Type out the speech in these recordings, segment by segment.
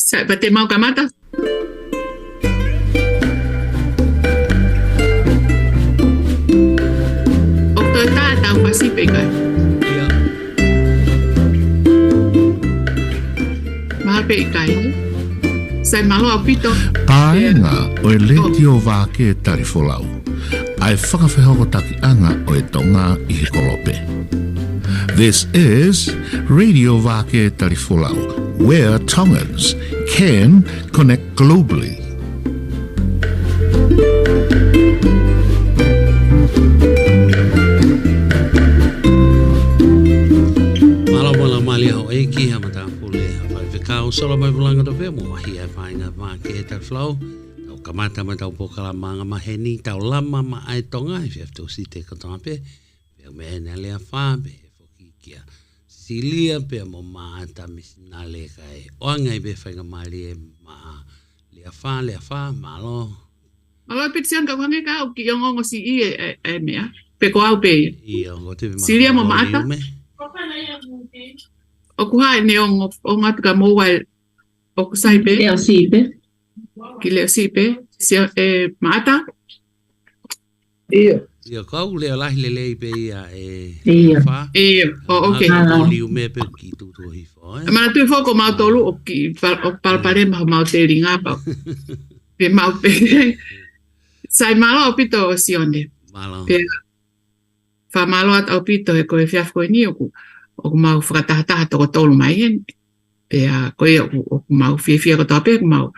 Sa pate mau kamata. Okto ta tau Pasipe kai. Ia. Mahal pe kai. Sai malo apito. Paenga o Radio Vake Tali Folau. Ai whakawhehoko taki anga o e Tonga I he kolope. This is Radio Vake Tali Folau, where Tongans can connect globally. Malamola malia ho eiki ha mata pule ha vai whekau solo mai vulanga do vea mo mahi ai whainga Vake Tali Folau. Tau kamata mai tau pokala manga maheni tau lama ma ai Tonga I whiafto si te katonga pe. Pea me ene lea wha pe he whoki kia silia pe mo maata misina le kai. Oanga I be whainga mali e ma lea wha malo. Malo pitsian ka kwange ka o ki yongo si I e mea. Pe ko au pe. Ia ngo te Silia mo maata. O kuha ne o ngatu ka mobile o kusaipe. Leo sipe. Ki leo sipe. Si maata. Ia. Ia kau leo lahi lelei pe ia Ia. wha. O okay. O liu me pe ki tutu hi wha. Mana tui foko mau tolu o ki palpare mau te ringa pa. Pe mau pe. Sai malo o pito o sione. Malo. Pe fa malo at o pito e koe fiaf koe ni o mau whakatahataha toko tolu mai hen. Pe a koe o mau fia ko toa pe mau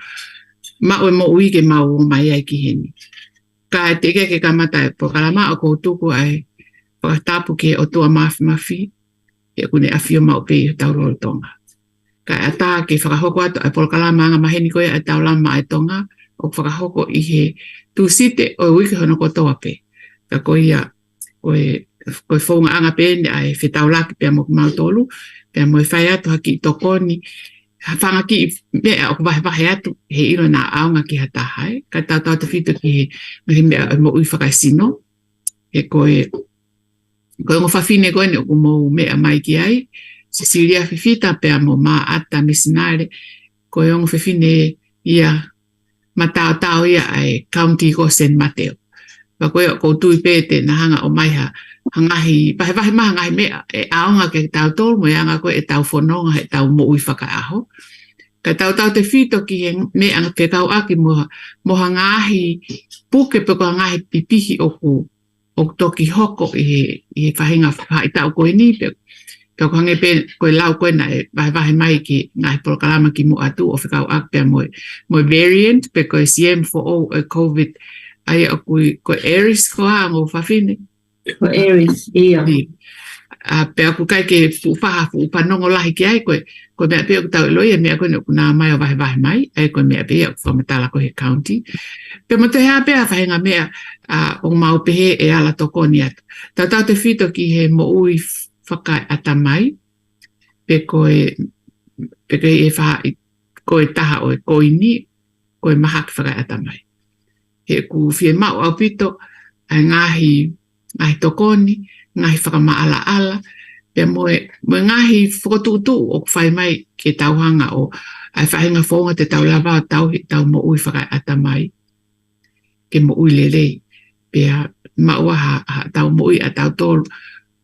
e mo ui ke mau mai ai ki heni. Ka e teke ke kamata e pokalama o kou tuku ai whakatapu ke o tua mafi. E kune a fio mau pe tau rolo Tonga. Ka e ata ke whakahoko ato ai pokalama anga maheni koe ai tau lama ai Tonga o whakahoko I he tu site o wiki hono ko toa pe. Ka koe ia koe whaunga anga pene ai whetau laki pia mo mau tolu. Pia mo e whai atu haki tokoni. Whanga ki mea o wahe atu he iro nā aonga ki hatahai. Ka tau te whito ki he mea mo ui whakaisino. He koe ngo whawhine koe ne o mo mea mai ki ai. Cecilia whiwhita pia mo mā ata misinare. Koe ongo whiwhine ia matao ia ai county ko San Mateo. Wa koe o koutui pēte na hanga o maiha hangahi, wahe maha ngahi mea e aonga ke tau tolu mo anga koe e tau whanonga he tau mo ui whakaaho. Ka tau te whito ki he mea anga whekau aki moha ngahi puke pe koe ngahi pipihi o toki hoko I he whahinga whai tau koe ni pe. Ka koe pe koe lau koe na e wahe mai ki ngahi porokalama ki mo atu o whekau aki pe mo variant pe koe CM4O COVID ai o koe Aries ko hango whawhine. Ko Aries, ia. Pe aku kai ke whanongo lahi ki ai koe mea pe o tau eloi e mea koe ne kuna mai o wahe mai ai koe mea pe o whamatala ko he county. Pe mo te hea pe a whahinga mea o mau pehe e ala tokoni atu. Tau te whito ki he mo ui whakai ata mai pe koe e wha koe taha o e koini koe maha ki whakai ata mai. He ku whie mau au pito ai ngahi tokoni, ngahi whakamaala ala, pe moe ngahi whakotutu o whai mai ke tauhanga o ai whahinga whonga te tau lava o tau mo ui whakai ata mai, ke mo ui lelei, pe maua ha tau mo ui a tau tolu,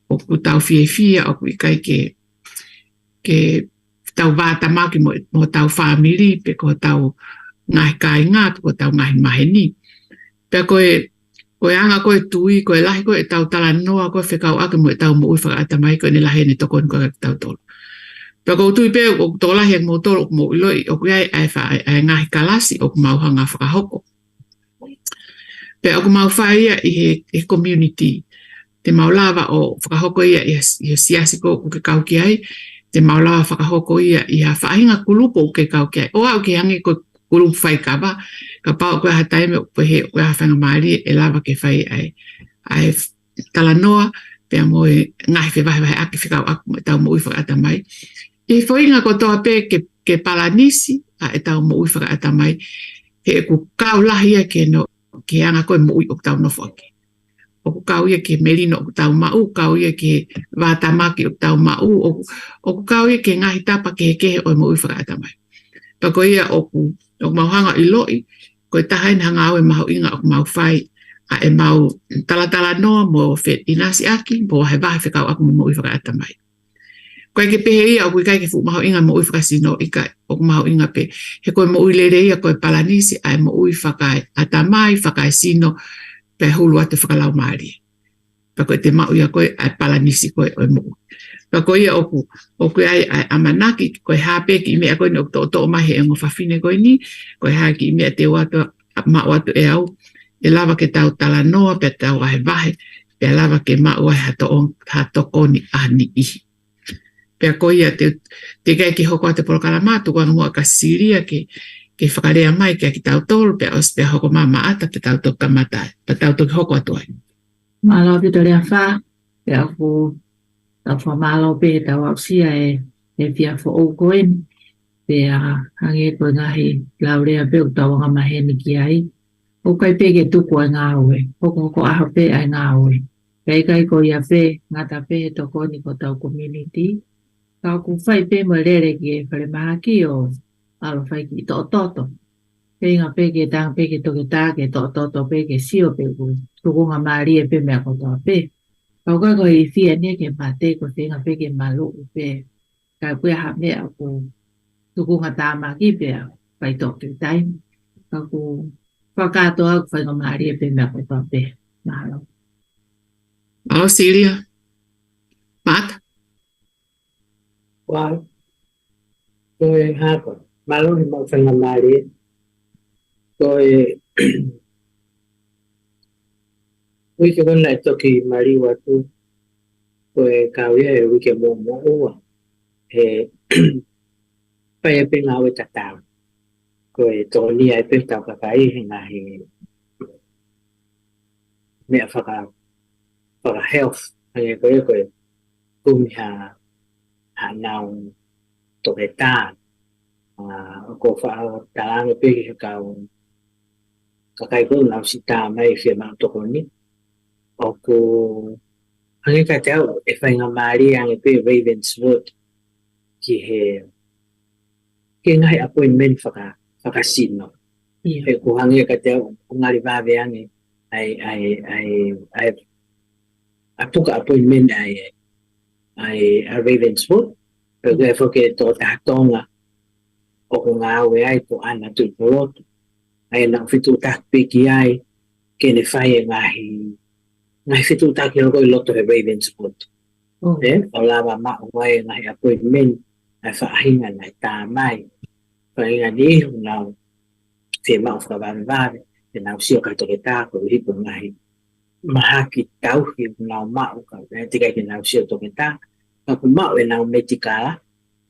o ku tau whie o ku ikai ke tau vāta maki mo tau whamiri, pe ko tau ngahi kai ngā, pe ko tau ngahi maheni. Pe koe anga koe tui, koe lahi koe tau tala noa, koe whekau ake mo tau mo ui whakaata mai, koe ne lahi ne tokoni koe tau tolu. Pe kou tui pe o tō lahi ak mo tolu mo iloi, o kui ai ngahi kalasi, o ku mau hanga whakahoko. Pe o ku mau whai ia I he community, te mau lava o whakahoko ia I siasi ko ke kau ki ai, te mau lava whakahoko ia I ha whahinga kulupo ke kau ki ai. O au ke hangi koe kuru whai kawa, ka pao koe hatai me koe he koe hawhanga maari e lava ke whai ai tala noa, pia moe ngahi wahe aki whikau aku mo tau mo ui whakaata mai. I whoinga ko toa pe ke palanisi a e tau mo ui whakaata mai, he ku kau lahia ke anga koe mo ui o tau nofo ake. O ku kau ia ke merino o tau mau, kau ia ke vātamaki o tau mau, o ku kau ia ke ngahi tapa ke o mo ui whakaata mai. Pa ko ia oku mau hanga I loi, ko tahain hanga au mau inga o mau fai, a mau tala no mo fet inasi aki, mo he vahe whikau aku mo whakaata mai. Ko ke pehe ia o kai ke fu mau inga mo whakasino I kai, o mau inga pe, he koe mo uilere ia koe palanisi, ai mo whakai atamai, whakai sino, pe hulu atu whakalau maari. Pa koe te mau ia koe, ai palanisi koe o mo. Pa koe ia oku ai amanaki, koe hape ki mea koe ni o to mahi e ngo whawhine koe ni, koe haki mea te watu, ma watu e au, e lava ke tau tala noa, pe tau ahe vahe, pe lava ke mau ai hatoko ni ahni ihi. Pe koe ia te kai ki hoko a te polokala mātu, kua ngua ka siria ke whakarea mai ke ki tau tolu, pe os pe hoko mama ata, pe tau toka matai, pe tau toki hoko atu ai. Malo pito rea wha, pe aku tau wha malo pe tau au sia e fia fo o koen, pe hange koe ngahi laurea pe o tau anga maheni ki ai. O kai pe ke tuku ai ngā oe, hoko aha pe ai ngā oe. Kai ko ia pe, ngata pe he toko ni ko tau community, kau ku whai pe mo rere ki e whare maha ki o alo whai ki to toto. Pe ngā pe ke tang pe ke toke tā ke to toto pe ke sio pe ku tuku ngā maari e pe mea kotoa pe. Kau kai ko I whia ni ke mate ko te ngā pe ke malu pe. Kai pui ha mea ku tuku ngā tā ma ki pe whai toke tai. Kau ku whakatoa ku whai ngā maari e pe mea kotoa pe. Mahalo. Malo Siria. Mata. Wah, koe hapa, malo ni mau whanga maari, koe wike kona e toki maari watu, koe kawia e wike mo ua, e pai e pe ngā ue tatau, koe tōni e pe tau kakai he ngā he mea whaka health, hange koe kumi nau toke tā, ko wha taranga peke kau kakai koe nau si tā mai whia mau toko ni. O ko hange ka te au e whainga maari ange pe Ravenswood ki ngahi appointment whakasino. E ko hange ka te au ngari wawe ange ai puka appointment ai Ravenswood, pero que fue que todo ta Tonga o con awe ai ko ana tu poloto ai na fitu ta piki ai que ne fai ngai fitu ta que ko loto de Ravenswood olava ma wai ngai appointment ai fa hinga nai ta mai fa hinga ni na se ma fa ba na sio ka to ta ko hi ko ngai mahaki tau hi na ma ka te ka na sio to ta aku mau e nau medical,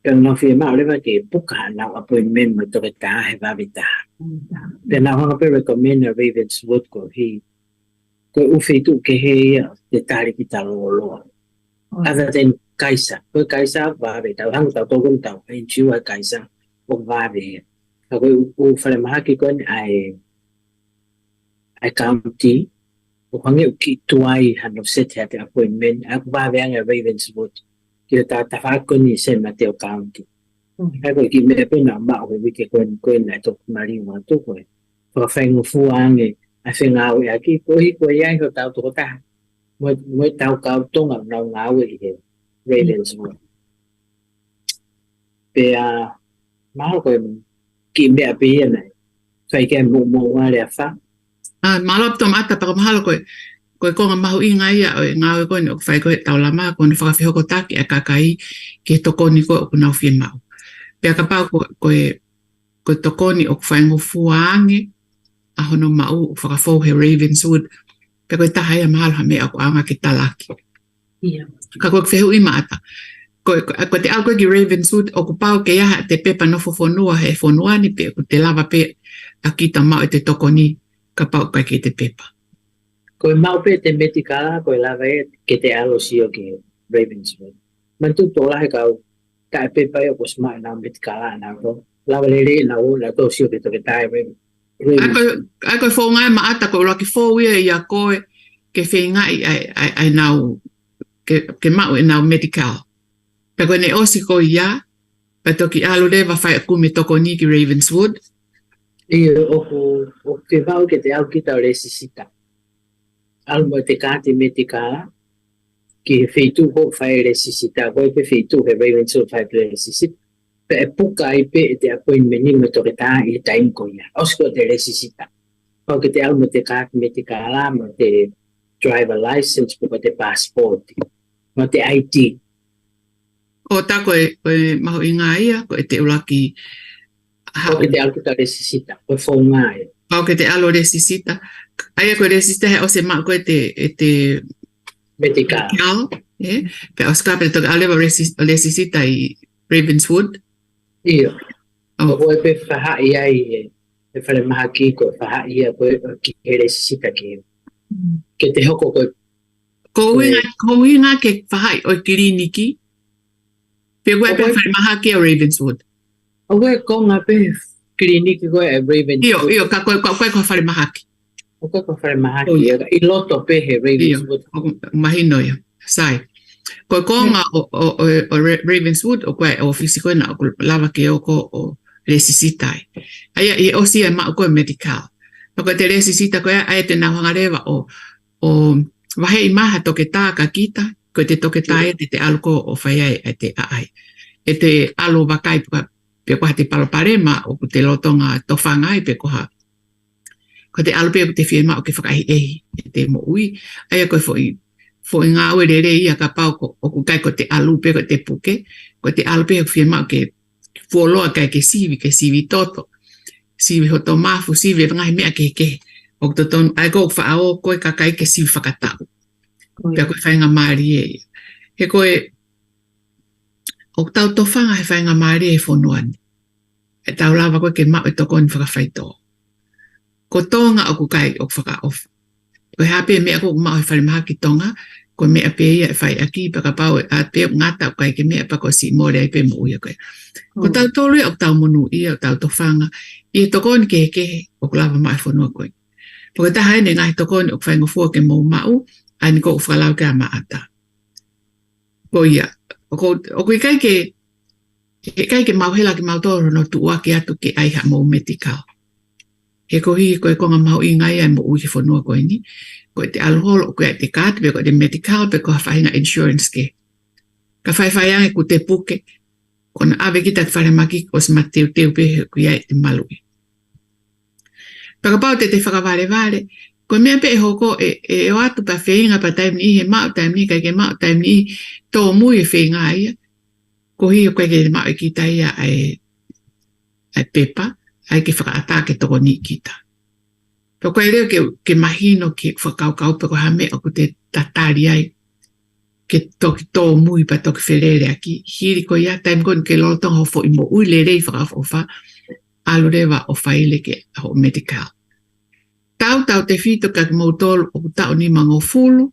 pero no fui mau leva que puka nau appointment mo to ta he va vita. Then nau hanga pe recommend Ravenswood ko hi ko ufi tu ke he te tari ki talo. Other than kaisa, ko kaisa va vita hang ta to kun ta en chiwa kaisa o va ve. Ko u fale mahaki ko ai county o hangi ki tuai han of set hat appointment aku va ve ang Ravenswood. Kita ta fa ko ni San Mateo County. Ai ko ki me pe na ma ko ke ko na to mari wa to ko. Fa fa ngo fu ange a se nga o aki ko hi ko ya ko ta to ta. Mo ta ka to nga na nga o i Ravenswood. Pe ma ko ki me pe na. Fa ke mo wa le fa. Malop tom ata pa mahalo ko nga mahu inga ia o ngā ko ni o whai koe tau lama ko ni whakawhihoko taki a kakai ke tokoni ko o kunau whia mau. Pea ka pau ko tokoni o whai ngofu aange a hono mau o whakawhau he Ravenswood. Pea koe taha ia mahalo ha mea o anga ke talaki. Ka koe whehu ima ata. Ko te au koe ki Ravenswood o ko pau ke iaha te pepa no whonua he whonua ni pe ko te lava pe a kita mau e te tokoni ka pau kai ke te pepa. Ko mau pe te medical ko la ve que te alo sio que Ravenswood. Mantu tola he kau ka pe pa yo pos ma na medical na ko. La vele na o la to sio que to que tai ai ko fo ngai ma ata ko la ki fo ia ko ke fe ngai ai now ke mau e now medical. Pe ko ne osi ko ia pa toki alo le va fai kumi toko ni ki Ravenswood. O te vau ke te au kita o le sisita. Almo te kāti me te kāla. Ki he wheitu ho whai le sisita. Koe pe wheitu he Ravenswood whai le sisita. Pe e puka i pe e te appointment ni me toke tā i time ko ia. Osko te le sisita. Pau ke te almo te kāti me te kāla mo te driver license po te passport. Mo te ID. O ta koe maho i ngā ia, koe te ulaki. Pau ke te au kita le sisita. Koe whau ngā ia. Pau ke te alo le sisita. Aia koe le sisita he o se maa koe te Medical. Pe o ska pe toke alewa le sisita i Ravenswood. Ia. O koe pe whahai ai e whare maha ki koe whahai ia koe ki he le sisita ki. Ke te hoko koe. Ko winga ke whahai o kiriniki. Pe koe pe whare maha ki o Ravenswood. O koe konga pe kiriniki koe e Ravenswood. Io, ka koe whare maha ki. O koe whare maha ki. I loto pe he Ravenswood. Mahino ia. Sai. Koe konga o Ravenswood o koe o ofisi koe na o lava ke o ko o resisitai. Aia i osi e maa koe medical. No koe te resisita koe aia te nahuangarewa o wahe i maha toke tā ka kita, koe te toke tā e te aluko o whaiai e te aai. E te alu wakai pe koha te paloparema o te lotonga towhangai pe koha. Ko te alu pe te whiema o ke whakahi ehi e te mo ui. Aia koe fo i ngā ue re ia ka pau o ku kai ko te alu pe ko te puke. Ko te alu pe o whiema o ke fuoloa kai ke sivi toto. Sivi hoto mafu, sivi e ngahi mea ke. O to ton ai ko fa o ko ka kai ke sivi whakatau. Pe ko whainga maari e. He koe o tau towhanga he whainga maari e whonuani. E tau lawa koe ke mau e toko ni whakawhaito. Ko tonga o ku kai o whakaofa. Koe hape mea ko mau he whare maha ki tonga. Ko mea pe ia e whai aki pa ka pau a pe ngata o kai ke mea pa ko si more ai pe mo uia koe. Ko tau tolu o tau monu ia o tau towhanga. I toko ni ke o kulawa mai whanua koe. Poko taha ene ngai toko ni o whainga fua ke mou mau. Ani ko o whalau ke a maata. Ko ia. O koe kai ke mauhela ki mautoro no tuua ki atu ke aiha mou medical. He kohi koe konga mau i ngai ai mo ui ki whanua koe ni. Koe te aluholo, koe te kāti, pe koe te medical, pe koe whahinga insurance ke. Ka whaiwhaiange ku te puke, kona awe ki tak whare maki o se mateu teu pe kui ai te malui. Paka pau te whakaware, koe mea pe e hoko e o atu pa whainga pa taim ni, he mau taim ni, kai ke mau taim ni, tō mui e whainga ia. Kohi o koe ke mau e kita ia ai pepa, ai ke whakaata ke toko ni kita. Pea koe leo ke mahino ke whakaukau pe koe hame o ku te tatari ai ke toki tō mui pa toki wherere aki. Hiri koe ia taim koe ke lolotonga ho fo i mo ui le rei whakawha alu rewa o whaile ke ho medical. Tau te whito ka ki mautolo o ku tau ni mango fulu,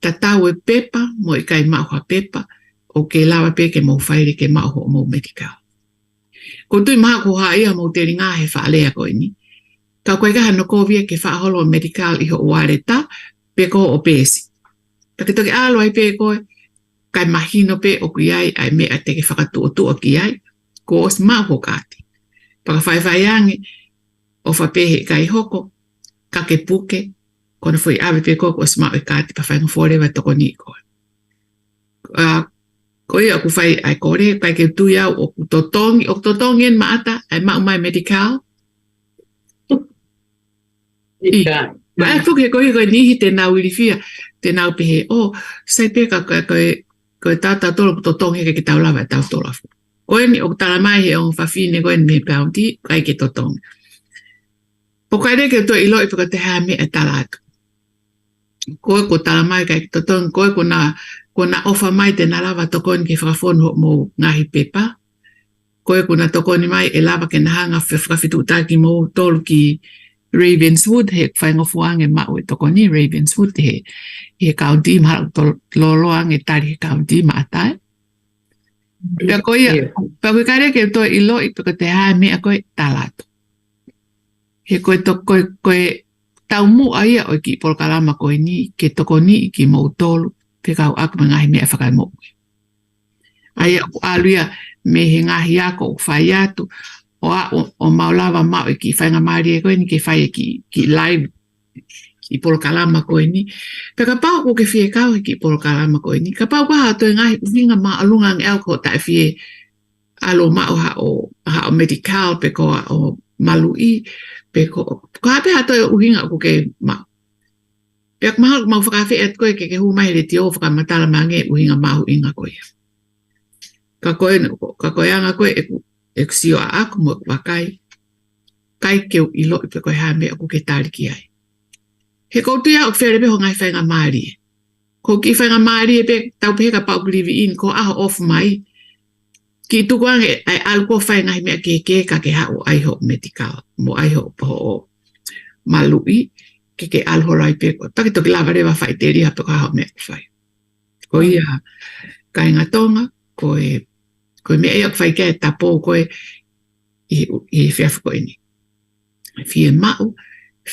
ta tau e pepa mo i kai mauha pepa o ke lawa pe ke mau whaile ke mauho o mau medical. Ko tui maha ko haa ia mau te ringa he whaalea koe ni. Ka koe kaha no kovia ke whaaholo medical i ho uareta pe ko o pesi. Ka ke toki alo ai pe koe, kai mahino pe o kui ai mea te ke whakatu o ki ai, ko os mauho kāti. Paka whaiwhaiange o whapehe kai hoko, ka ke puke, kona fwoi awe pe koe ko os mau e kāti pa whainga whorewa toko ni koe. Koe o ku whai ai kore, kai ke tui au o ku totongi, o totongi en maata, ai mau mai medical. Ma e fuke koe nihi te nau irifia, te nau pehe, sai pe ka koe tata tolo ku totongi ke tau lawa e tau tolo. Koe ni o tala mai he o whawhine koe ni me peaunti, kai ke totongi. Po kai reke to ilo i paka te hea me e talaka. Koe ko tala mai kai ke totongi, koe ko na ofa mai te na lava tokoni ke whakafonu mo ngahi pepa. Koe ko na tokoni mai e lava ke na hanga whakawhitu taki mo tolu ki Ravenswood, he whaingofuange mau e tokoni Ravenswood, he kaunti maha loloange tari he kaunti maatai. Pea koe, pea koe kare ke to ilo i peka te hae mea koe talato. He koe tau mu aia o ki polkalama koe ni, ke tokoni ki mau tolu, pe kau aku mangahi mea whakai mo. Aia aluia me he ngahi ako o whai atu o maulawa mau ki whainga maari e koe ni ke whai ki live ki polo kalama koe ni. Pe ka pau ko ke whie kau ki polo kalama koe ni. Ka pau kaha toi ngahi uhinga maa alunga ng eo ko tae whie alo mau ha o medical pe ko o malui pe ko hape ha toi uhinga ko ke mau. Pe ka mahal mau whakawhi et koe ke humai le tio whakamatala mange uhinga mau inga koe. Ka koe anga koe e kusio a aku mo wakai. Kai keu ilo i pe koe hame aku ke tali ki ai. He koutua o where pe ho ngai whainga maari. Ko ki whainga maari e pe tau pe ka pau kuriwi in ko aho off mai. Ki tukuange ai alko whainga hi mea ke ka ke hao aiho medical. Mo aiho po malui ke alho rai pe ko. Taki toki lava rewa whai te riha pe ko hao mea whai. Ko ia kai ngā tonga ko mea ea whai ke tapo koe i whiawhi koe ni. Whie mau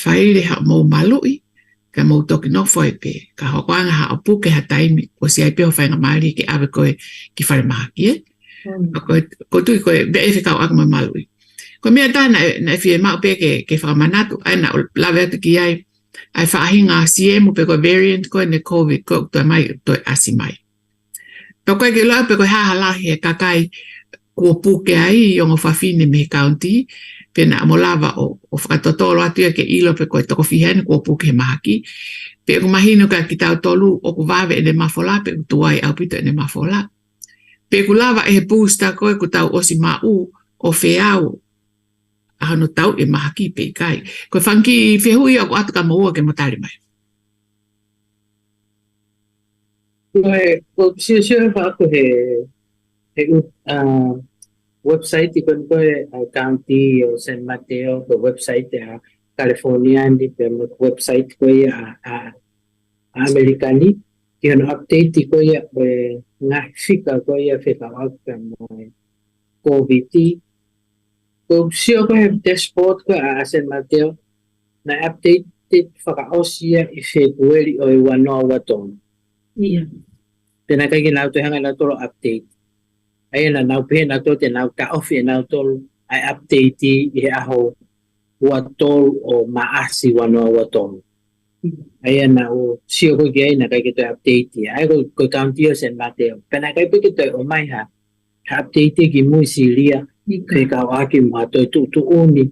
whai reha mo malui ka mau toki no foi pe ka hoanga ha opu ke ha taimi o si ai pe ho whainga maari ke awe koe ki whare mahaki e ko tui koe be e whikau aka mai malui ko mea tāna na whie mau pe ke whakamanatu ai na lawe atu ki ai whaahinga siemu pe koe variant koe ne COVID koe toi mai toi asi mai pe koe ke loa pe koe hahalahi e kakai kua puke ai i ongo whawhine me county pena mo lava o whakatotolo atu ia ke ilo pe koe toko whihene kua puke mahaki. Pe ku mahinu ka ki tau tolu o ku wawe ene mafola pe ku tuai au pito ene mafola. Pe ku lava e he booster koe ku tau osi mau o whiau ahano tau e mahaki pe kai. Koe whanki whihui au atu ka maua ke motari mai. Ko sio whaako he website ikon ko county o San Mateo ko website California ni pe website ko Americani ki on update ko nga fika ko fika out mo COVID ko sio ko dashboard ko San Mateo na update faka osia i February o wano waton pena kai na to hanga na to update ai na nau pe na to te nau ka off na to ai update i aho watol o maasi wano waton ai na o sio ko ge na kai to update ai ko county o San Mateo pena kai pe to o mai ha update ki mu silia pe ka wa ki ma to tu uni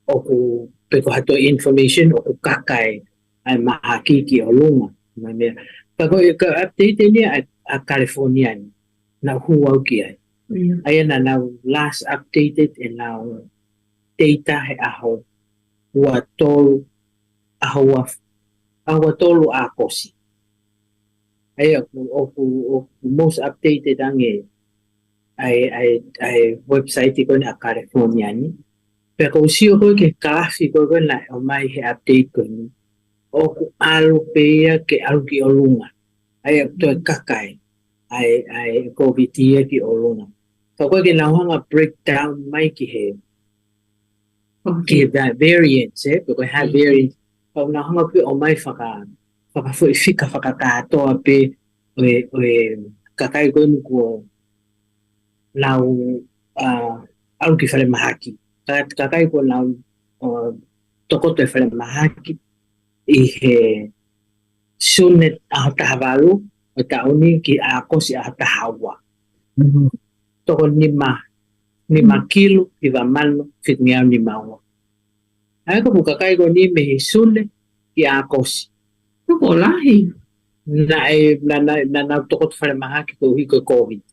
o ko pe ko hato information o kakai ai mahaki ki o lunga na me pa ko update ni a California na huwag kiya. Ayan na last updated and now data he aho watol watolo akosi. Ayan o most updated ang ay website ko na California ni. Pero kung siyo ko ke kasi ko na may update ko ni o alo peya ke alo ki olunga. Ayan to kakay. Ai COVID ki olunga. So ko ginawang breakdown mai ki he. Okay, that variance ko ha variance. Pag nahanga ko o mai faka fika kato ape kakay ko now au ki fale mahaki. Kakay ko now toko to fale mahaki ihe sunet ahtahabalu o tauni ki ako si ahtahawa. Toko lima kilo iba malo fit niya ni mawa. Ay ko kakay ko ni me sune ki ako si. Toko lahi. Na toko fale mahaki ko hiko COVID.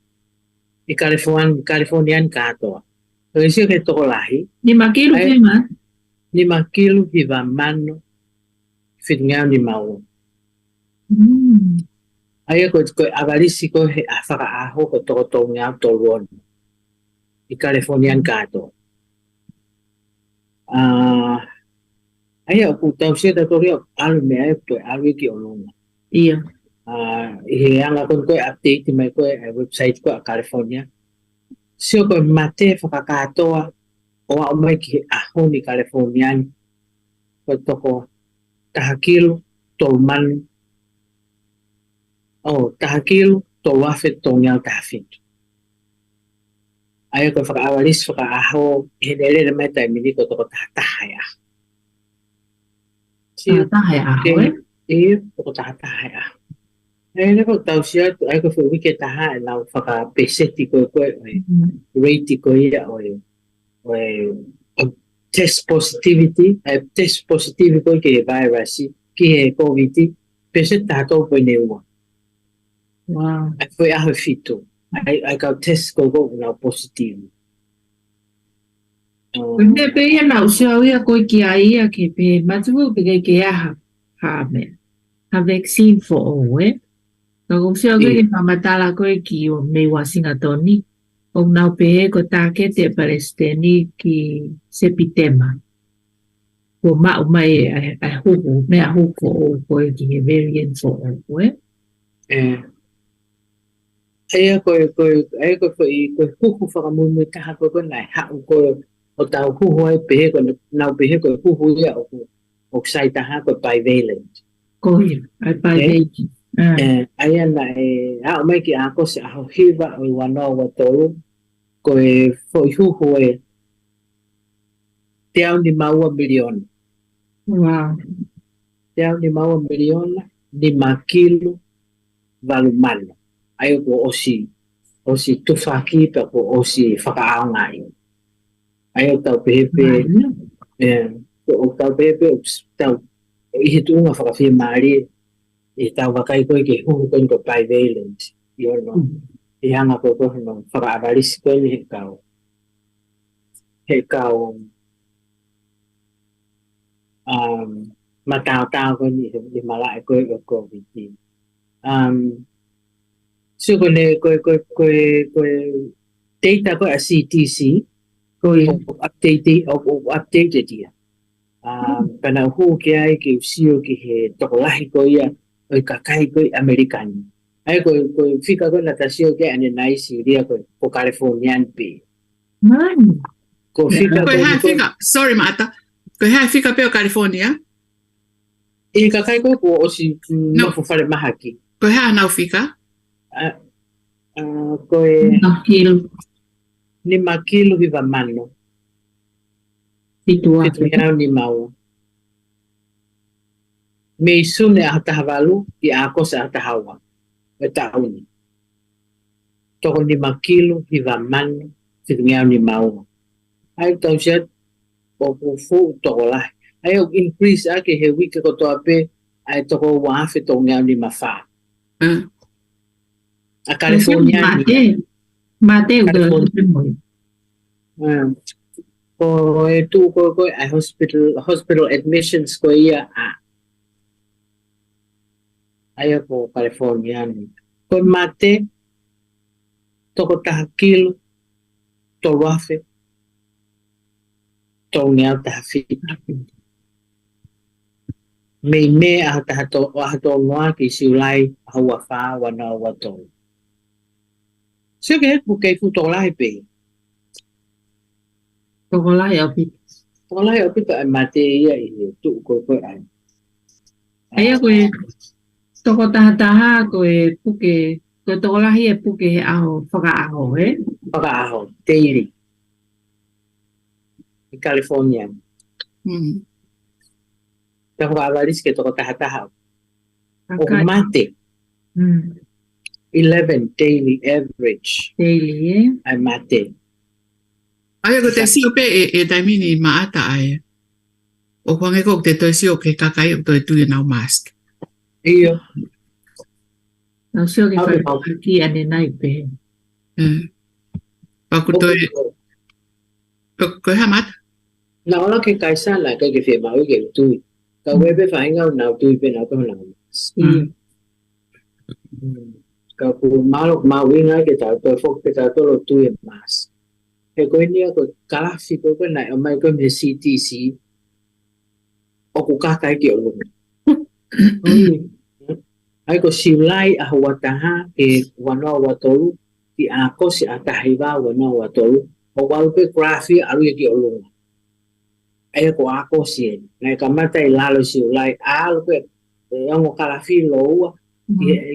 I Californian kato. Kasi ke toko lahi. 5 kilo kema. 5 kilo iba malo fit niya ni mawa. Ay ko abalisi ko afaka aho ko toko nga tolon. I Californian kato. Ay ko taw siya dato rio alme to alwiki olong. Iya. Ang ako ko update may ko website ko California. Siya ko mate faka kato o may ki aho ni Californian. Ko toko tahakil tolman tahakil to wafet to nyal tafit. ai ko whakaawalis whakaaho he nere mai tai mini ko toko tahaya. Tahaya e toko tahaya. Ai ko tau sia ai ko fu wike taha na whaka peseti ko rate ko ia o test positivity test positive ko ke virus ki he covid peset tato ko ne wa. Wow. Ai foi a fito. Ai ka test ko na positive. Me pe ia na usau ia ko ki ai ke pe matu pe ke ha me. Ha vaccine for all no kung siya ko ipamatala ko ki o may wasinga toni o na pe ko take te palestini ki sepitema ko ma mai a huku me a huku o ko ki variant for all ai ko huku whakamumu taha ko nai hau ko o tau huhu ai pehe ko nau pehe ko huhu ia o sai taha ko bivalent. Ko ai bivalent. Ai ana hau mai ki ako se aho hiva o wanoa wa tolu ko foi huhu te au ni maua miliona. Wow. Te au ni maua miliona ni makilu valumano. Ai ko osi tufaki pa ko osi whakaaongai. Ai o tau pehepe, o tau pehepe, tau ihe tuunga whakawhia maari, e tau wakai koe ke huhu koe ko bivalent. I hanga koe koe no whakaawarisi koe ni he kau matao koe ni malai koe o COVID. So koe data koe a CTC, updated ia. Pana hu ke ai ke usio ke he tokolahi ko ia o kakai ko Amerikani. Ai ko fika ko na tasio ke ane naisi dia ko Californian pe. Man. Ko fika, sorry mata. Ko fika pe o California. E kakai ko osi no fufare mahaki. Ko na fika. Ko ni makilu viva mano. Itu ni mau. Me sune a tahavalu i ako sa tahawa. E tauni. Toko ni makilu viva mano fitungau ni mau. Ai tau siat o fu toko lah. Ai o increase ake he wiki ko to ape ai toko wafe tongau ni mafa. A California mate ko tu ko a hospital admissions ko ia ayo ko California ko mate toko tahakil to wafe to ngea tahafit me a tahato ngoa ki siulai hawa fa wana wato so ke bukai fu to lai pe Tolai opi ka mate ia i tu ko ai. Ai ko toko taha ko puke ko tolai puke ao whakaaho Whakaaho daily. In California. Ta whakaawaris ke toko taha. O mate. 11 daily average. Daily ai mate. Ai ko te sio pe e taimini maata ai. O kwange ko te toi sio ke kakai o toi tui nau mask. Iyo. Nau sio ke whaki ane nai pe. Paku toi. Ko ha mata? Na ola ke kaisa la ke whi mau ke tui. Ka webe whainga o nau tui pe nau koho nau mask. Ka ku mau inga ke tau toi fok ke tau tolo tui mask. He koe nia ko kalafi ko nai o mai ko me CTC o ku kakai ki o lunga. Ai ko siulai a wataha ke wanoa watolu ki a kosi a tahiwa wanoa watolu o walupe grafi alu ki o lunga. Ai ko a kosi nai kamata i lalo siulai a lupe ongo kalafi loua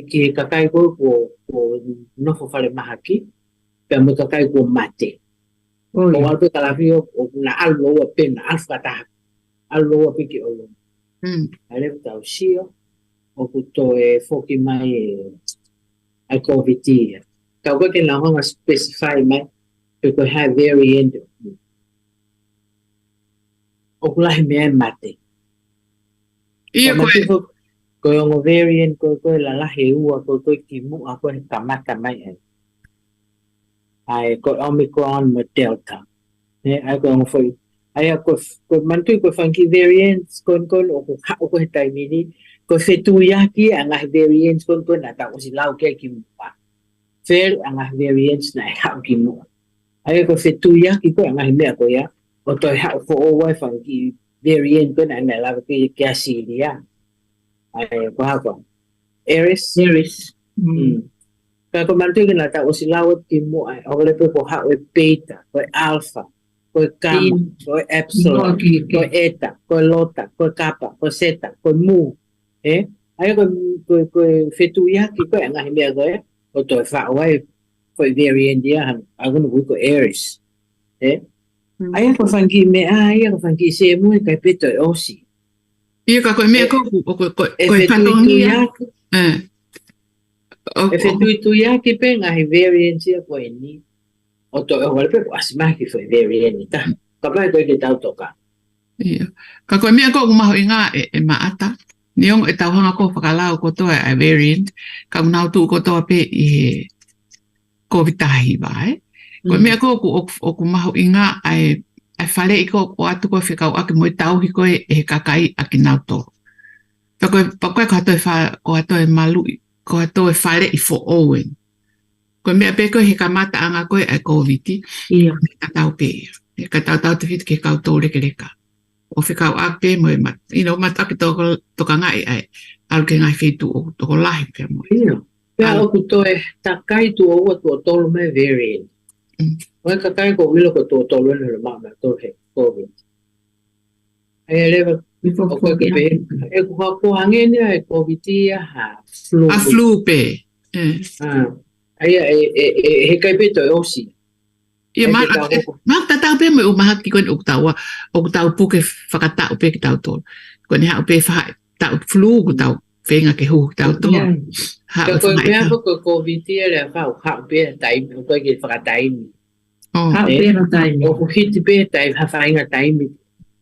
ki kakai ko nofo fale mahaki pe mo kakai ko mate. Oh, Ko alpe kalafi o na alo o pe na alfa ta. Alo o pe ki o lo. Ale tau sio o kuto e foki mai a COVID. Kau ko ke la hanga specify mai pe ko have variant o kula me mate. Ia ko Ko yung variant ko la he ua ko ki mu ako kamata mai ai ko Omicron ma Delta. Ai ko foi ai ko mantu ko funky variants kon o ko tai mini ko fetu yaki ang variants kon na ta ko silaw ke ki mu pa. Fair ang variants na ha ki mu. Ai ko fetu yaki ko ang me ko ya o to ha ko o wa funky variant ko na la ke asilia. Ai ko ha ko Aries. Kaya kumanto yung nata o silawat mo ay o lepe ko ha o beta, ko alpha, ko gamma, ko epsilon, ko eta, ko lota, ko kappa, ko zeta, ko mu. Ay ko fetuya ki ko ang ahimia ko o to fa away ko variant dia ako no ko Aries. Ay ko fangi me ay ko fangi se mo kay peto osi. Ia ka ko me ko fetuya. Efetu ya ki pe nga variance ko ni o to o golpe ko asma ki foi variance ta kapag ko ki tau toka ia ka ko me ko ma inga e maata niong e tau hanga ko whakalao ko to a variant ka unau tu ko to pe i COVID tahi vai ko me ko o ku ma inga ai fale iko o atu ko fikau ak mo tau hi ko e kakai akinau to pa ko to fa ko to e malu ko ato e whare i fo owen. Ko mea peko he kamata anga koe e COVID. Ia. Ka tau pe. Ka tau te whitu ke kau tō reke reka. O whikau ake mo e mat. Ino mataki toka ngai ai. Alu ke ngai whetu o toko lahi pia mo. Ia. Pea o ku toe takai tu o tua tolu me variant. Oe kakai ko wilo ko tō tolu ene le mama tō he COVID. Ai eleva o koe ke pe. E ko hangene e COVID ia ha. A flu pe. Ai he kai pe to osi. Ia ma tau pe mo ma ki kon o tau puke whakatau pe ki tau tō. Ko ni hau pe tau flu ko tau whenga ke hu tau tō. Ko mea ko COVID le hau pe taimi o koe ke whakataimi. Hau pe no taimi. O hiti pe taimi ha whainga taimi.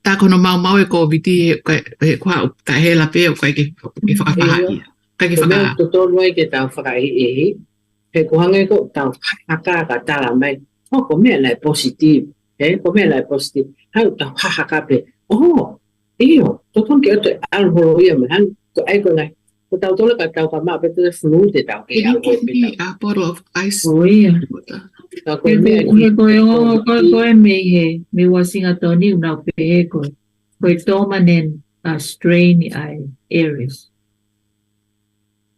Tā kono mau e COVID he kua ka hela pe o koe ke whakawhahai. Ko mea to tonu ai ke tau whakaihi. He kuhange ko tau haka ka tala mai. Ko mea lai positive. Ko mea lai positive. Hau tau haka pe. Iyo. To tonu ke oto alhoro ia me. Ko ai ko ngai. Ko tau tole ka tau ka maa pe te flu te tau ke alhoro pe tau. A bottle of ice. Ia. Ko e me he. Me wasinga toni unau pe he ko. Ko e dominant strain ai Aries.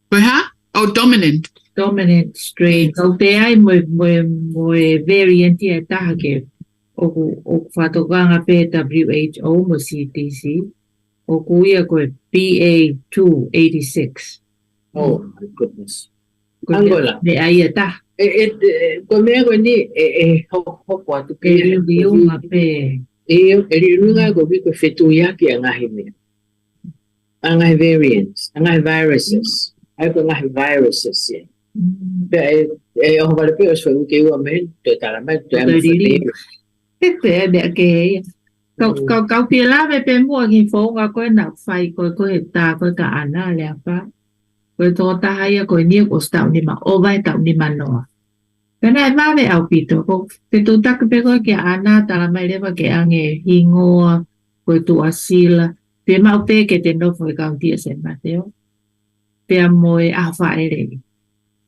Koe ha? Dominant. Dominant strain. Kau te ai mo variant e taha ke o whatokanga pe WHO mo CDC o kuia koe BA286. Oh my goodness. Angola. De ai e taha. Ko mea koe ni hoko atu pe. E riunga pe. E riunga ko vi ko fetuia ki angahi mea. Angahi variants. Angahi viruses. Ai ko ngahi viruses ye. Pe o vale pe o so ke o men to tala mai to am fe. Pe be ke. Kau pila be pe mo ki fo ga ko na fai ko ta ko ka ana le pa. Ko to ta hai ko ni ko sta ni ma o vai ta ni ma no. Kana va be au pito ko te tu ta pe ko ke ana tala mai le ba ke ange hingo ko tu asila. Pe ma pe ke te no fo ka ti se Mateo. Pe moe a whaere.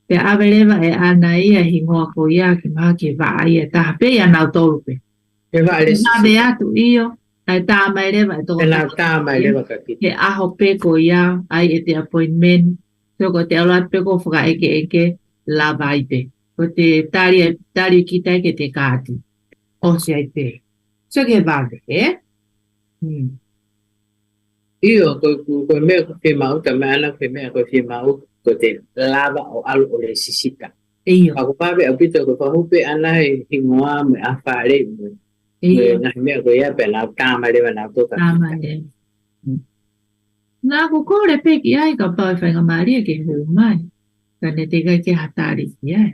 Pe awelewa e ana ia hingoa ko ia ki maha ki waa ia taha pe ia nau tolu pe. Pe waere sisi. Nā be atu iyo, ai tā mai rewa e toko. E nā tā mai rewa ka ki. He aho pe ko ia, ai e te appointment. So ko te alat pe ko whaka eke la vai pe. Ko te tari ki tai ke te kāti. O se ai pe. So ke vave, Iyo, ko mea ko whi mau, ta mea na ko mea ko whi mau, ko te lava o alu o le sisita. Iyo. Ako pa be apito ko pa hupe anay hingwa me afare me. Na me ko ya pe la tama de na to ka. Tama de. Na ko ko le pe ki ai ka pa fa nga mari ke hu mai. Ka ne te ka ke hatari ya.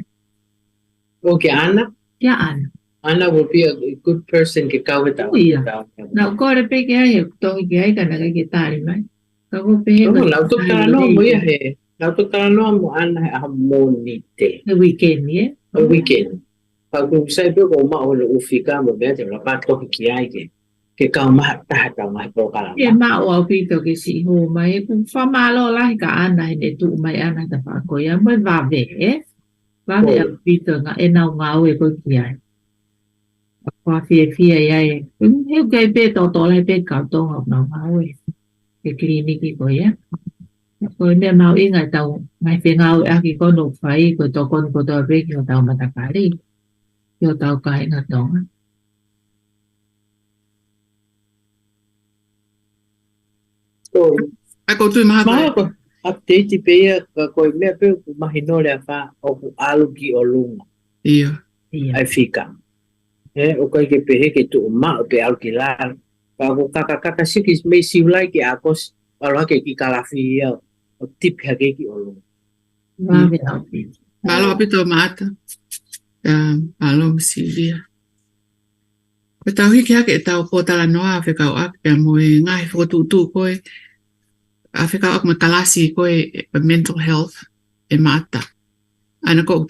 Okay, Anna? Ya an. Anna will be a good person ke kau ta. Na ko le pe ki ai to ki ai ka na ke tari mai. Ka ko pe No, la to ta no mo ya he. La to ta no mo Anna harmonite. The weekend ye. A weekend. Pa ku sai pe ko ma o le ufika mo be te la pa to ki ai ke kau ma ta ta ma to ka la. Ye ma o pi to ke si ho mai ku fa ma lo la ka ana ne tu mai ana ta pa ko ya mai va ve e va ve pi to nga e na nga o e ko ki ai qua phía ya e he ke pe to lai pe ka to học na nga o e ke clinic ki ko ya ko ne ma o nga tau mai fe nga o a ki ko no fai ko to kon ko to pe ki tau ma ta ka ri yo tau ka nga to So, Ako tu maha. ko update pe ko me pe mahino le fa o alu ki o lunga. Iya. Ai fika. O kai ke pehe ke tu ma pe alu ki la. Pa ko kaka sikis me si ulai ki akos ala ke ki kalafi o tip ha ke ki o lunga. va ve au pi Malo apito mata. Malo Silvia. Ko tau hiki hake tau po tala noa a whekau ak pia mo e ngai whakatutu koe a whekau ak matalasi koe mental health e mata. Ana ko o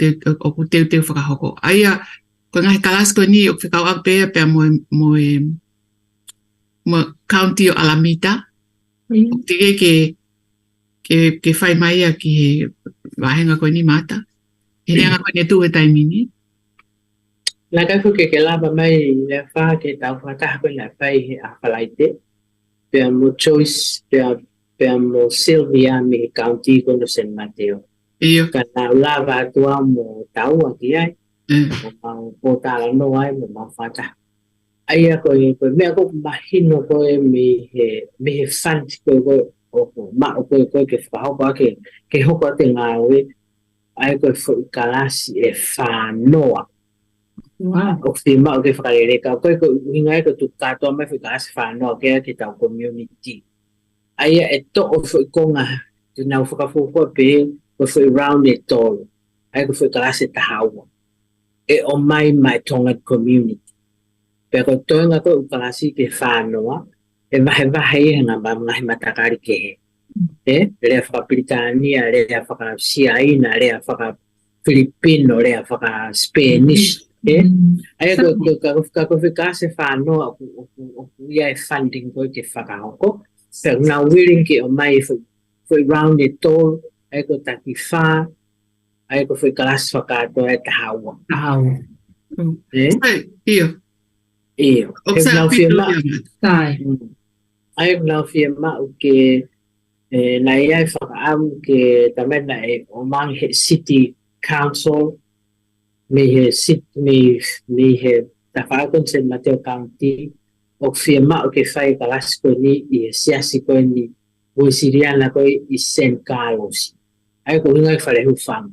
teu whakahoko. Aia, ko ngai kalasi koe ni o whekau ak pia mo county o Alameda. O tige ke whai mai a ki wahenga koe ni mata. Hine anga koe ne tu e taimini. La kai fu ke lava mai le fa ke tau fa ko la fai a falaite. Pe mo choice pe mo Silvia mi county ko no San Mateo. Iyo. Kana lava tua mo tau aki ai. Mo po tala no ai mo fa ta. Ai ko me ko mahino ko mi he fan ko ma ko ke fa ho ke ho ko te ngawe. Ai ko fu kalasi e fa noa. wow O te mau ke whakarere ka koe ko hinga ko tu katoa mai whikaasi whanau ke ki tau community. Aia e to o whikonga te nau whakafukua pe ko whi round e tolo. Aia ko whikaasi tahaua. E o mai Tonga community. Pe ko toenga ko ukalasi ke whanau e vahe hanga ma ngahi matakari ke he. Rea whakapritania, rea whakasiaina, rea whakafilipino, rea whakaspanish. Ai ko ficar se fa no o ia funding ko ke whakahoko. Pero na willing ke o mai foi round it all. Ai ko taki fa. Ai ko foi kalas whakato e tahawa. Iyo. Iyo. Obsa pito sai Ai na firma o ke na ia whakaam ke tamen na o mang city council me he tafakon San Mateo County o firma o ke fai kalas ko ni i siasi ko ni o siriana ko i San Carlos. Ai ko hinga fare hufang.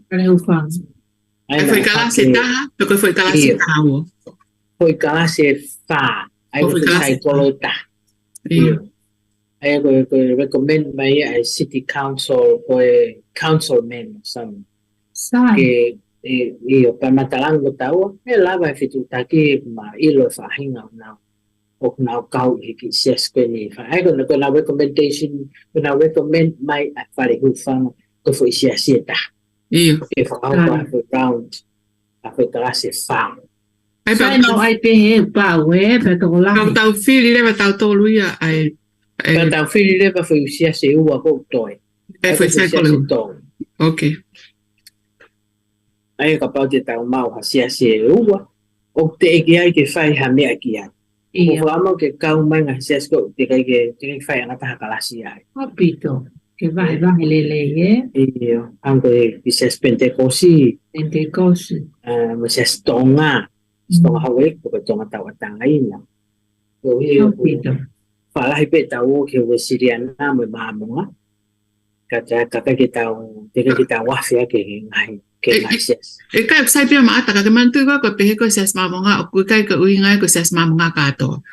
Ai foi kalasi taha, porque foi kalasi taha. Foi kalasi fa. Ai ko sai kolota. Ai ko recommend mai ai city council ko councilman some. sai Iyo pamatalang ko tao e lava fitu taki ma ilo fa hinga na o na kau hiki ses ko ni fa ai ko na recommendation ko na recommend mai fare hufang ko foi siasita Iyo. e fa au round a foi classe fa Ai sai no ai pe he pa we pe to la tau fili leva tau tolu ia ai. pa tau fili le pa foi siase u a ko toi E foi sekolo. Okay. Ai ka pau te tau mau ha siase u o te eki ai ke fai ha mea ki ai. O whaama ke kau mai ngā siase ko te kai ke fai anga taha kalasi ai. apito que vai lele Iyo, ango e siase pentecosi mo siase tonga hawe ko tonga tawa tanga ina. O apito whalahi pe tau ke we siriana mo mamunga. Kata ke tau wafia ke ngai ke access e kai sai pia ma ata ka man tu ko pe ko ses ma nga o ku kai ko uinga ko ses ma nga ka to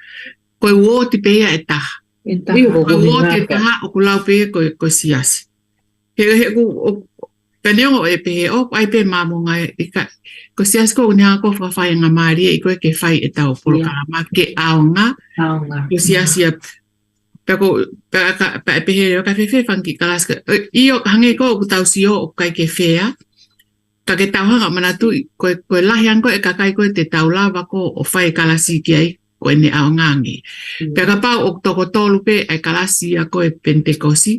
ko wo ti pe ya eta ko wo ti ta o ku lau pe ko sias he ku peneo e pe o ai pe ma nga e ka ko sias ko nya ko fa fa nga mari e ko ke fai eta o por ka ma ke aunga ko sias ya Pero pe he ka fe fanki kalas io hange ko tau sio o kai ke fea ka ke tau hanga mana tu ko lahian ko e ka kai ko te tau lava ko o fai kalasi ki ai ko ne a ngangi pe ka pa o to ko tolu pe e kalasi a ko e pentekosi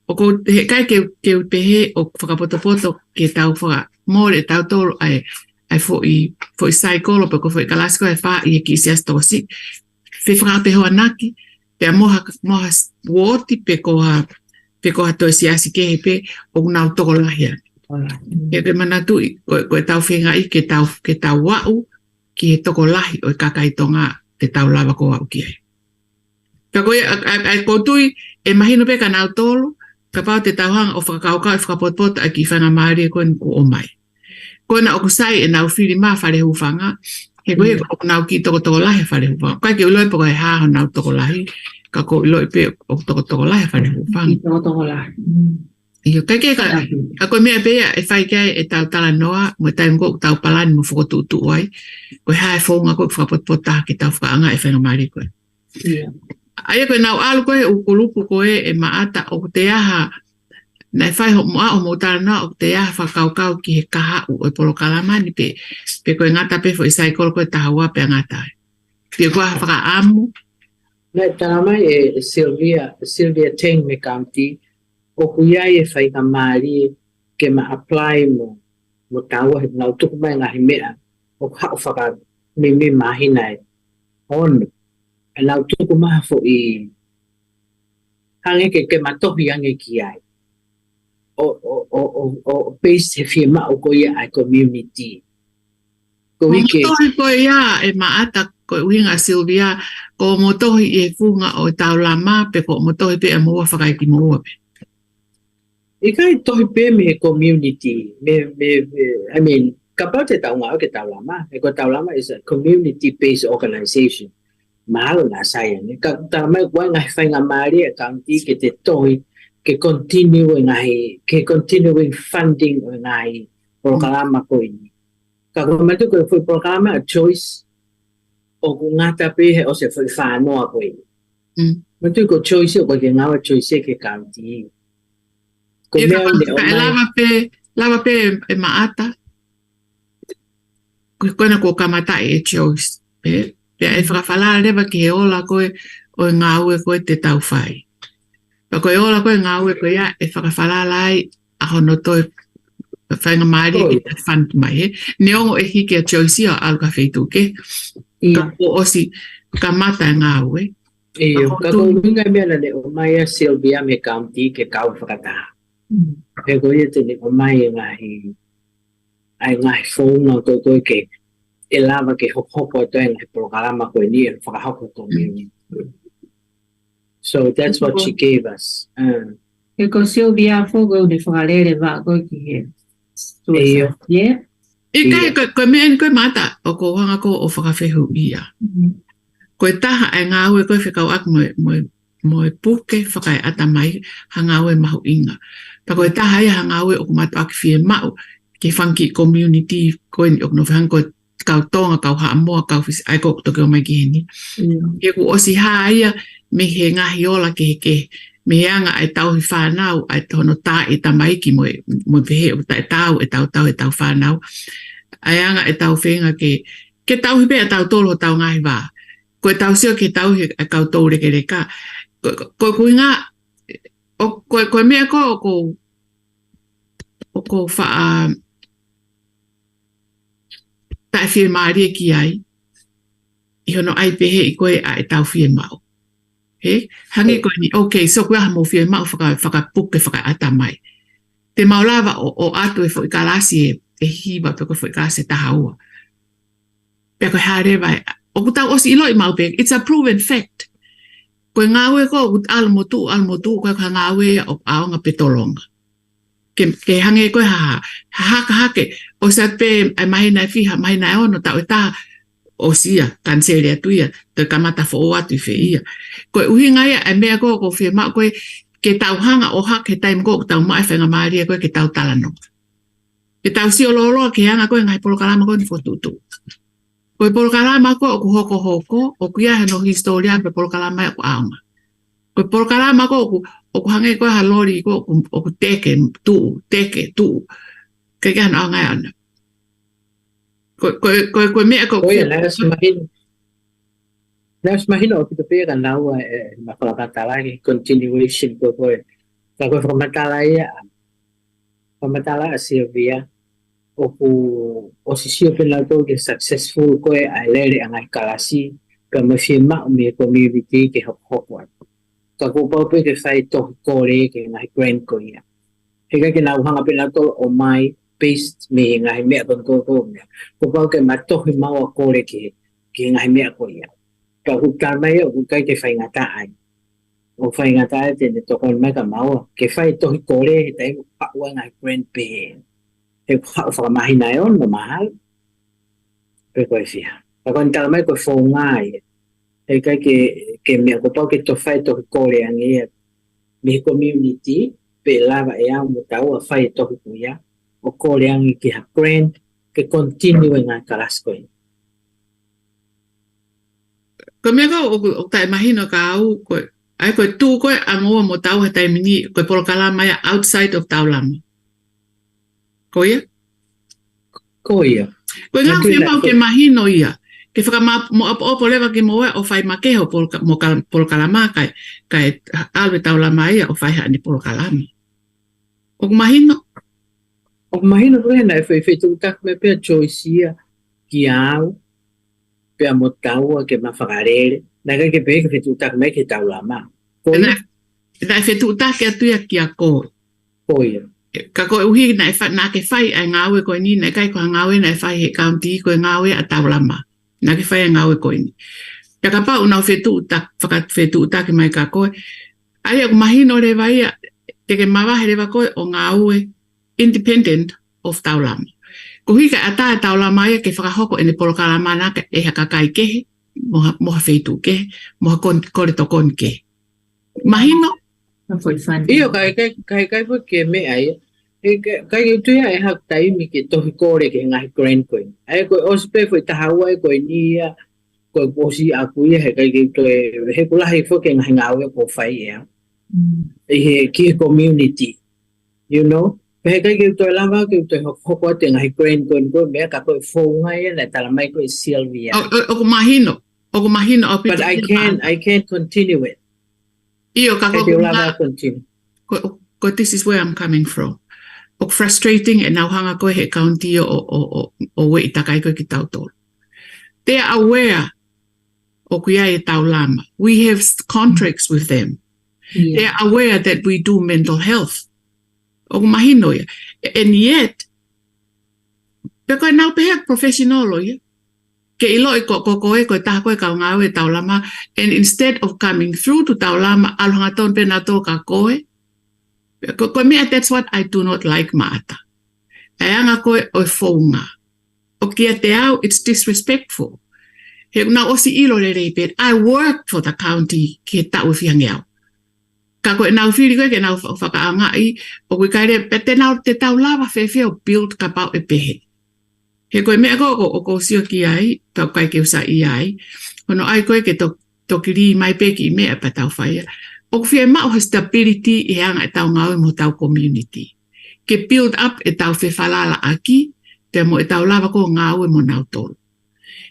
o ko he kai ke pe he o whakapoto ke tau whaka more tau tolu ai fo i sai kolo pe ko fo kalasi ko e fa i ki sias tosi fe fra pe ho anaki pe moha woti pe ko to siasi ke pe o na to lahia e te mana tu ko tau whenga i ke tau wau ki toko lahi o kakai tonga te tau lava ko au ki ai. Ka koe ai koutui e mahino pe ka nau tolu ka pao te tau hanga o whakakaukau e whakapotpota a ki whanga maari e koe ku o mai. Koe na oku sai e nau whiri maa whare hufanga he koe o nau ki toko lahi whare hufanga. Kai ke uloi poko e haho nau toko lahi ka ko uloi pe o toko lahi whare hufanga. Ki toko lahi. Iyo kai ke ka koe mea pea e whai kai e tau tala noa mo tai ngo tau palani mo whakotutu ai koe hae whonga koe whakapotpota ke tau whakaanga e whenga maari koe. Aia koe nau alu koe ukulupu koe e maata o te aha na e whai ho moa o mo tala noa o te aha whakaukau ki he kaha u e polo kalamani pe koe ngata pe fo i saikolo koe tahaua pe ngata ai. Pe koe whakaamu. Na talamai e Sylvia Teng me kaunti o kuiai e whai ka maari ke ma apply mo taua he nau tuku mai ngahi mea o hao whaka me mahina e ono e nau tuku maha fo i hange ke matohi ange ki ai o base he fie ma o koia ai community ko ike motohi koe ia e maata koe uhinga Sylvia ko motohi e funga o tau lama pe ko motohi pe e mua whakaiki mua pe. I kai tohi pe me community I mean kapau te tau ngā o ke tau lama e ko tau lama is a community based organization mahalo na sayan ka tau mai kua ngai whainga maari e kaunti ke te tohi ke continuing funding o ngai programa ko ini ka kua matu ko foi programa a choice o ku ngata pe he o se foi whanoa ko ini matu ko choice o ko ke ngawa choice ke kaunti E lava pe e maata. Koe na ko kamata e choice. Pe e whakawhala rewa ki he ola koe o ngā ue koe te tau whai. Pa koe ola koe ngā ue koe ia e whakawhala lai a hono toi whainga maari e te fund mai he. Ne ongo e hiki a choice o alu ka wheitu ke. Ka ko osi kamata e ngā ue. Ka ko winga mea na ne o mai a Sylvia me kaunti ke kau whakataha. E koe te ne o mai ai ngahi whonga koe ke e lava ke hoko to ngahi programa koe ni e whakahoko to mea. So that's what she gave us. E ko Sylvia Folau ne whakarere wā koe ki he. Yeah. E kai koe mea ni koe mata o ko hanga ko o whakawhehu ia. Koe taha e ngā ue koe whikau aku mo e puke whakai ata mai hanga ue mahu inga. Pa koe taha ia hanga ue o kumatu aki whie mau ke whanki community koe ni o kuno whihanga koe kau tonga, kau haa moa, kau whisi ai koe toke o mai ki heni. Ke ku osi haa ia me he ngahi ola ke he me he anga ai tau hi whanau ai tono tā e tamaiki mo pehe o tai tau e tau whanau. Ai anga e tau whenga ke tau hi pe a tau tolo tau ngahi wā. Koe tau sio ke tau hi a kau tau reke reka. Koe kui ngā koe mea ko wha tae whie maari e ki ai i hono ai pehe i koe a e tau whie mau. He? Hangi koe ni, so koe aha mo whie mau whakapuke whakaata mai. Te maulawa o atu e fo i kalasi e hiwa pe koe fo i kalasi e tahaua. Pe koe harewa o kutau osi ilo i mau pe, it's a proven fact. Koe ngāwe ko almotu koe ka ngāwe o aonga petolonga. ke hange koe hake o sa pe ai mai nai fiha mai nai ono tau ta o sia kansele atuia te kamata fo atu fe ia ko uhinga ia e mea ko fe ma ko ke tau hanga o hake time ko tau mai fenga maria ko ke tau talano ke tau si ololo ke hanga ko ngai polokalama ko ni fotutu ko polokalama ko ku hoko o ku ia no historia pe polokalama ko aunga ko polokalama ko o ku hange ko halori ko o ku teke tu ke kan anga ana ko me ko Nas imagino que te pegan agua ma Vake Tali continuation ko from Tali Silvia o sisio pelato que successful ko ai lere ang kalasi ka mafima mi community ke hokwa ka ko pa pe ke fai to kore ke ngai grand ko ya hega ke na hanga pelato o mai based me ngai me ko pa ke mato ma o kore ke ngai me ko ya ka mai o kai ke fai ngata ai o fai ngata te to kon mai ka mau ke fai to kore te pa wa ngai grand pe e fa mai na on no mahal pe ko fia ka kon tal mai ko fo ngai e kai ke me ko pa ke to fai to kore angi mi community pe lava e ang mo tau fai to ku ya o kore angi ke ha grand ke continue nga karasko ko me ko o tai mahino ka au ko ai ko tu ko ango mo tau ha tai mini ko polokalama ya outside of taulama ko ia ko nga fi mau ke mahino ia ke whaka mo opo lewa ki mo o whai makeho polokalama kai alwe taulama ia o whai haani polokalama o mahino ko hena e whai tu tak me pia choisia ki au pia mo tau ke ma whakarere na ke pe ke tu tak me ke taulama na e tu tak ke atuia ki a ko ia ka ko uhi na ke whai ai ngawe ko ni na kai ko ngawe na e whai he county ko ngawe a taulama na ke whai ngawe ko ni ya ka pa una fetu tak fetu tak mai ka ko ai ko mahino le vai te ke mawa le va ko o ngawe independent of taulama ko hika ata taulama ia ke whakahoko ene polokalama na ke e haka kai ke moha fetu ke moha kore to kon ke mahino foi fan iyo kai po ke me ai kai tu ya e hak tai mi ke to kore ke ngai grand ko ai ko ospe foi tahawa ko ni ko posi aku ia he kai ke to he kula he fo ke ngai ngawe ko fai ya e ki community you know pe kai ke to lava ke to hoko te ngai grand ko me ka ko fo ngai na tala mai ko Silvia o mahino but I can't continue it iyo ka ko continue ko this is where I'm coming from o frustrating and now hanga ko he county o we takai ko ki tautol they are aware o kuia e taulama we have contracts with them they are aware that we do mental health o mahino ya and yet because now pe professional ya ke ilo ko ta ko ka ngawe taulama and instead of coming through to taulama alhanga ton pe na to ka ko me that's what I do not like mata anga ko o fonga o kia te au it's disrespectful he na osi ilo le repet I work for the county ke ta o fiangau ka ko na fili ko ke na faka anga I o ko kare pete na te taulava fe build ka pa e pehe he ko me ko sio ki ai to kai ke usa I ai ono ai ko ke to kiri mai pe ki me pa tau fai o fie ma o stability e anga e tau ngau mo tau community ke build up e tau fe falala aki te mo e tau lava ko ngau e mo nau tolu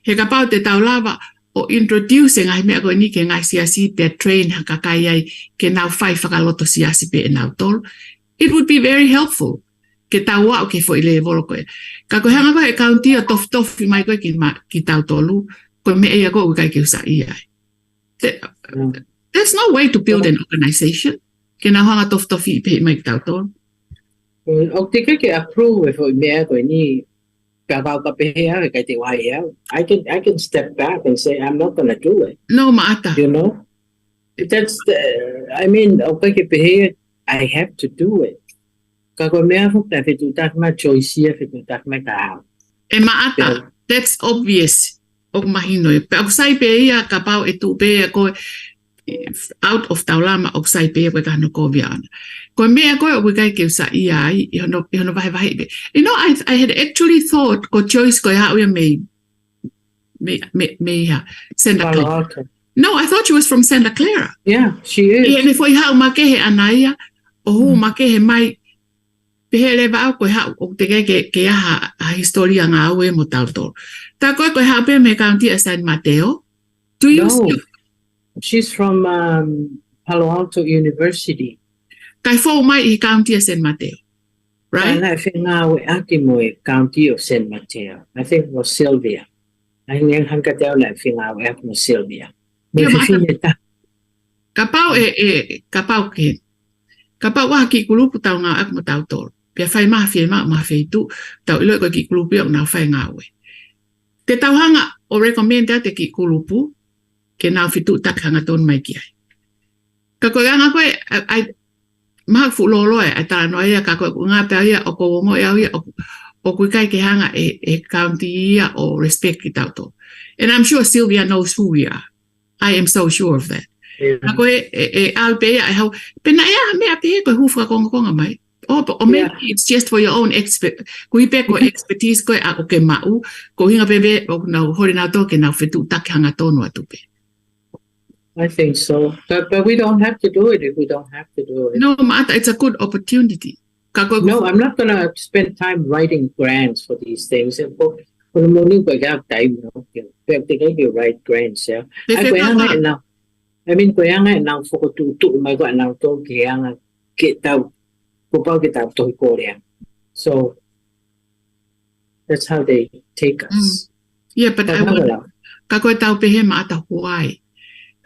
he ka pau te tau lava o introduce ngai me ko ni ke ngai siasi te train haka kai ai ke nau fai whakaloto siasi pe e nau tolu it would be very helpful ke tau wa ke fo ile volo ko ka ko hanga ko e county o tof mai ko ki tau tolu ko me e ko kai ke usa I ai there's no way to build an organization ke na hanga tof pe mai tau tolu o te ke approve fo me ko ni ka pe ya ka te wa ya I can step back and say I'm not going to do it no maata you know that's I mean o ke pe I have to do it Kako mea fuk na fitu tak ma choice fitu tak ma ka. E maata, that's obvious. O mahino e. Pe sai pe ia ka pau e tu pe ko out of taulama o sai pe ko ka no ko viana. Ko mea ko o kai ke sa ia I no vai vai. You know, I had actually thought ko choice ko ha me Santa Clara. No, I thought she was from Santa Clara. Yeah, she is. E ne foi ha ma ke he anaia o ma ke he mai Pehele va ko ha o te ke ha historia nga we mo tautor. Ta ko ha pe me county San Mateo. Do you No. She's from Palo Alto University. Kai fo mai I county San Mateo. Right? I think we Akimoy County of San Mateo. I think it was Sylvia. I think hangkatao na think we Akimo Sylvia. Kapau kapau wa ki kulupu tau nga ak mo tautor. Pia fai ma fai tu tau ilo ko ki kulupu na fai nga we. Te tau hanga o recommend te ki kulupu ke na fitu tak hanga ton mai ki ai. Ka ko nga ko ai ma fu lo lo ai ta no ia ka ko nga pe ia o ko mo ia o ku kai ke hanga e county ia o respect ki tautor. And I'm sure Sylvia knows who we are. I am so sure of that. Ako alpe ai how pena ia me ape ko hu fra konga mai. Or maybe it's just for your own expertise ko a o ke mau ko hinga bebe o na hore na to ke na fitu tak hanga tonu atupe. I think so. But we don't have to do it if we don't have to do it. No, Mata, it's a good opportunity. No, I'm not going to spend time writing grants for these things. For the morning, we have time. We have to write grants. Yeah. I mean, ko yang now for to my God now to yang get out. So that's how they take us. Yeah, but I wonder, kako tau pehe mata huai.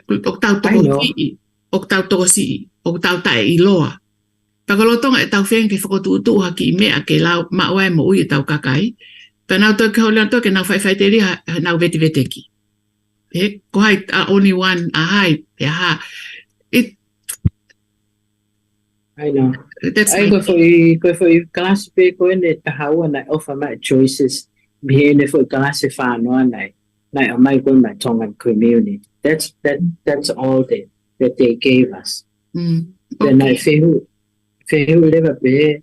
Ok tau toko si, ok tau tae iloa. Pakalotonga e tau wheng ke whakotuutu haki mea ke lau mawai mo ui e tau kakai. Pa nau tau ke holean toke nau whai teri nau veti veteki. Ko hai only one ahai, pe aha. I know. That's I go for class pe ko ne tahau na offer my choices being for class fa no na my go my Tongan community. That's all that they gave us. Then I feel live pe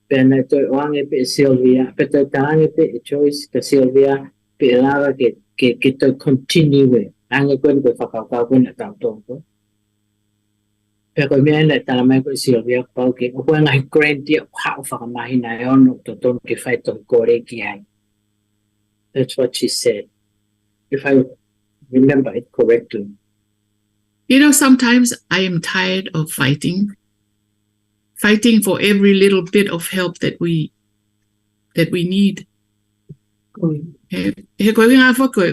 then I to wang pe Sylvia but the tang pe choice the Sylvia pe lava ke to continue ang ko fa ka ko na tao to. Pero me na talamay ko Sylvia pa ke o nga grant dia how fa mahina yon to ton ke fai to kore ki ai. That's what she said, if I remember it correctly. You know, sometimes I am tired of fighting for every little bit of help that we need. He ko nga fa ko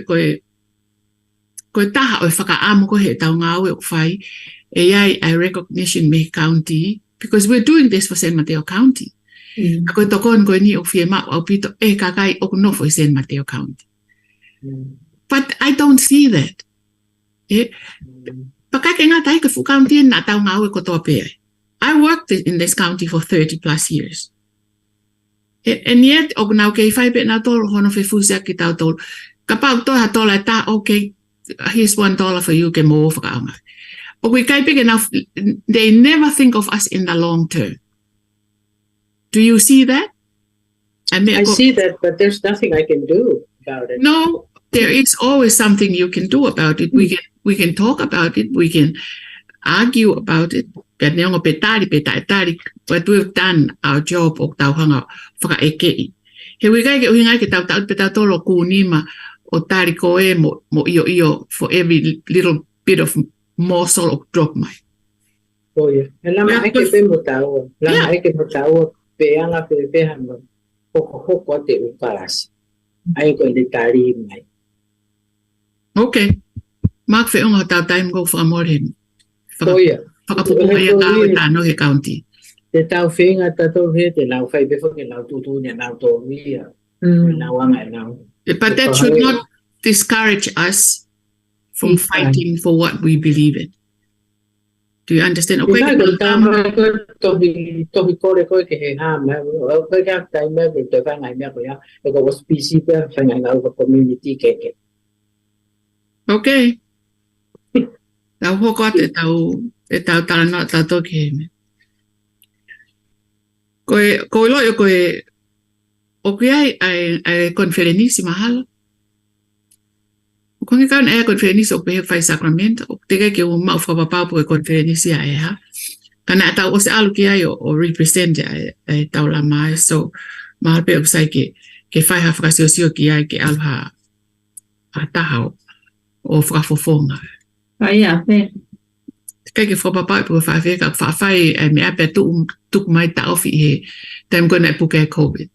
taha o whakaamo ko he tau ngā o whai I recognition me county because we're doing this for San Mateo County. Ako tokon ko ni o fiema o pito kakai o no for San Mateo County. But I don't see that. Pakake nga tayo ka fu county na tau ngā o ko tope. I worked in this county for 30 plus years. And yet og now kay fai pe na tol hono fe fusa ki tau tol. Kapag to ha tol ta okay, here's $1 for you ke mo for ka. We big enough, they never think of us in the long term. Do you see that? I see that, but there's nothing I can do about it. No, there is always something you can do about it. We can talk about it. We can argue about it. But we've done our job. He we for every little bit of morsel of drop my. Oh yeah. And lama ay ke mutawa. Lama ay ke mutawa pe anga pe hamba. Hoko te ukalas. Ay ko ni tali mai. Okay. Mark fe unga tau time go for more him. Oh yeah. Pakapukuha ya tao tano he county. Te tau finga tato he te lau fai befo ke lau tutu ni lau to mia. Nawanga now. But that should not discourage us from fighting for what we believe in. Do you understand? Okay, Kita pertama tohi kore koe ke he ha me o ke ka tai me ke te ngai me ko ya e ko specie pe ngai ngau ko community ke. Okay. Tau hoko te tau talanoa tau toki he me. Koe loi koe o kui ai konferenisi mahalo. Ko ngi kan e konferenisi o pe fai Sacramento o te ke o mau whapapau po e konferenisi ai ha. Kana tau o se alu ki ai o represent ai tau la mai so mahal pe o sai ke fai ha whakasiosio ki ai ke alu ha tahau o whakafofonga. Ai a pe. Kai ke whapapau po whai wheka whawhai me ape tuk mai ta ofi he taim koe nai puke COVID.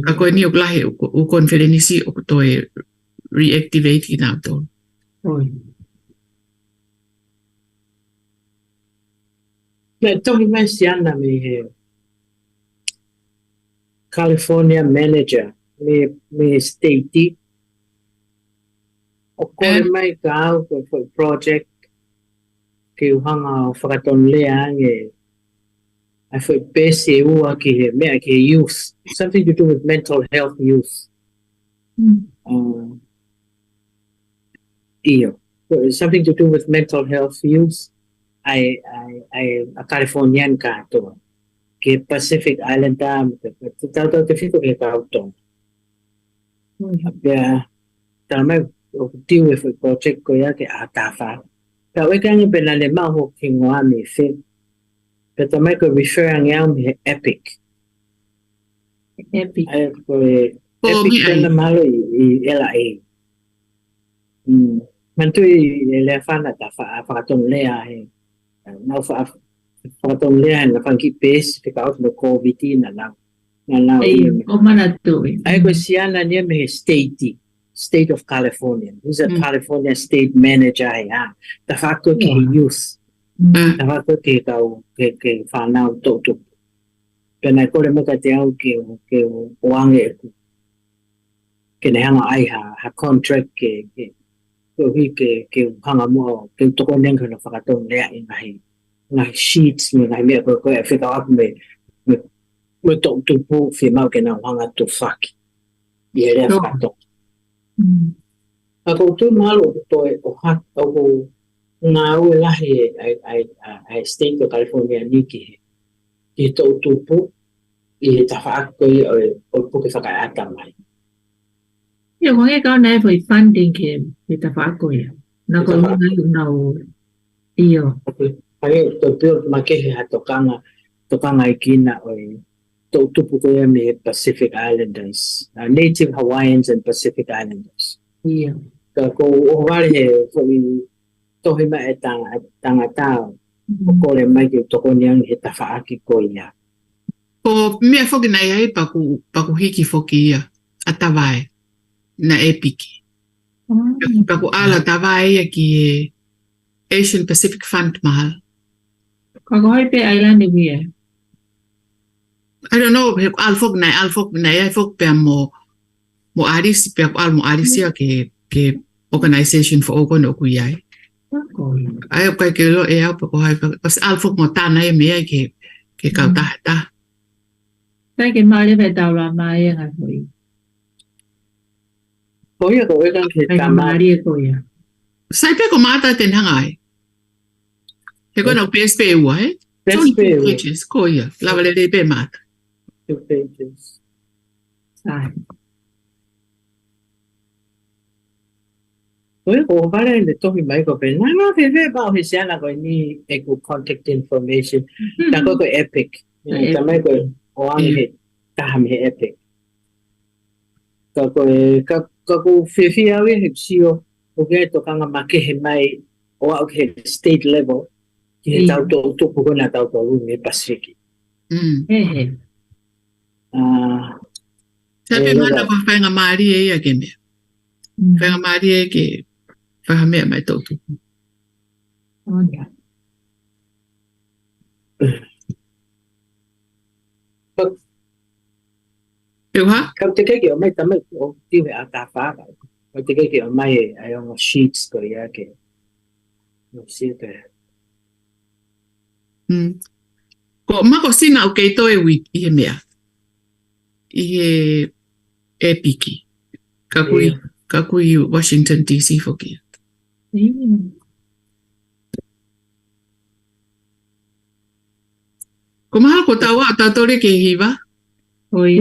Ka koe ni o klahe o konferenisi o toi reactivate ki nā tō. Na tohi mai siana me he California manager me state o kore mai ka au ko project ke uhanga o whakaton lea nge I feel base ua ki he mea ki youth, something to do with mental health youth. Something to do with mental health youth. I a Californian ka to. Ke Pacific Island dam, tau te whiko ke ka auto. Pea, mai deal with a project ko ya ke a tawha. Ka wekangi pena le maho ki ngoa me whit. But I make a referring out me epic. Epic. Epic tena malo I LA. Mantu I le fana ta whakatong lea he. Nau whakatong lea na whanki pēs whika out no COVID na lau. O mana tui. Ai ko siana nia me State of California. He's a California state manager he ha. Ta whako ki youth. Ta wako ke kau ke whanau tōtu. Pena kore maka te au ke oange ke ne hanga ai ha contract ke hanga mua ke toko nenga na whakatong lea I ngahi sheets me ngahi mea koe e whika aku me tōtu pō whimau ke na hanga tō whaki. I he rea whakatong. Ako tū malo toi o hat au ngā ue lahi ai state of California ni ki he tō tūpu I he tawhaako I o puke whakaata mai. Ia wange kau nei foi funding ke he tawhaako ia. Nā ko nau iyo. Ai tō build ma ke he tokanga I kina o tō tūpu ko ia me Pacific Islanders, Native Hawaiians and Pacific Islanders. Ia. Ka ko o wale he tohi mai tanga tau o kore mai ki toko niang he tawhaaki ko ia. O mea whoki nei ai paku hiki whoki ia a tawai na epiki. Paku ala tawai ia ki Asian Pacific Fund mahal. Kako hoi pe island ia? I don't know, he al whoki nei ai whoki pia mo arisi pia al mo arisi ia ke Organization for Ogo no kui ai. Ai kai ke lo e au pa ko hai pas alfo mo tana e mea ke kau tahta. Kai ke mai le tau la mai nga foi.Oi ko e kan ke tamari ko ia. Sai pe ko mata ten hangai. He ko no PSP ua he. PSP pages ko ia. Lava le pe mata. 2 pages. Sai. Oi ko vale le tohi mai ko pe na fe ba he siana ko ni e ko contact information ta ko epic ta mai ko o ame ta me epic ka ko fe awe he sio o ke to kanga make he mai o ke state level ki ta to ko na ta to me Pacific Sabe mana ko whainga maari e ia ke mea. Whainga maari e ke whahamea mai tautu. Iuha? Kau te keke o mai tamai o tiwe a ta whaka. Kau te keke o mai ai o sheets ko ia ke. No sita. Ko mako sina o kei toe wik I he mea. I he e piki. Ka kui Washington DC foki. Ko maha ko tawa tautore ke hiwa? Oi.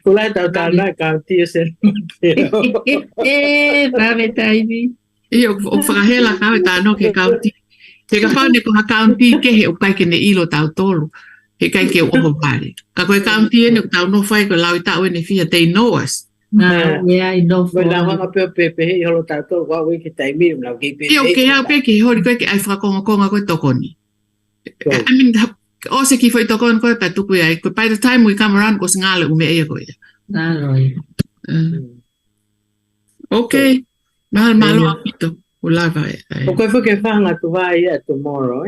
Ko lai tautana kaunti sen. Vake Tali. Ia o whakahela kawe tāno ke kaunti. Te ka whane ko ha kaunti ke he o kai ke ne ilo tau tolu. He kai ke o oho pare. Ka koe kaunti ene o tau no whai ko lau I tau ene fia they know us. Yeah, I know. Ko la wanga pepe he holo tau wa we ke taimi la ke pepe. Ia o ke hau pe ke hori koe ke ai whakakonga koe tokoni. I mean, o se ki whai tokoni koe pa tuku ia. By the time we come around ko singale ume ea koe. Naloi. Okay. Malo apito. Ulava O koe whake whanga tu vai ia tomorrow,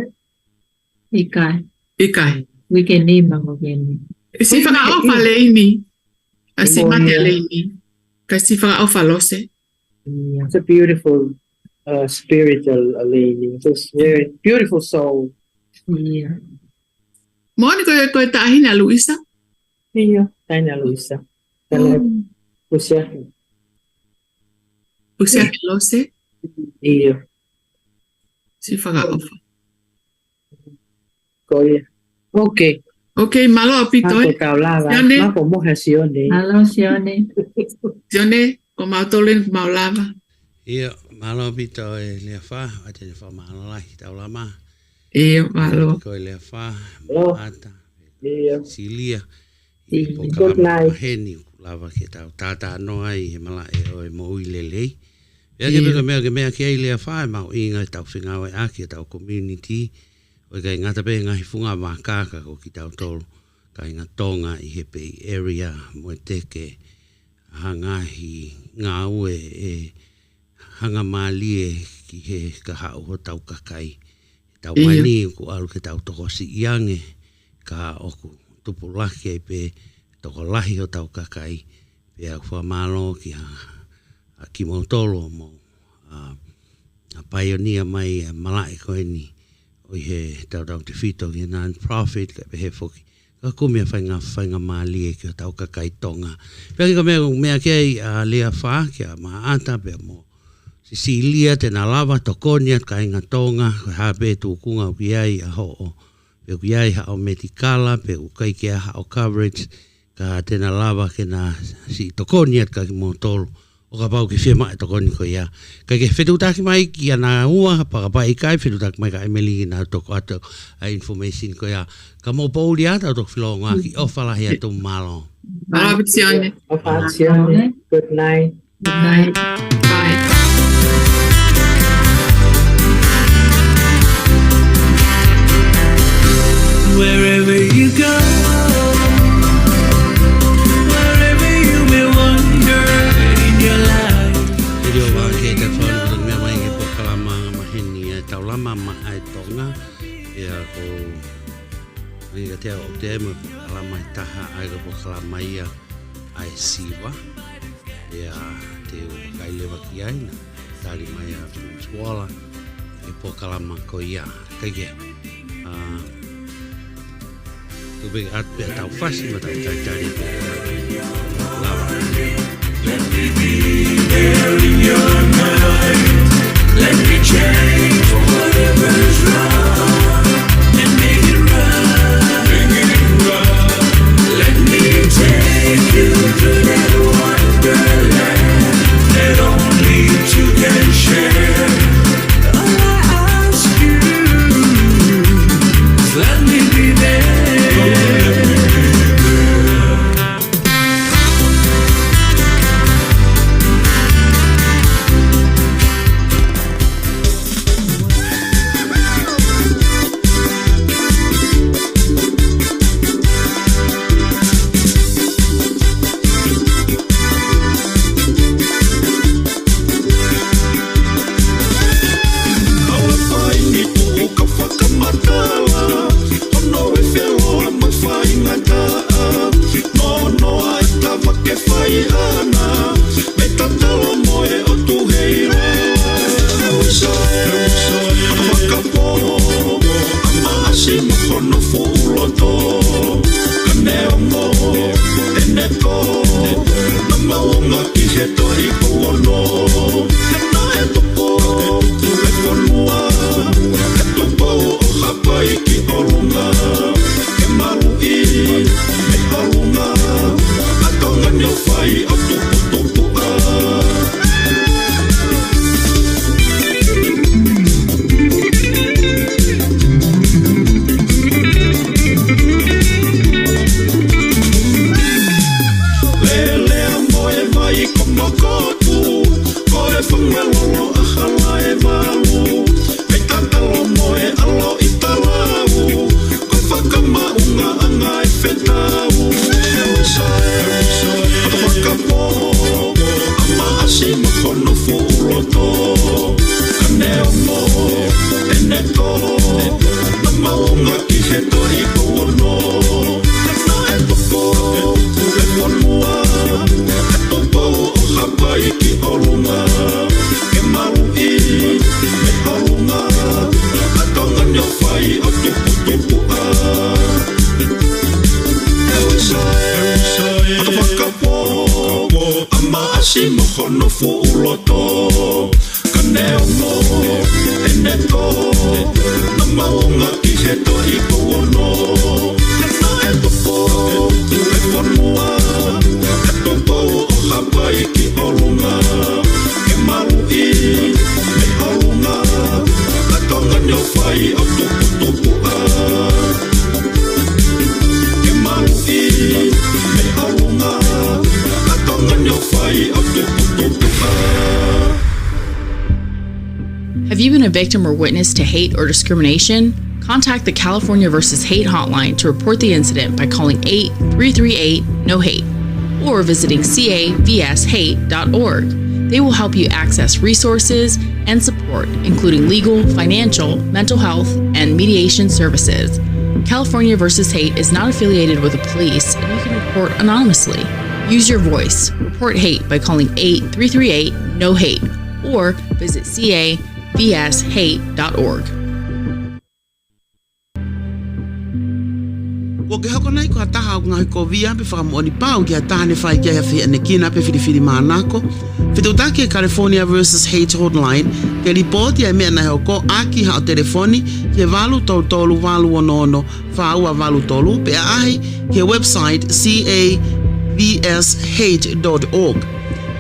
Ikai. Ikai. Weekend ni mango geni. Si whaka ofa leini. Si mate leini. Ka si whaka ofa lose. It's a beautiful spiritual leaning. It's very beautiful soul. Yeah. Moni koe tahina Luisa? Iya, tahina Luisa. Usia ke lose? Iya. Si whaka ofa. Koe. Okay. Okay, malo apito Mako tau lava. Mako moha sione. Hello, Sione. Sione, ko mautolin ko maulava. Ia, malo apito lea wha, ate le wha mahalo lahi tau lama. Ia, malo. Koe lea wha, ata, silia. Good night. Heni, lava ke tau tata noa I he mala e o e mo ui lelei. Ea ke peka mea ke ai lea wha, mau inga tau whingawa e aki tau community. O kai ngata pe ngahi funga makaka ko ki tau tolu. Kai ngā Tonga I he pei area mo teke hangahi ngā ue e hanga malie ki he kaha o tau kakai. Tau mani ko alu ke tau toko si iange ka oku tupu laki ai pe toko lahi o tau kakai. Pe a kua malo ki ki mo tolo mo a pioneer mai malai koe ni. O he tau te whito ki non-profit ka he foki. Ka kumia whainga maali e ki o tau kakai Tonga. Pea ka mea kei a lea wha ki a maata pea mo Sicilia tena lava tokonia ka inga Tonga. Ka hape tukunga ukiai a ho o. Pe ukiai ha o medikala pe ukai kia ha o coverage. Ka tena lava ke na si tokonia ka ki mo tolu. O ka pau ki whima e tokoni ko ia. Kai ke whetutaki mai ki ana ua, pakapai kai whetutaki mai ka emeli na toko ato a information ko ia. Ka mo pauli ata o toko whilonga ki ofalahi atu malo. Malapitione. Good night. Good night. Bye. Wherever you go, wherever you may wander in your life. Video Vake Tali Folau mea mai ke pokalama maheni e tau lama ma ai Tonga. Ia ko ia te o te mo pokalama I taha ai ko pokalama ia ai siwa. Ia te o kai lewa ki ai na tari mai a Swala e pokalama ko ia. Kai ke. Tu be at pe tau fasi ma tau tari lava. Let me be there in your night. Let me change whatever's wrong and make it right. Let me take you to that wonderland that only two can share. All I ask you is let me be there. he tori kono na e tupo e konua e tupo o hapai ki olunga e maru I e olunga a tonga nyo fai o tupu Have you been a victim or witness to hate or discrimination? Contact the California vs. Hate hotline to report the incident by calling 8-338-NO-HATE or visiting cavshate.org. They will help you access resources and support, including legal, financial, mental health, and mediation services. California vs. Hate is not affiliated with the police, and you can report anonymously. Use your voice. Report hate by calling 8-338-NO-HATE or visit cavshate.org. Ko ke hako nei ko taha ngai ko via pe fa mo ni pau ki atane fa ki ha fi kina pe fili manako. Fitutaki California vs. Hate hotline ke ripoti e mea na ko aki ha o telefoni ke valu tolu valu onono fa ua valu tolu pe ahi ke website cavshate.org.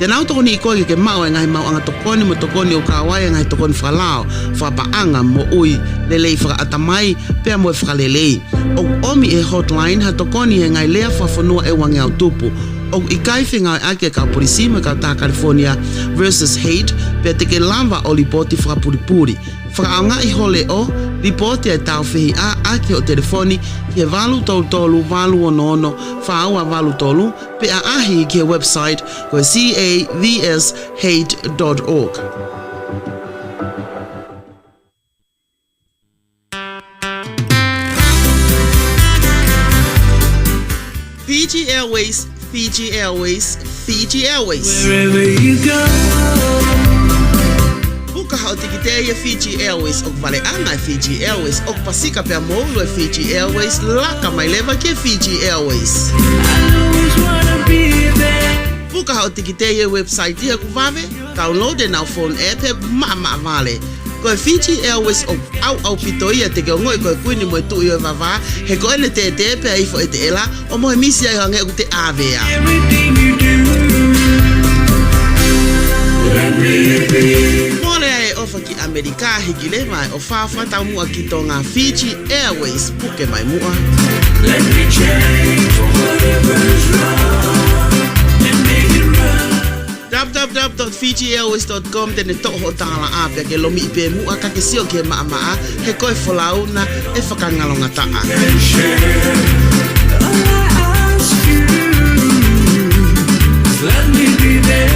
Te nau tokoni ikoe ke mau e ngai mau anga tokoni mo tokoni o kawai ngai tokoni whalao whapaanga mo ui lelei whakaatamai pia mo e whakalelei. O omi e hotline ha tokoni e ngai lea whafonua e wangi au tupu. O ikai whinga ake ka polisi me ka ta California vs. Hate pia teke lamba o ripoti whakapuripuri. Whakaanga I hole o ripoti e tau whihi a ake o telefoni ke valu tolu valu onono whaua valu tolu pe a ahi ke website ko cavshate.org. Fiji Airways, Fiji Airways, Fiji Airways. Wherever you go. Buka hau tikiteia Fiji Airways o vale anga Fiji Airways o pasika pe molo Fiji Airways laka mai leva ke Fiji Airways. I always wanna be there. Buka hau tikiteia website ia kuvave, download na phone app mama vale. Ko Fiji Airways o au pitoia te ke ngoi ko kuini mo tu yo vava he ko ene te pe ai fo te ela o mo misi ai hanga ku te avea. Everything you do. Let me be. Ki Amerika higile mai o fafa tau mua ki Tonga Fiji Airways puke mai mua. Let me change whatever's wrong and make it right. www.fijiairways.com tene toho tala apia ke lomi ipe mua ka ke sio ke maa he koe folau na e whakangalonga taa. And share all I ask you. Let me be there.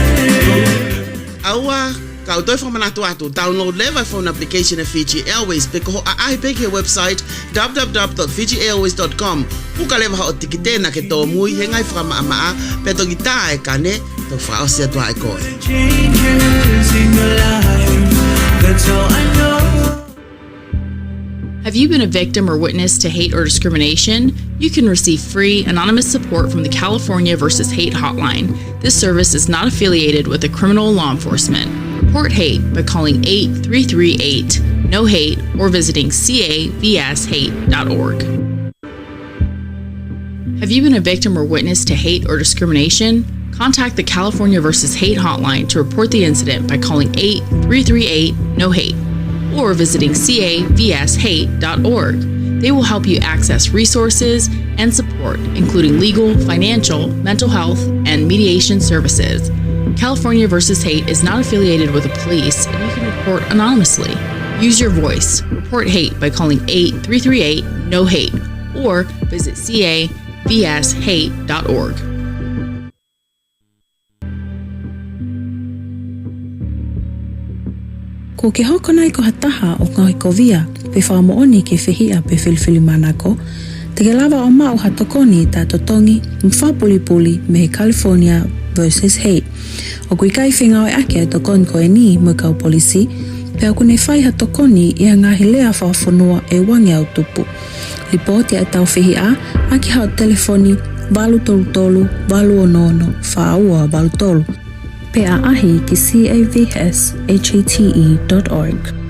Aua ka utoi whamanatu atu, download leva phone application of Fiji Airways pe koho a ahi peke website www.fijiairways.com puka leva hao tikite na ke tō mui he ngai whakamaa pe to gita e kane to whaosia tua e koe. Changes in your life, that's all I know. Have you been a victim or witness to hate or discrimination? You can receive free, anonymous support from the California vs. Hate Hotline. This service is not affiliated with the criminal law enforcement. Report hate by calling 8338-NO-HATE or visiting cavshate.org. Have you been a victim or witness to hate or discrimination? Contact the California vs. Hate Hotline to report the incident by calling 8338-NO-HATE or visiting cavshate.org. They will help you access resources and support, including legal, financial, mental health, and mediation services. California vs. Hate is not affiliated with the police, and you can report anonymously. Use your voice. Report hate by calling 8338-NO-HATE or visit cavshate.org. Ko ke hokonai ko hataha o ngahi kovia, pe whaamooni ke whihia pe whiliwhili manako, te ke lava o mau hatokoni ta totongi mwhapuli me he California vs. Hate. O kui kai whinga o ake a tokon ko e ni mo kau polisi, pe aku nei whai hatokoni i a ngahi lea whaafonua e wangi au tupu. Lipoti a tau whihia, aki hao telefoni, walu tolu, walu onono, whaua walu tolu. Pe a ahi ki cavshate.org.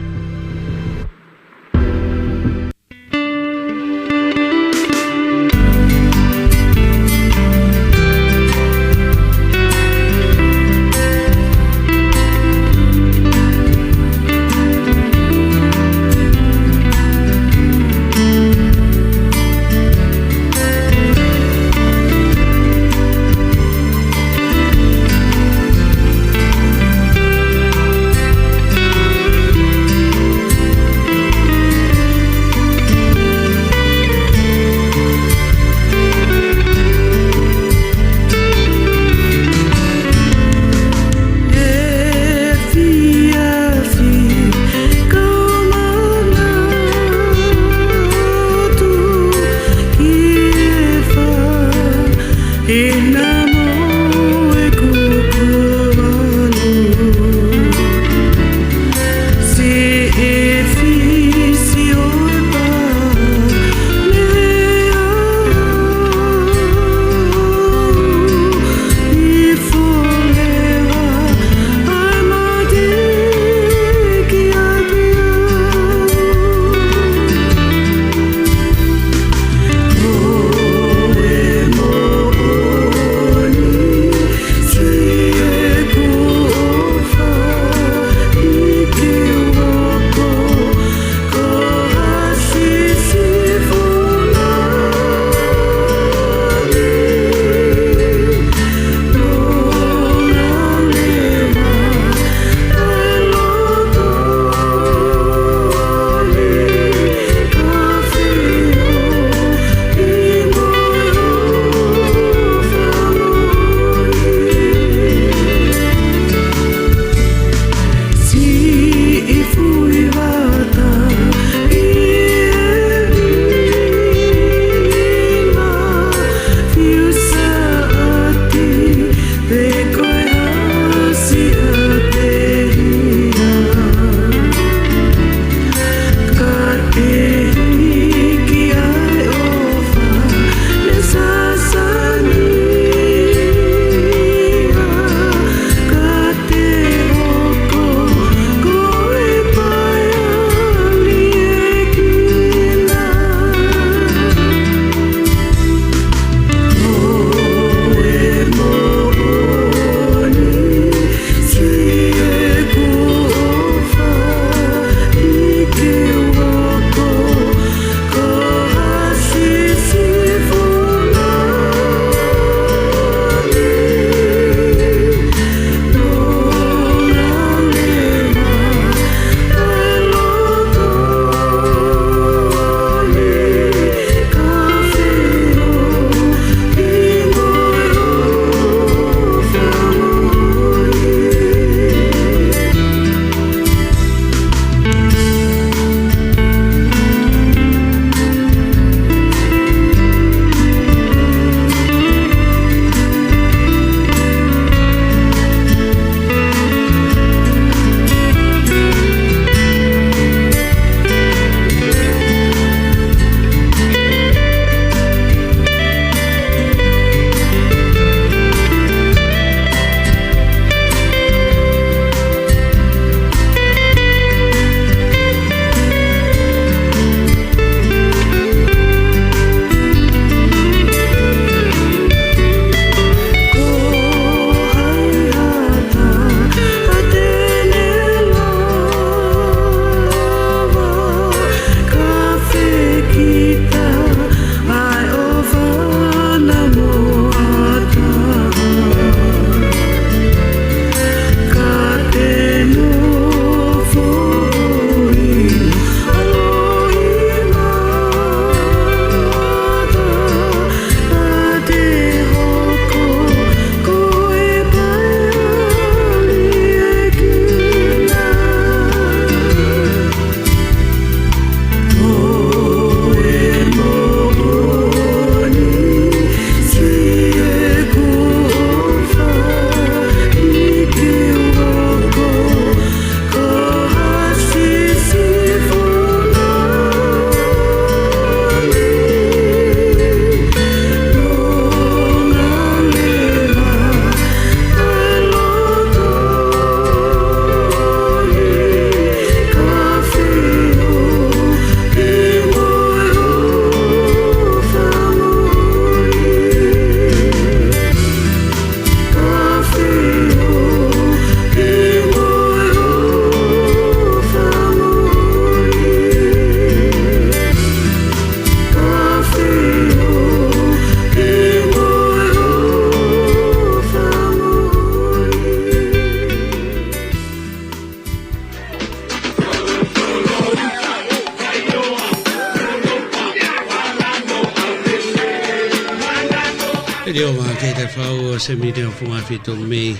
Radio Vake Tali Folau se media funga fito me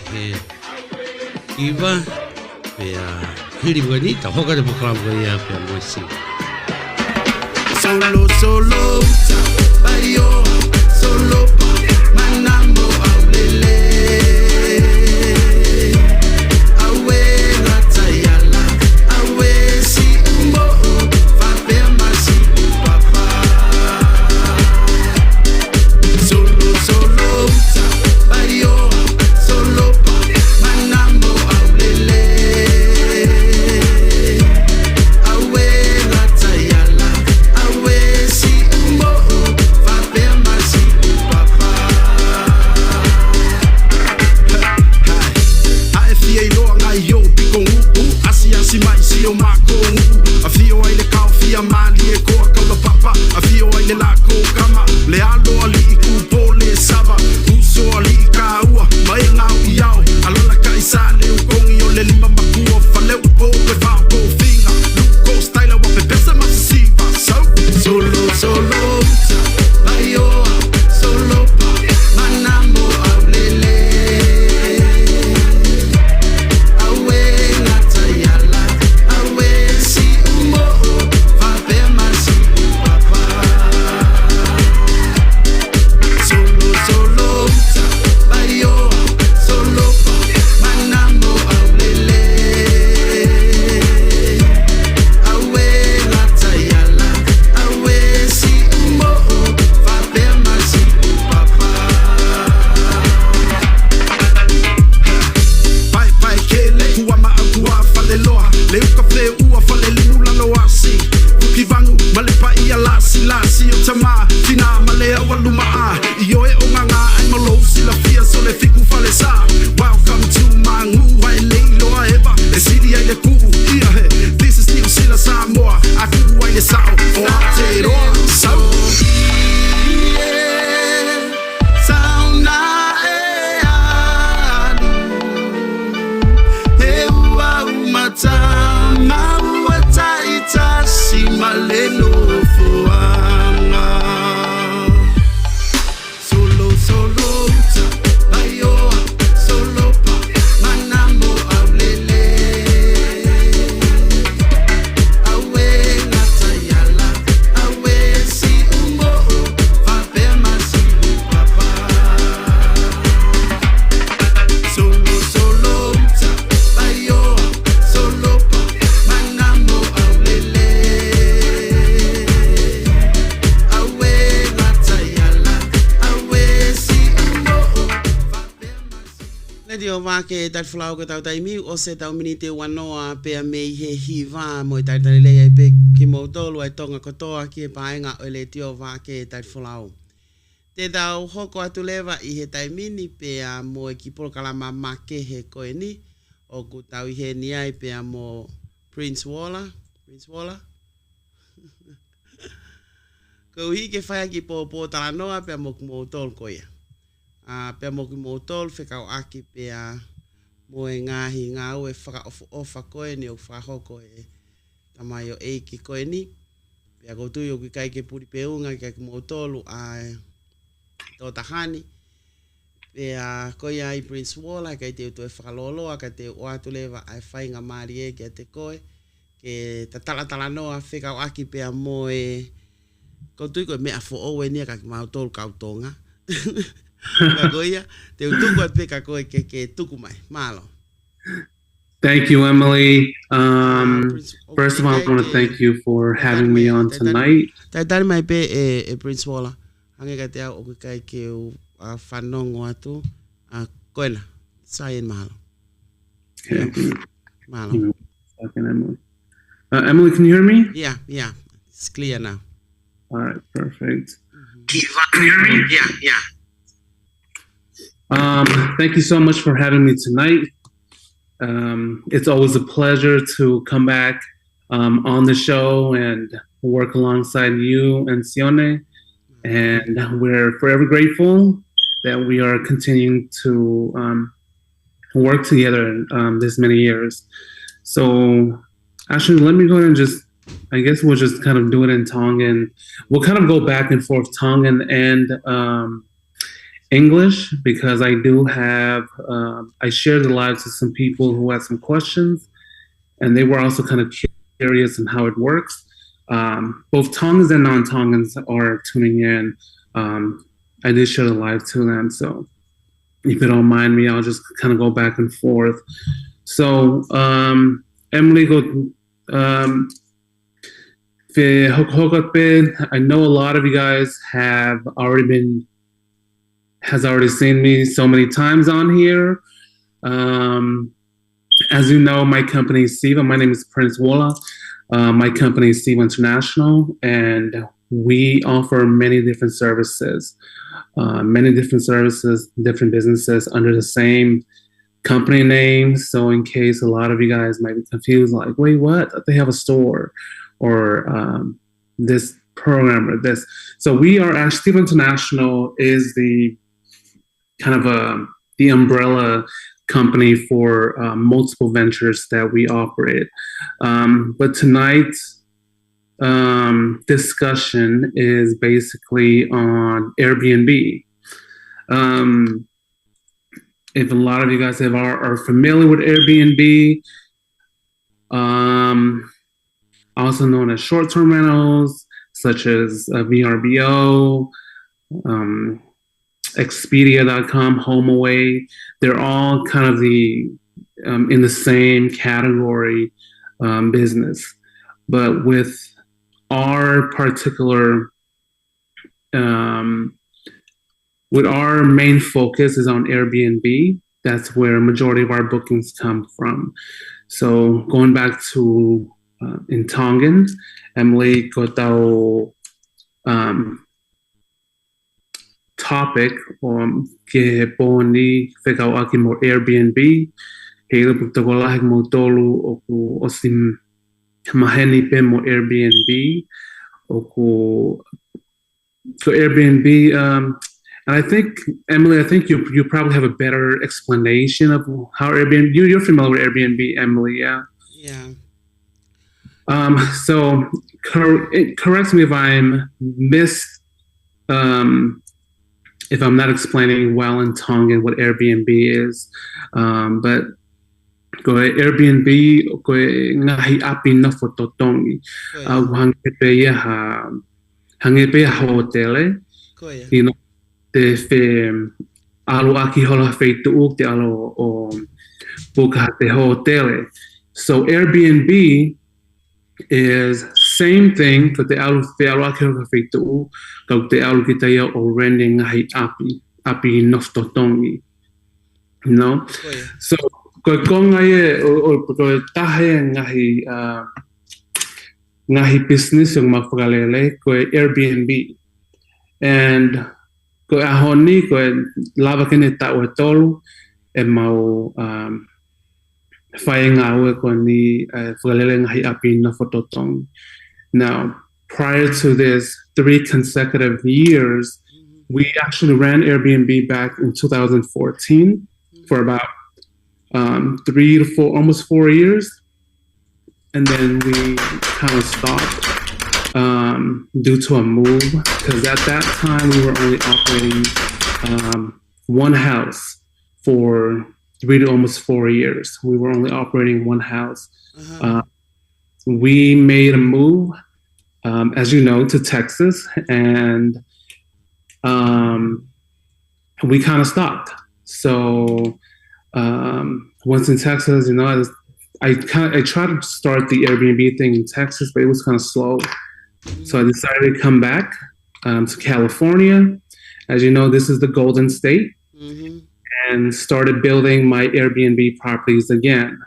Iva pe hiri wani ta hoka de pokala ia pe moisi. Solo bayo solo manambo aulele awe ratayala awe si mo vape masi papa solo bayo solo manambo aulele awe ratayala awe si mo vape masi papa ai fie lo ngai yo piko asi mai si o mako a fio ai le kau fia mali e ko ka la papa a fio ai le la ko kama le alo ali ku pole saba uso ali ka ua mai ngau iau alola kai sa le u kongi o le lima makua fale u po pe fa po finga luko style wa pe pesa masiva solo bayo solo manambo aulele awe natayala awe si mo vape masi papa solo bayo solo manambo aulele awe natayala awe si mo vape masi papa pai kele kua ma akua fale loa le uka fle ua fale limu lalo asi kuki vangu male pa ia lasi o tama fina male awaluma a io e o nganga ai malo sila fia so le fiku fale sa welcome to mangu ai leilo eva e sidi ai le ku ia he this is new sila samoa aku ai le sao o te roa sao sauna e alu e ua umata maua taita si maleno fuanga solo bayo solo pa manambo aulele awe natayala awe si umbo vape masi papa solo bayo solo pa manambo aulele awe natayala awe si umbo vape masi Radio Vake Tali Folau ko tau taimi o se tau minite wanoa pe a mei he hiva mo tai tali lei pe ki mo tolu ai tonga kotoa ki e paenga o le tio Vake Tali Folau. Te tau hoko atu lewa i he taimini pe a mo e ki polo kalama make he koe ni o ku tau i he ni ai pe a mo Prince Waller ko hi ke whai ki po talanoa pe a mo kumo tolu koe. Pe mo ki mo tol whekau aki pe a mo e ngahi ngā ue whaka ofa koe ni o whahoko e tamai o eiki koe ni pe a koutu o ki kai ke puri peunga ki mo tolu a tō tahani pe a koe ai Prince Waller kai te utu e whakaloloa kai te o atu lewa ai whainga maari e ki a te koe ke ta tala noa whekau aki pe a mo e koutu koe mea fo owe nia ka ki mau tolu kautonga Thank you, Emily. First of all, I want to thank you for having me on tonight. Prince Waller. Hange ka te au o kai ke whanongo atu. Koena, saien mahalo. Mahalo. Emily. Emily, can you hear me? Yeah. It's clear now. All right, perfect. Can you hear me? Yeah. Thank you so much for having me tonight. It's always a pleasure to come back on the show and work alongside you and Sione. And we're forever grateful that we are continuing to work together this many years. So actually, let me go ahead and I guess we'll just kind of do it in Tongan. We'll kind of go back and forth Tongan and English because I do have, I shared the lives of some people who had some questions, and they were also kind of curious on how it works. Both Tongans and non-Tongans are tuning in. I did share the live to them, so if you don't mind me, I'll just kind of go back and forth. So, Emily, I know a lot of you guys has already seen me so many times on here. As you know, my company is SIVA. My name is Prince Wola. My company is SIVA International, and we offer many different services, different businesses under the same company name. So in case a lot of you guys might be confused, like, wait, what? They have a store or this program or this. So we are actually, SIVA International is the kind of the umbrella company for multiple ventures that we operate. But tonight's discussion is basically on Airbnb. If a lot of you guys are familiar with Airbnb, also known as short-term rentals, such as VRBO, Expedia.com, HomeAway, they're all kind of the in the same category business. But with our particular, with our main focus is on Airbnb. That's where a majority of our bookings come from. So going back to in Tongan, Emily Kotao topic ke poni whekau aki mo Airbnb he ruputokola mo tolu o ku osim maheni pe mo Airbnb o ku Airbnb and I think Emily, I think you probably have a better explanation of how Airbnb, you're familiar with Airbnb, Emily, yeah? Yeah. So correct me if I'm if I'm not explaining well in Tongan what Airbnb is, but ko Airbnb ko ngahi api na fototongi hangepe hotele you know te fe alu aki hola feitu te alo o buka te hotele. So Airbnb is same thing for the alu aki hola feitu kau te alu kita ia o rending ngahi api noftotongi, you know. So ko konga ye o ko tahe ngahi business yung mafgalele ko Airbnb, and ko ahoni ko lava kene ta o tolu e mau whainga ue ko ni whalele ngahi api na fototong. Now, prior to this 3 consecutive years, we actually ran Airbnb back in 2014 for about 3 to 4, almost 4 years. And then we kind of stopped due to a move, because at that time we were only operating one house for 3 to almost 4 years. We were only operating one house. We made a move, as you know, to Texas, and we kind of stopped. So once in Texas, you know, I tried to start the Airbnb thing in Texas, but it was kind of slow. So I decided to come back to California. As you know, this is the Golden State, and started building my Airbnb properties again.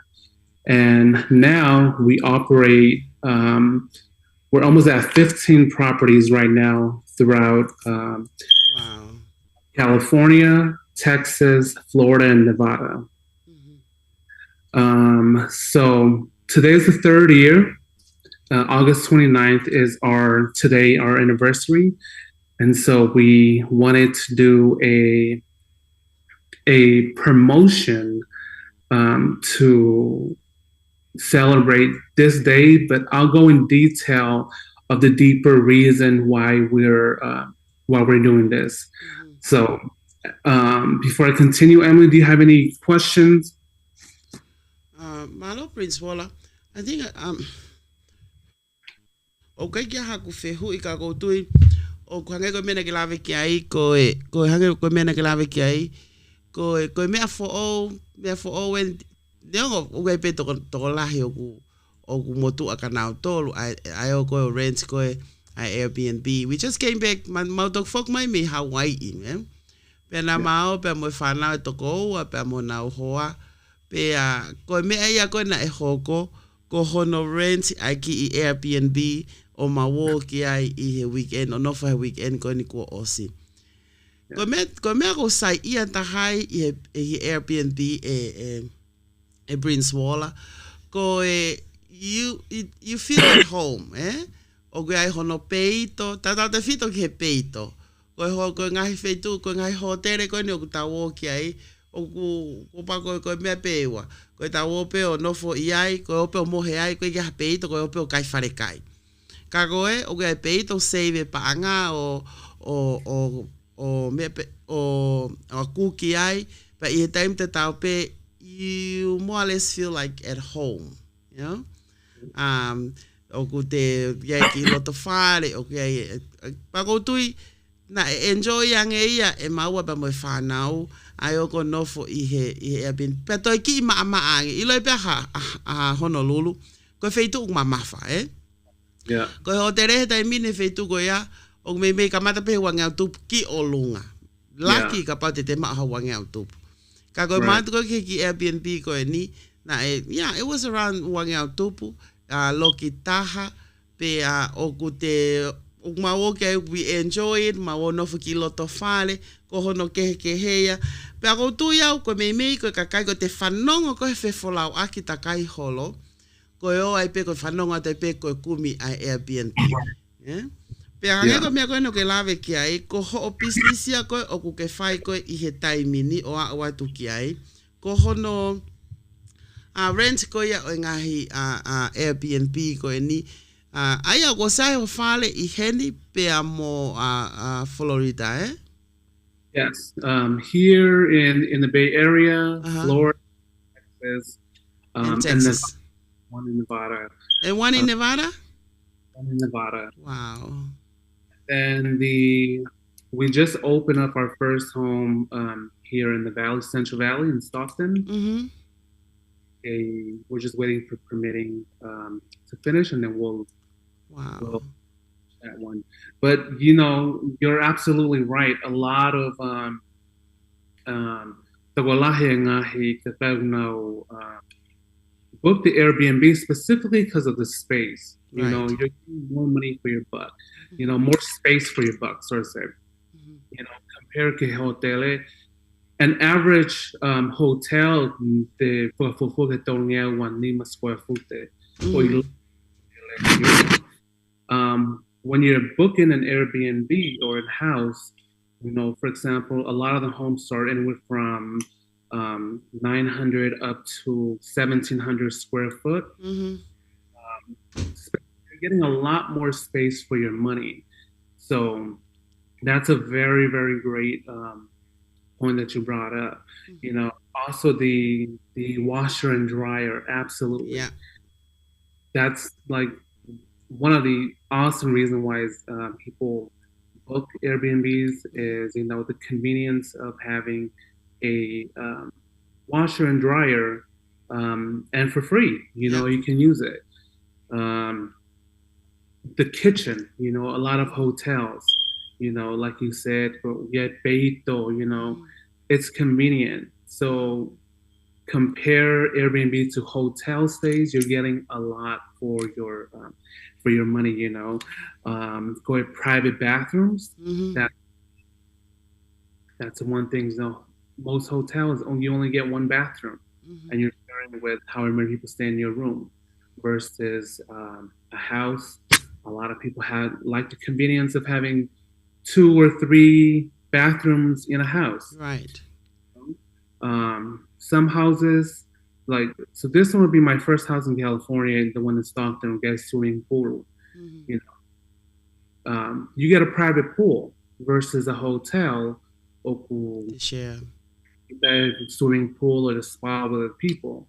And now we operate, we're almost at 15 properties right now throughout California, Texas, Florida, and Nevada. So today's the 3rd year. August 29th is our anniversary. And so we wanted to do a promotion to celebrate this day, but I'll go in detail of the deeper reason why we're doing this. So Before I continue, Emily, do you have any questions? Malo Prince Wala. I think okay kia haku fehu I ka koutu'i o hange ko mena ke lave ki ai ko hange ko mena ke lave ki ai ko mea fo'o en neongo o pe to lahi o ku motu akana tolu ai o ko rent ko ai Airbnb. We just came back mau tok fok mai me Hawaii, man. Pe na mau pe mo whanau to ko pe mo na hoa pe ko mea ia ko na e hoko ko hono rent ai ki Airbnb o mawo ki ai I he weekend o no fa weekend ko ni ko osi. Ko me ko sai ia tahai I he Airbnb e Prince Wala ko you feel at home, o ko ai hono peito tata te fito ki he peito ko ngai feitu ko ngai hotel ko ni o tawo ki ai o ku pa ko me pewa ko tawo pe o no fo ai ko pe mo he ai ko ki peito ko pe o kai fare kai ka ko o ko peito save pa anga o me o kuki ai but I time te tau pe you more or less feel like at home, you know. O ku te ki loto fare o ke pa ko tui na enjoy yang ia e maua ba mo whanau ai o ko nofo I he abin pe to ki ma angi I loi pe ha Honolulu ko feitu ma mafa Yeah. Ko ho te rehe tai mine feitu ko ia o me ka mata pe wanga tu ki o lunga laki ka pa te ma ha wanga tu ka ko mata ko ki Airbnb ko ni na it was around wanga tupu loki taha pe o ku te o mawo ke we enjoy it mawo no fuki loto fale ko hono ke heia pe ko tu ia ko me ko ka kai ko te whanongo ko fe folau aki ta kai holo ko ai pe ko whanongo te pe ko kumi ai Airbnb pe hange ko me ko no ke lave ki ai ko ho business ia ko o ku ke fai ko I he taimini o a tu ki ai ko hono rent ko ia o ngahi Airbnb ko ni ai ko sai o fale I heni pe mo Florida Yes. Here in the Bay Area, Florida, Texas, and Texas. One in Nevada. And one in Nevada? One in Nevada. Wow. And we just opened up our first home here in the Central Valley in Stockton. We're just waiting for permitting to finish, and then we'll that one. But you're absolutely right. A lot of book the Airbnb specifically because of the space. You're getting more money for your buck. More space for your buck, so to say. Compared to hotel, an average hotel de square foot. When you're booking an Airbnb or a house, for example, a lot of the homes start anywhere from 900 up to 1,700 square foot. You're getting a lot more space for your money. So that's a very, very great point that you brought up. Also the washer and dryer, absolutely. Yeah. That's like one of the awesome reasons why people book Airbnbs is, the convenience of having a washer and dryer and for free, you can use it. The kitchen, a lot of hotels, like you said, peito, it's convenient. So compare Airbnb to hotel stays, you're getting a lot for your money, go with private bathrooms. That's one thing. Most hotels you only get one bathroom, and you're sharing with however many people stay in your room. Versus a house, a lot of people like the convenience of having 2 or 3 bathrooms in a house. Right. Some houses, so this one would be my first house in California, the one in Stockton, gets swimming pool. You get a private pool versus a hotel oku share the swimming pool or the spa with other people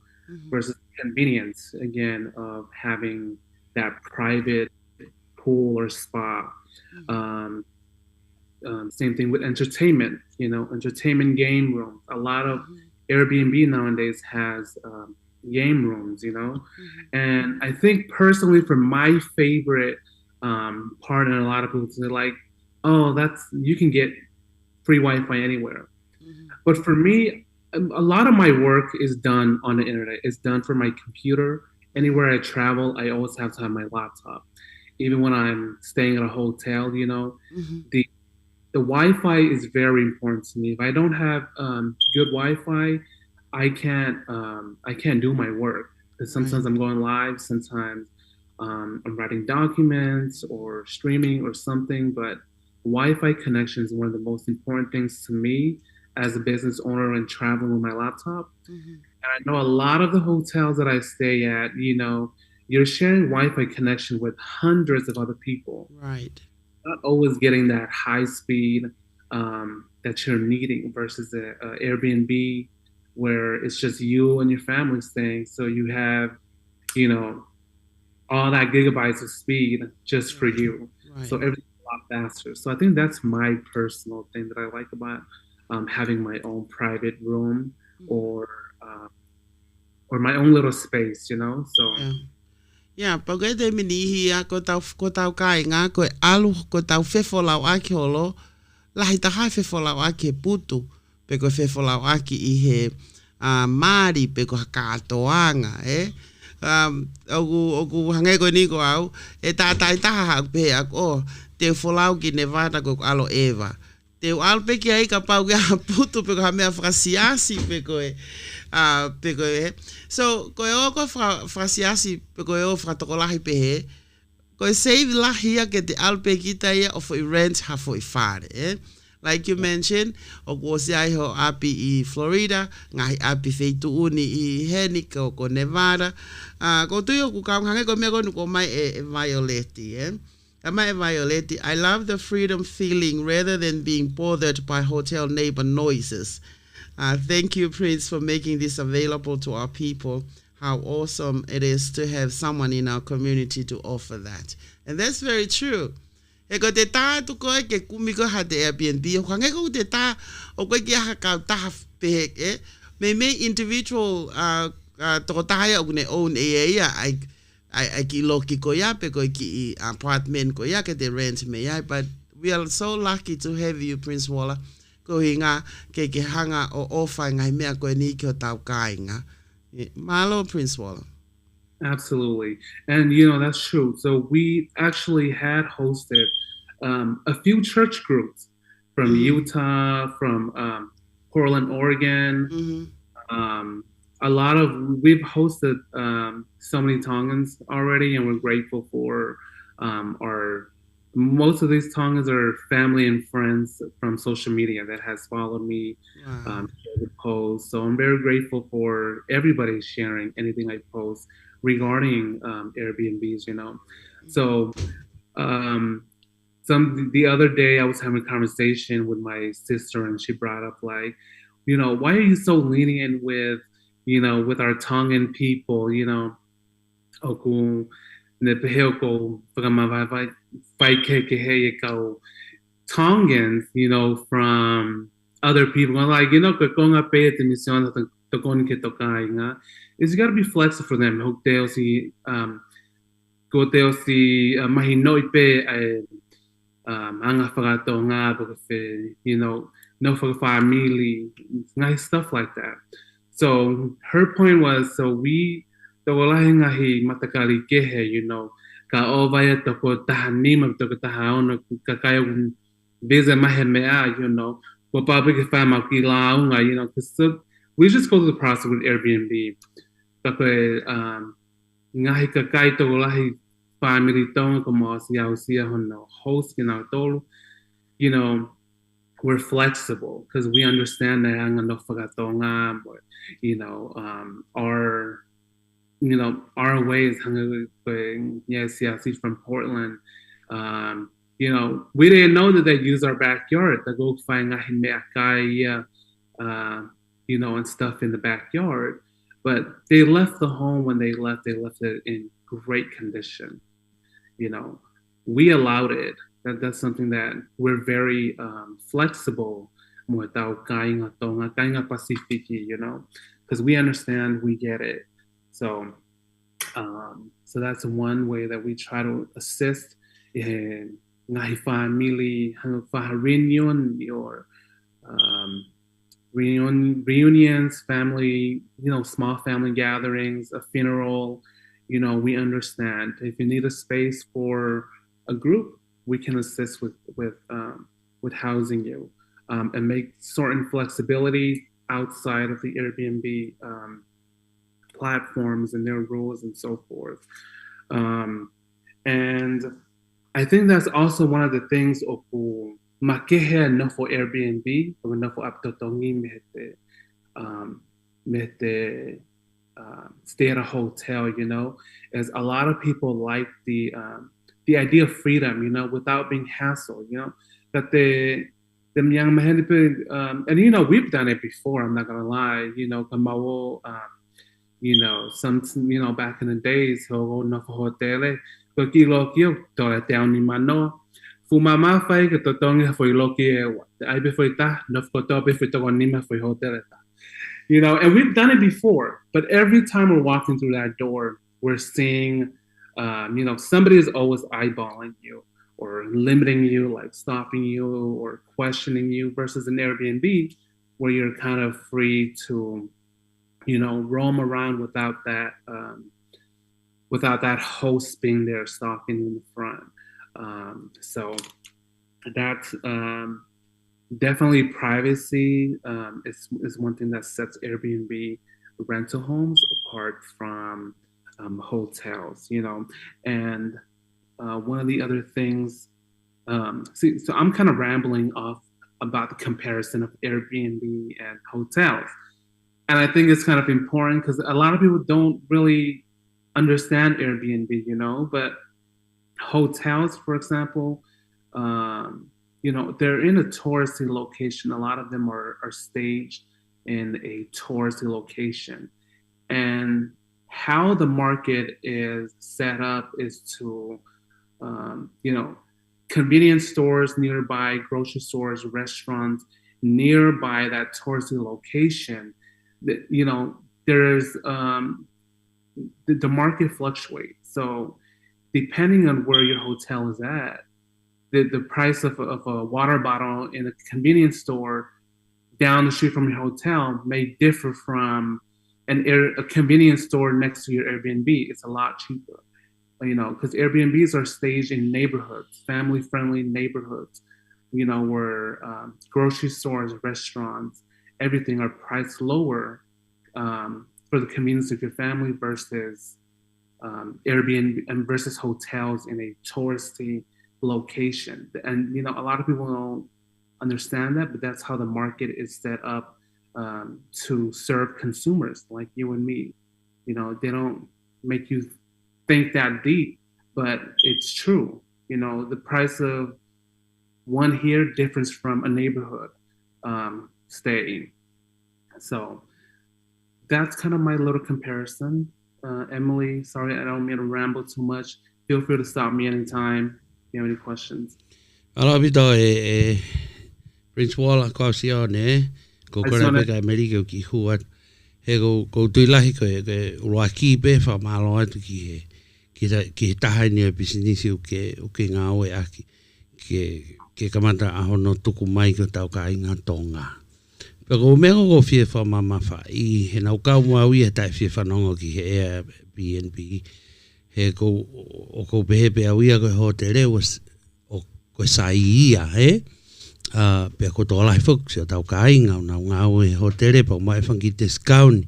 versus convenience again of having that private pool or spa. Um, same thing with entertainment, entertainment game rooms. A lot of Airbnb nowadays has game rooms, and I think personally for my favorite part, and a lot of people say like, oh, you can get free Wi-Fi anywhere. But for me, a lot of my work is done on the internet. It's done from my computer. Anywhere I travel, I always have to have my laptop. Even when I'm staying at a hotel, the Wi-Fi is very important to me. If I don't have good Wi-Fi, I can't do my work. Because sometimes I'm going live, sometimes I'm writing documents or streaming or something. But Wi-Fi connection is one of the most important things to me as a business owner and traveling with my laptop. And I know a lot of the hotels that I stay at, you're sharing Wi-Fi connection with hundreds of other people. Right. Not always getting that high speed that you're needing versus the Airbnb where it's just you and your family staying. So you have, all that gigabytes of speed just for you. Right. So everything's a lot faster. So I think that's my personal thing that I like about having my own private room or my own little space, So. Yeah, pagade minihi ko tau kai nga ko alu ko tau fefolau aki holo lahi taha fefolau aki putu pe ko fefolau aki I he mari pe ko katoanga ogu hange ko ni ko au tai taha pe ako te folau ki Nevada ko alo Eva te al pe ki ai ka pau ga putu pe ko ha me frasiasi pe ko so ko ko frasiasi pe ko fra tokolahi pe he ko save la hia ke te alpe kita ia of rent ha for fare like you mentioned o was ai ho api I Florida ngai api feitu uni I Henico ko Nevada ko tu yo ku ka hange ko me ko mai Violeti Violeti, I love the freedom feeling rather than being bothered by hotel neighbor noises. Thank you, Prince, for making this available to our people. How awesome it is to have someone in our community to offer that. And that's very true. E ko te tā tu koe ke kumi ko ha te Airbnb. O kange ko te tā o koe ki aha kau taha pehek me individual toko tahaya o kune own I ki loki ko ya pe ko ki apartment ko ya ke te rent me ya. But we are so lucky to have you, Prince Waller. Ko hinga ke hanga o ofa ngai mea ko ni ki o tau kai nga. Malo, Prince Waller. Absolutely. And, that's true. So we actually had hosted a few church groups from Utah, from Portland, Oregon. We've hosted so many Tongans already, and we're grateful for most of these Tongans are family and friends from social media that has followed me, the post. So I'm very grateful for everybody sharing anything I post regarding Airbnbs, So the other day I was having a conversation with my sister, and she brought up like, why are you so lenient with, with our Tongan people, Oku Nepeheko Tongans, from other people. Like, is you gotta be flexible for them. No for family, nice stuff like that. So her point was, so we matakali kehe, ka ovaya toko tahanima toko tahaona kakayo visa mahemea, what public fama kilaunga, because we just go to the process with Airbnb. Ngahi kakai toko lahi family tonga como siya hono host tolo, we're flexible because we understand that ang no fagatonga, but our ways yes from Portland you know, we didn't know that they use our backyard. They go find you know, and stuff in the backyard. But they left the home when they left it in great condition. You know, we allowed it. That's something that we're very flexible without Tonga Pacific, you know, because we understand, we get it. So so that's one way that we try to assist in family reunion or reunions, family, you know, small family gatherings, a funeral. You know, we understand if you need a space for a group, we can assist with housing you and make certain flexibility outside of the Airbnb platforms and their rules and so forth. And I think that's also one of the things makehe no for Airbnb or no for aptotongi mete stay at a hotel, you know, as a lot of people like the idea of freedom, you know, without being hassled, you know, that them young men, and you know, we've done it before, I'm not gonna lie, you know, you know, you know, back in the days, ho no for hotel, ko kilo kio to down ni mano fu mama fai ke to tonga foi loki ai be foi ta no ko to be foi to nima foi hotel ta. You know, and we've done it before, but every time we're walking through that door, we're seeing, you know, somebody is always eyeballing you or limiting you, like stopping you or questioning you, versus an Airbnb where you're kind of free to, you know, roam around without that host being there stalking in the front. So that's definitely privacy is one thing that sets Airbnb rental homes apart from hotels, you know. And one of the other things, so I'm kind of rambling off about the comparison of Airbnb and hotels. And I think it's kind of important because a lot of people don't really understand Airbnb, you know, but hotels, for example, you know, they're in a touristy location. A lot of them are staged in a touristy location. And how the market is set up is to, you know, convenience stores nearby, grocery stores, restaurants nearby that touristy location. That, you know, there's the market fluctuates. So depending on where your hotel is at, the price of a water bottle in a convenience store down the street from your hotel may differ from a convenience store next to your Airbnb. It's a lot cheaper, you know, because Airbnbs are staged in neighborhoods, family-friendly neighborhoods, you know, where grocery stores, restaurants, everything are priced lower for the convenience of your family versus Airbnb and versus hotels in a touristy location. And, you know, a lot of people don't understand that, but that's how the market is set up to serve consumers like you and me. You know, they don't make you think that deep, but it's true. You know, the price of one here differs from a neighborhood staying. So that's kind of my little comparison. Emily, sorry, I don't mean to ramble too much. Feel free to stop me anytime if you have any questions. Ala bito Prince Walla ko sione ko kore pe ka America ki huat he go tuilahi ko uaki pe fa malo atu ki taha ni business ke ngawe aki ke kamata ahono tuku mai ko tau ka inga Tonga. Pero mego go fie fa mama fa I he na ka mo wi ta fie fa no ki he Airbnb he ko be wi ko hotel was o ko saia he pe ko to lai fok se tau ka inga na ngawe hotel pa mai fa ki discount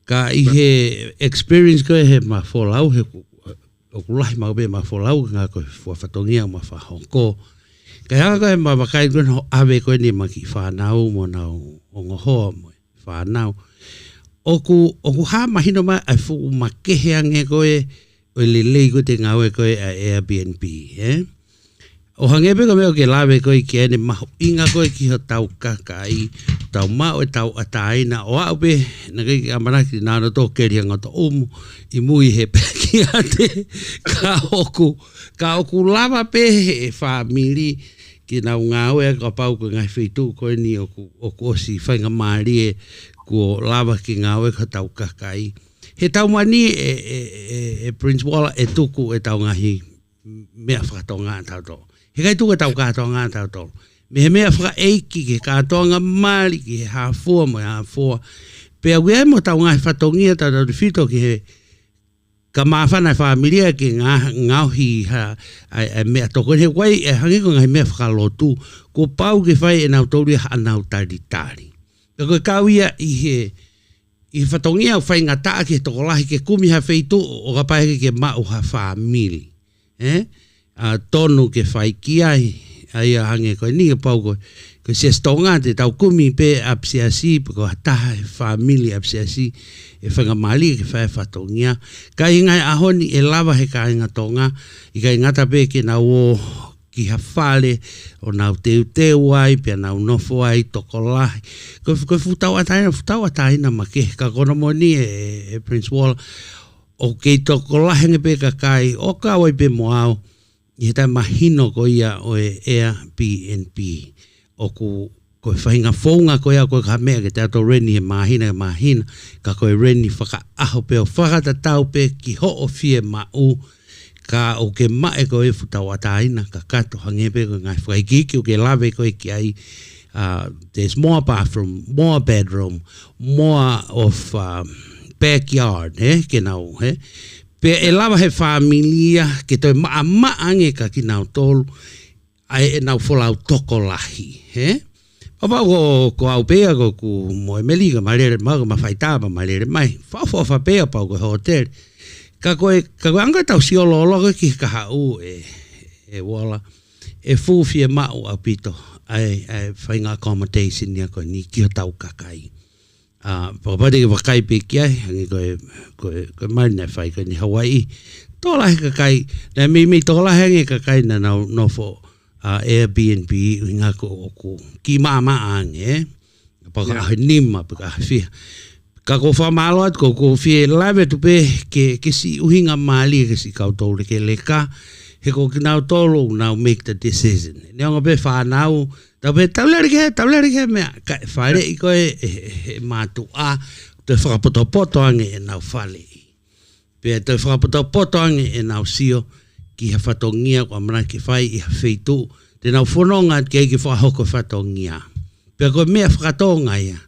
ka I he experience ko he ma folau he o kulai ma be ma folau nga ko fa tongia ma fa honko kaya ka ma kai ko ave ko ni ma ki fa nau mo nau o ngoho mo fa nau oku ha mahino ma afu ma ke heange ko o le ko te ngawe ko Airbnb O hangepe ko meo ke lawe koe ki ene maho inga koe ki ho tau kakai, tau mao e tau ataina, o au pe, na kei ki amanaki nāna tō keri anga to umu, I mui he peki ate, ka oku lava pe he whamiri, ki nau ngā oe ka pau ko ngai whitu koe ni oku osi whainga maari e ko lava ki ngā oe ka tau kakai. He tau mani e Prince Walla e tuku e tau ngahi mea whakatonga tau tō. He kai tuku e tau kātonga tau tō. Me he mea whaka eiki ke kātonga maari ki he hāfua mo hāfua. Pea wea mo tau ngahi whatongia tau tau whito ki he ka mawhana whamiria ki ngauhi mea toko. He wai e hangi ko ngahi mea whakalotu. Ko pau ke whai e nau tauri anau tari. Ka koe kauia I whatongia o whai ngata ke toko lahi ke kumi ha whaitu o ka pae ke mau ha whamili. Tonu ke whai ki ai a hange koe ni pau koe se stonga te tau kumi pe apsiasi pe ko hataha e whamili apsiasi e whanga mali ke whai whatongia ka ingai ahoni e lava he ka inga tonga I ka ingata pe ke na o ki hawhale o nau teu ai pe nau nofo ai toko lahi koe futau ataina ma ke ka kono moni e Prince Walla o kei toko lahi nge pe ka kai o ka oi pe moao I he mahino ko ia o e Airbnb o koe whahinga whaunga ko ia koe ka mea ke te ato reni he mahina ka koe reni whaka aho pe o whakatatau pe ki ho o fie mau ka o ke mae ko e futau ataina ka kato hangepe ko ngai whaikiki o ke lawe ko e ki ai there's more bathroom, more bedroom, more of backyard ke nau pe e lava he familia ke toi maa ange ka ki nau tolu ai e nau folau toko lahi papa ko au pea ko ku moe meliga malere maga ma whaitaba malere mai wha pea pau ko hotel ka koe anga tau siololo ki ka hau e Walla e fufie mau au pito ai whainga accommodation nia ko ni ki o tau kakai Papade ke wakai pe kia hangi koe marina whai koe ni Hawaii tōla he kakai na mi tōla hangi kakai na nofo Airbnb inga ko ki mama ange paka ahe nima paka ahe fia ka ko whamalo at ko fie lawe tupe ke si uhinga mali ke si kau tōle ke leka he ko ki nau tōlo nau make the decision neonga pe whanau tau pe tauleri ke mea ka whare I koe mātu te whakapoto ange e nau whale pe te whakapoto ange e nau sio ki ha whatongia kua mana ki whai I ha wheitu te nau whanonga ki eiki whahoko whatongia pe koe mea whakatonga ia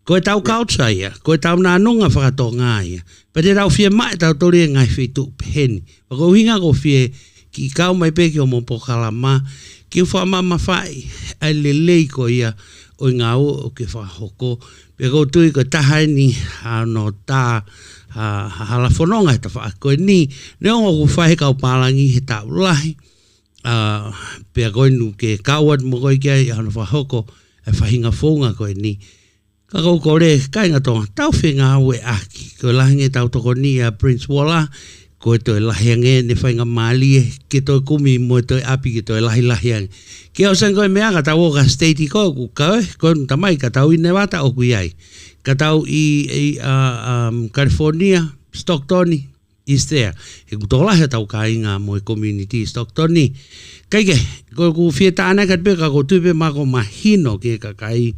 koe tau kautsa ia koe tau nānunga whakatonga ia pe te tau fie mai tau tori e ngai wheitu peheni pa koe hinga ko fie ki kau mai peki o mo pokalama ki whamama whai ai lelei ko ia o ngā o ke whahoko pe kou tui ko tahai ni no tā hala whanonga he ta whakoe ni neongo ku whahe kau pālangi he tau lahi pe koe nu ke kauat mo koe kia I hana whahoko e whahinga whaunga koe ni ka kou kore kai ngā tonga tau whenga au e aki koe lahinge tau toko ni a Prince Walla ko to lahiange ne whainga mali ke to kumi mo to api ke to lahiange ke o sango me aga tau ka state ko ko tamai ka tau I Nevada o kuiai ka tau I California Stockton is there he ku to lahi tau ka inga mo community Stockton kai ke ko ku fieta ana ka pe ka ko tupe ma ko mahino ke ka kai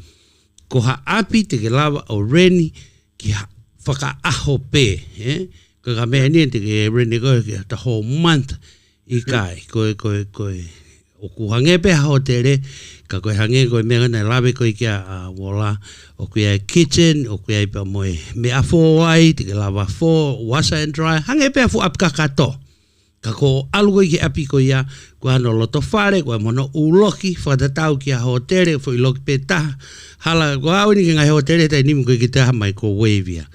ko ha api te ke lava o reni ki whaka aho pe ka mea ni te ke rene koe the whole month I kai koe o ku hange pe hotere ka koe hange koe mea na lawe koe kia Walla o koe kitchen o koe pa moe me a fo ai te ke lava fo washer and dry hange pe fu ap kakato ka ko algo ki api ko ia ko ano loto fare ko mono uloki whatatau ki a hotere fo I loki pe ta hala ko au ni ngai hotere tai nimu koe ki te ha microwave ia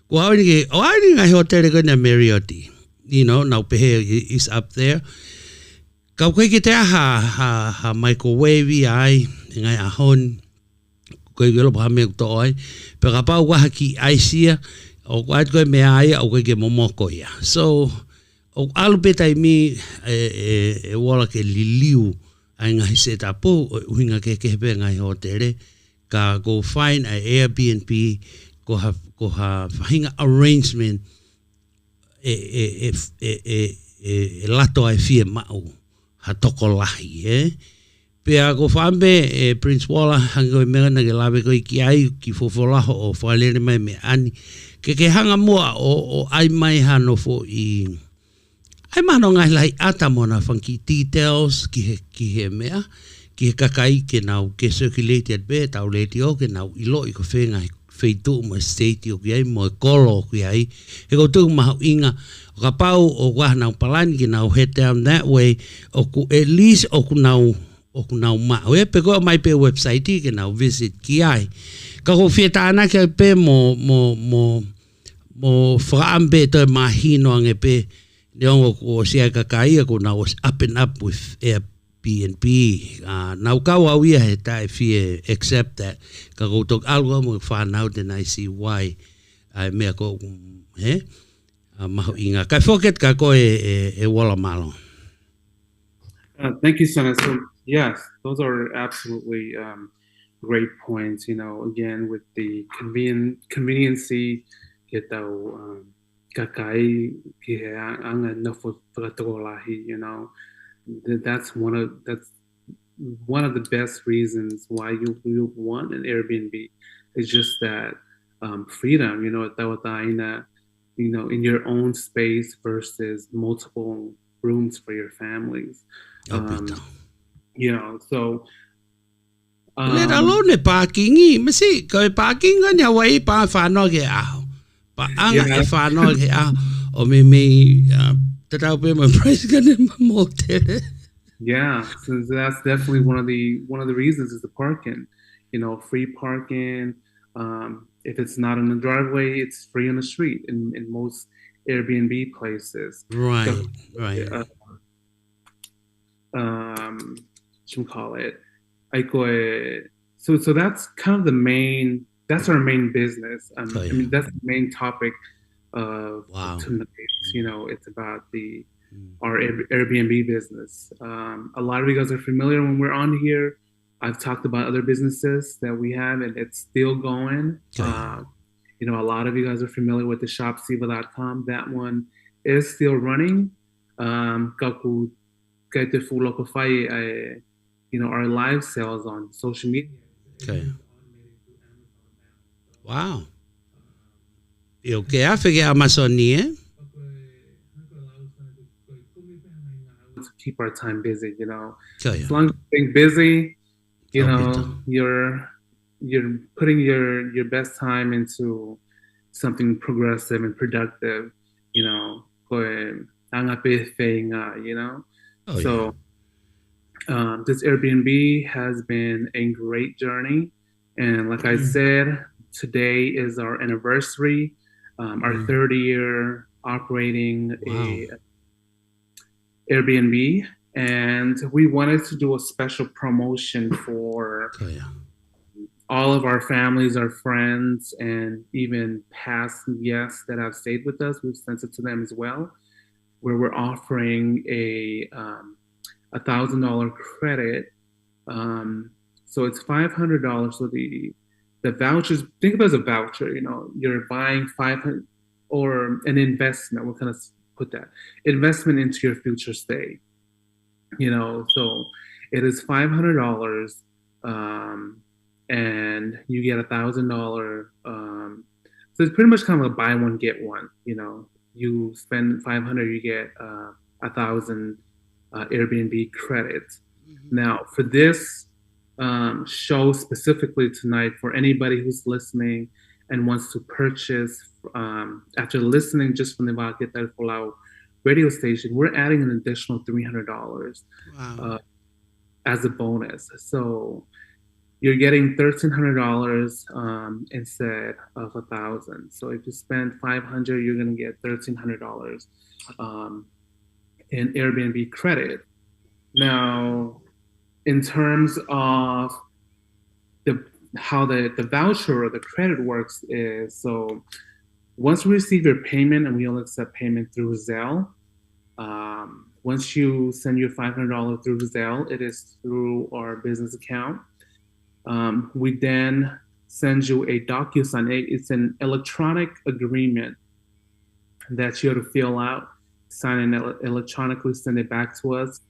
ko au ni ngai hotere ko na Marriott now pehe is up there kau koe ki te ha microwave ai ngai ahon koe gelo pa me to ai pe ka pau wa ki aisia o kwat koe me ai o koe ke momoko ia so o alu petai mi Walla ke liliu ai ngai se tapo winga ke pe ngai hotele ka go find a Airbnb ko ha hinga arrangement e lato ai fie mau ha tokolahi Pea ko whambe Prince Walla hanga i mea na ke lawe ko i ki ai ki fofolaho o whalere mai me ani. Ke hanga mua o ai mai hano fo i... Ai mano ngai lai ata mona whanki details ki he mea. Ki he kakai ke nau ke circulated be tau leti o ke nau ilo i ko whengai wheitu mo state o ki ai mo kolo ki ai. He ko tuku mahu inga o ka pau o wahana o palani ki nau head down that way o ku at least o ku nau ma o pe ko mai pe website ke na visit ki ai ka ko fieta ana ke pe mo frambe to mahino ange pe Leongo ko sia ka kai ko na was up and up with Airbnb now ka wa we if you accept that ka go to algo mo find out and I see why I me ko ma inga ka forget ka ko e wala malo. Thank you, Sana. So yes, those are absolutely great points. You know, again with the conveniency, kakai anga nafo pagatoolahi. You know, that's one of the best reasons why you want an Airbnb. It's just that freedom. You know, in your own space versus multiple rooms for your families. You know, so let alone the parking masi ko parking nya wai pa fano ke a pa anga e fano ke a o me tatau pe my price gonna motel. Yeah, so that's definitely one of the reasons is the parking. You know, free parking. If it's not in the driveway, it's free on the street in most Airbnb places. Right, so, right. What you call it? So that's kind of that's our main business. I mean, that's the main topic of tonight. You know, it's about our Airbnb business. A lot of you guys are familiar when we're on here. I've talked about other businesses that we have, and it's still going. You know, a lot of you guys are familiar with the shopsiva.com. That one is still running. You know, our live sales on social media. Okay. Wow. Okay, I figure Amazonia. To keep our time busy, you know. As long as you're being busy, you know, you're putting your best time into something progressive and productive, you know. You know. This Airbnb has been a great journey, and like I said, today is our anniversary, our third year operating a Airbnb, and we wanted to do a special promotion for all of our families, our friends, and even past guests that have stayed with us. We've sent it to them as well, where we're offering a $1,000 credit. So it's $500. So the vouchers, think of it as a voucher, you know, you're buying $500 or an investment. We're kind of put that investment into your future stay, you know. So it is $500, and you get $1,000. So it's pretty much kind of a buy one get one. You know, you spend $500, you get 1,000 Airbnb credits. Now for this show specifically tonight, for anybody who's listening and wants to purchase after listening just from the Vake Tali Folau radio station, we're adding an additional $300 as a bonus. So you're getting $1,300 instead of $1,000. So if you spend $500, you're going to get $1,300 in Airbnb credit. Now, in terms of how the voucher or the credit works is, so once we receive your payment, and we only accept payment through Zelle, Once you send your $500 through Zelle, it is through our business account. We then send you a DocuSign. It's an electronic agreement that you have to fill out, sign it electronically, send it back to us,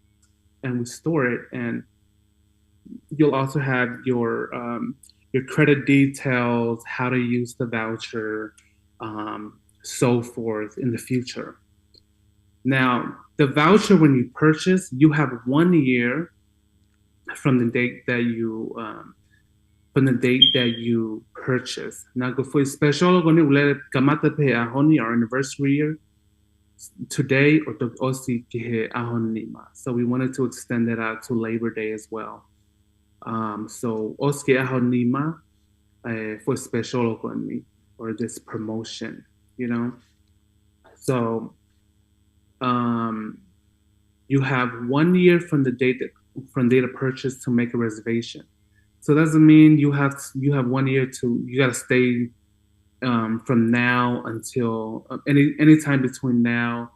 and we store it. And you'll also have your credit details, how to use the voucher, so forth in the future. Now, the voucher, when you purchase, you have 1 year from the date that you purchase. Now, go for special, our anniversary year today or to osi kihe ahonima. So we wanted to extend that out to Labor Day as well. So oski ahonima for special or this promotion, you know. So you have 1 year from the date of purchase to make a reservation. So that doesn't mean you have 1 year you got to stay from now until any time between now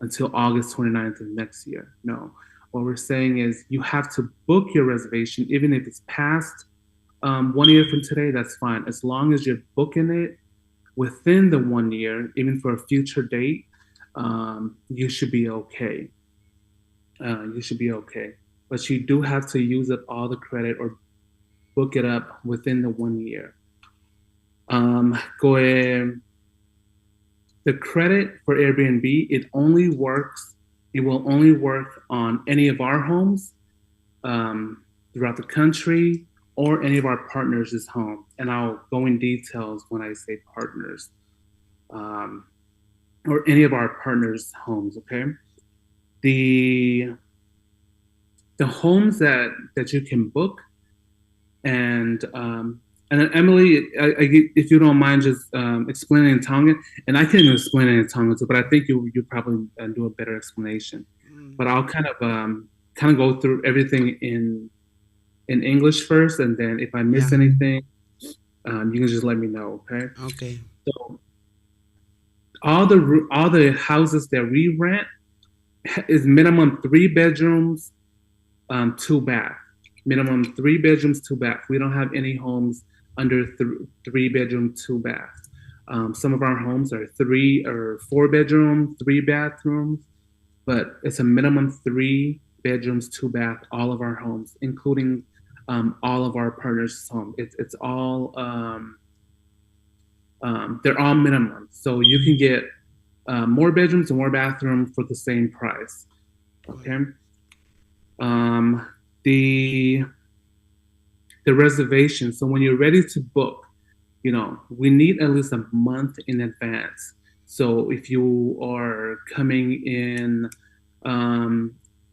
until August 29th of next year. No, what we're saying is you have to book your reservation, even if it's past 1 year from today. That's fine, as long as you're booking it within the 1 year, even for a future date. You should be okay. But you do have to use up all the credit or book it up within the 1 year. The credit for Airbnb, it will only work on any of our homes throughout the country or any of our partners' home. And I'll go in details when I say partners. Or any of our partners' homes, okay? The homes that you can book, and then Emily, if you don't mind just explaining in Tongan, and I can explain it in Tongan too, but I think you probably do a better explanation. But I'll kind of go through everything in English first, and then if I miss anything, you can just let me know, okay? Okay. So all the houses that we rent is minimum 3 bedrooms, 2 bath. Minimum 3 bedrooms, 2 bath. We don't have any homes under 3 bedroom, 2 bath. Some of our homes are 3 or 4 bedroom, 3 bathrooms, but it's a minimum 3 bedrooms, 2 bath. All of our homes, including all of our partners' homes. It's all they're all minimum, so you can get more bedrooms and more bathrooms for the same price. Okay. The reservation. So when you're ready to book, we need at least a month in advance. So if you are coming in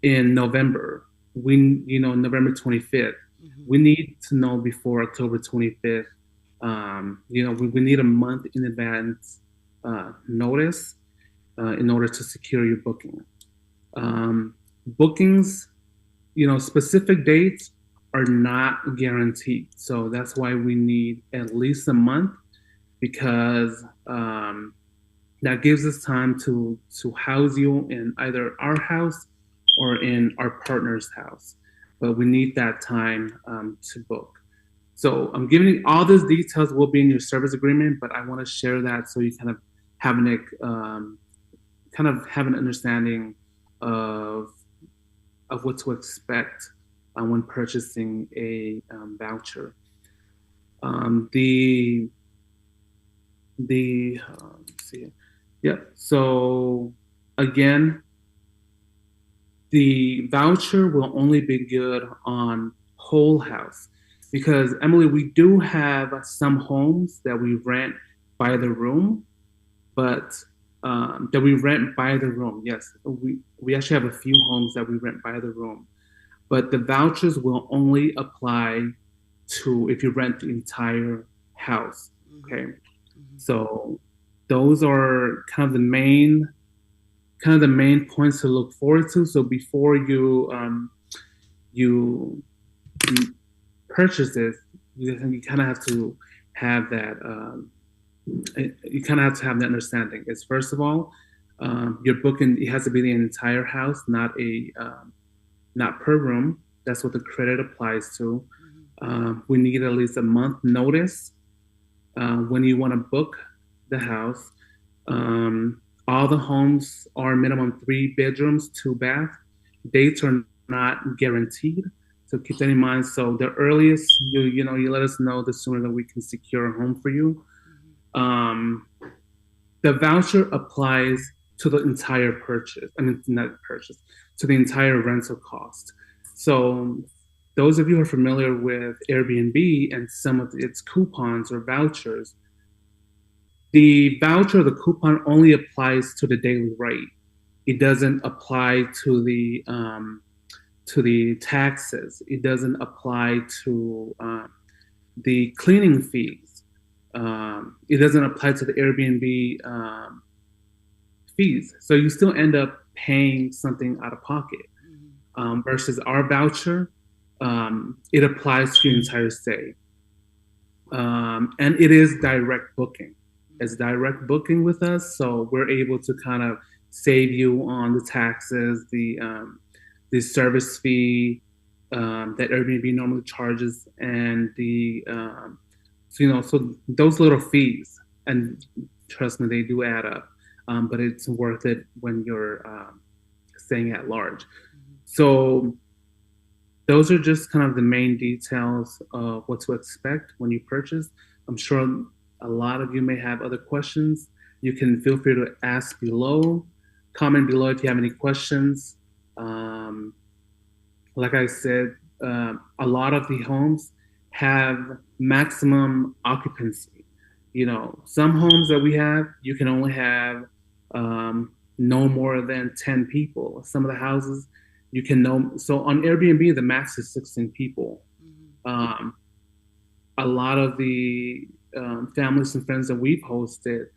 November, November 25th, we need to know before October 25th. We need a month in advance notice in order to secure your booking. Bookings, specific dates are not guaranteed. So that's why we need at least a month, because that gives us time to house you in either our house or in our partner's house. But we need that time to book. So I'm giving you all these details will be in your service agreement, but I want to share that so you kind of have an understanding of what to expect when purchasing a voucher. Let's see. Yeah. So again, the voucher will only be good on whole house. Because, Emily, we do have some homes that we rent by the room, but yes, we actually have a few homes that we rent by the room, but the vouchers will only apply to if you rent the entire house. Okay. So those are kind of the main points to look forward to. So before you purchase this, you kind of have to have that. You kind of have to have that understanding. Is first of all, Your booking, it has to be the entire house, not per room. That's what the credit applies to. We need at least a month notice when you want to book the house. All the homes are minimum 3 bedrooms, 2 bath. Dates are not guaranteed, so keep that in mind. So the earliest you let us know, the sooner that we can secure a home for you. The voucher applies to the entire purchase. I mean, not purchase, to the entire rental cost. So those of you who are familiar with Airbnb and some of its coupons or vouchers, the voucher, the coupon only applies to the daily rate. It doesn't apply to the taxes. It doesn't apply to the cleaning fees. It doesn't apply to the Airbnb fees. So you still end up paying something out of pocket. Versus our voucher, it applies to your entire stay. And it is direct booking. It's direct booking with us, so we're able to kind of save you on the taxes, the service fee that Airbnb normally charges, and so those little fees. And trust me, they do add up, but it's worth it when you're staying at large. So those are just kind of the main details of what to expect when you purchase. I'm sure a lot of you may have other questions. You can feel free to ask below, comment below if you have any questions. Like I said, a lot of the homes have maximum occupancy. Some homes that we have, you can only have no more than 10 people. Some of the houses, you can so on Airbnb, the max is 16 people. A lot of the families and friends that we've hosted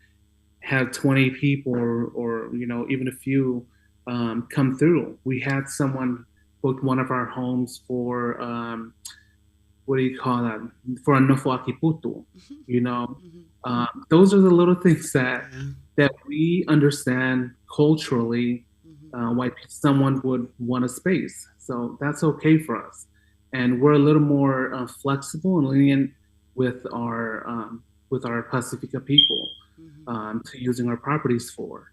have 20 people or even a few come through. We had someone booked one of our homes for what do you call that? For a nofo akiputu, Those are the little things that we understand culturally why someone would want a space. So that's okay for us. And we're a little more flexible and lenient with our Pacifica people to using our properties for.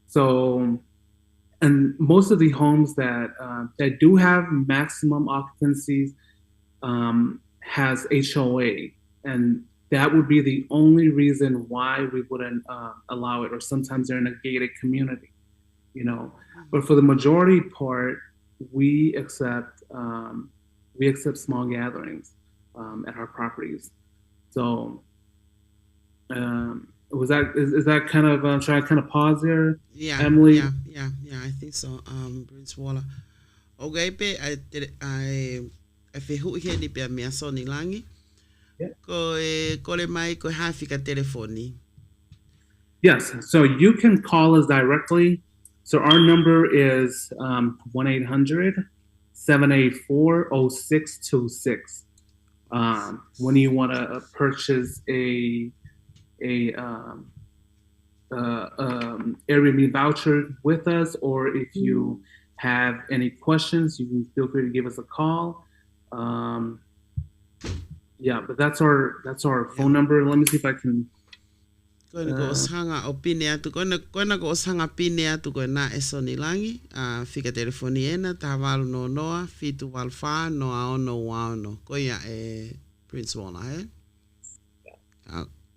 So, and most of the homes that do have maximum occupancies has HOA, and that would be the only reason why we wouldn't allow it. Or sometimes they're in a gated community, But for the majority part, we accept small gatherings at our properties. So, is that kind of should I kind of pause there? Yeah, Emily. Yeah. I think so. Prince Waller. Okay, I feel here ni pe me so ni langi. Ko le mai ko hafika telefoni. Yes, so you can call us directly. So our number is 1-800-784-0626. When you want to purchase a Airbnb voucher with us, or if you have any questions, you can feel free to give us a call. But that's our phone number. Let me see if I can. Kona ko sanga opine atu kona ko sanga pine atu kona esoni langi fika telefoni ena tavalu no noa fitu walfa no aono waono koya Prince Waller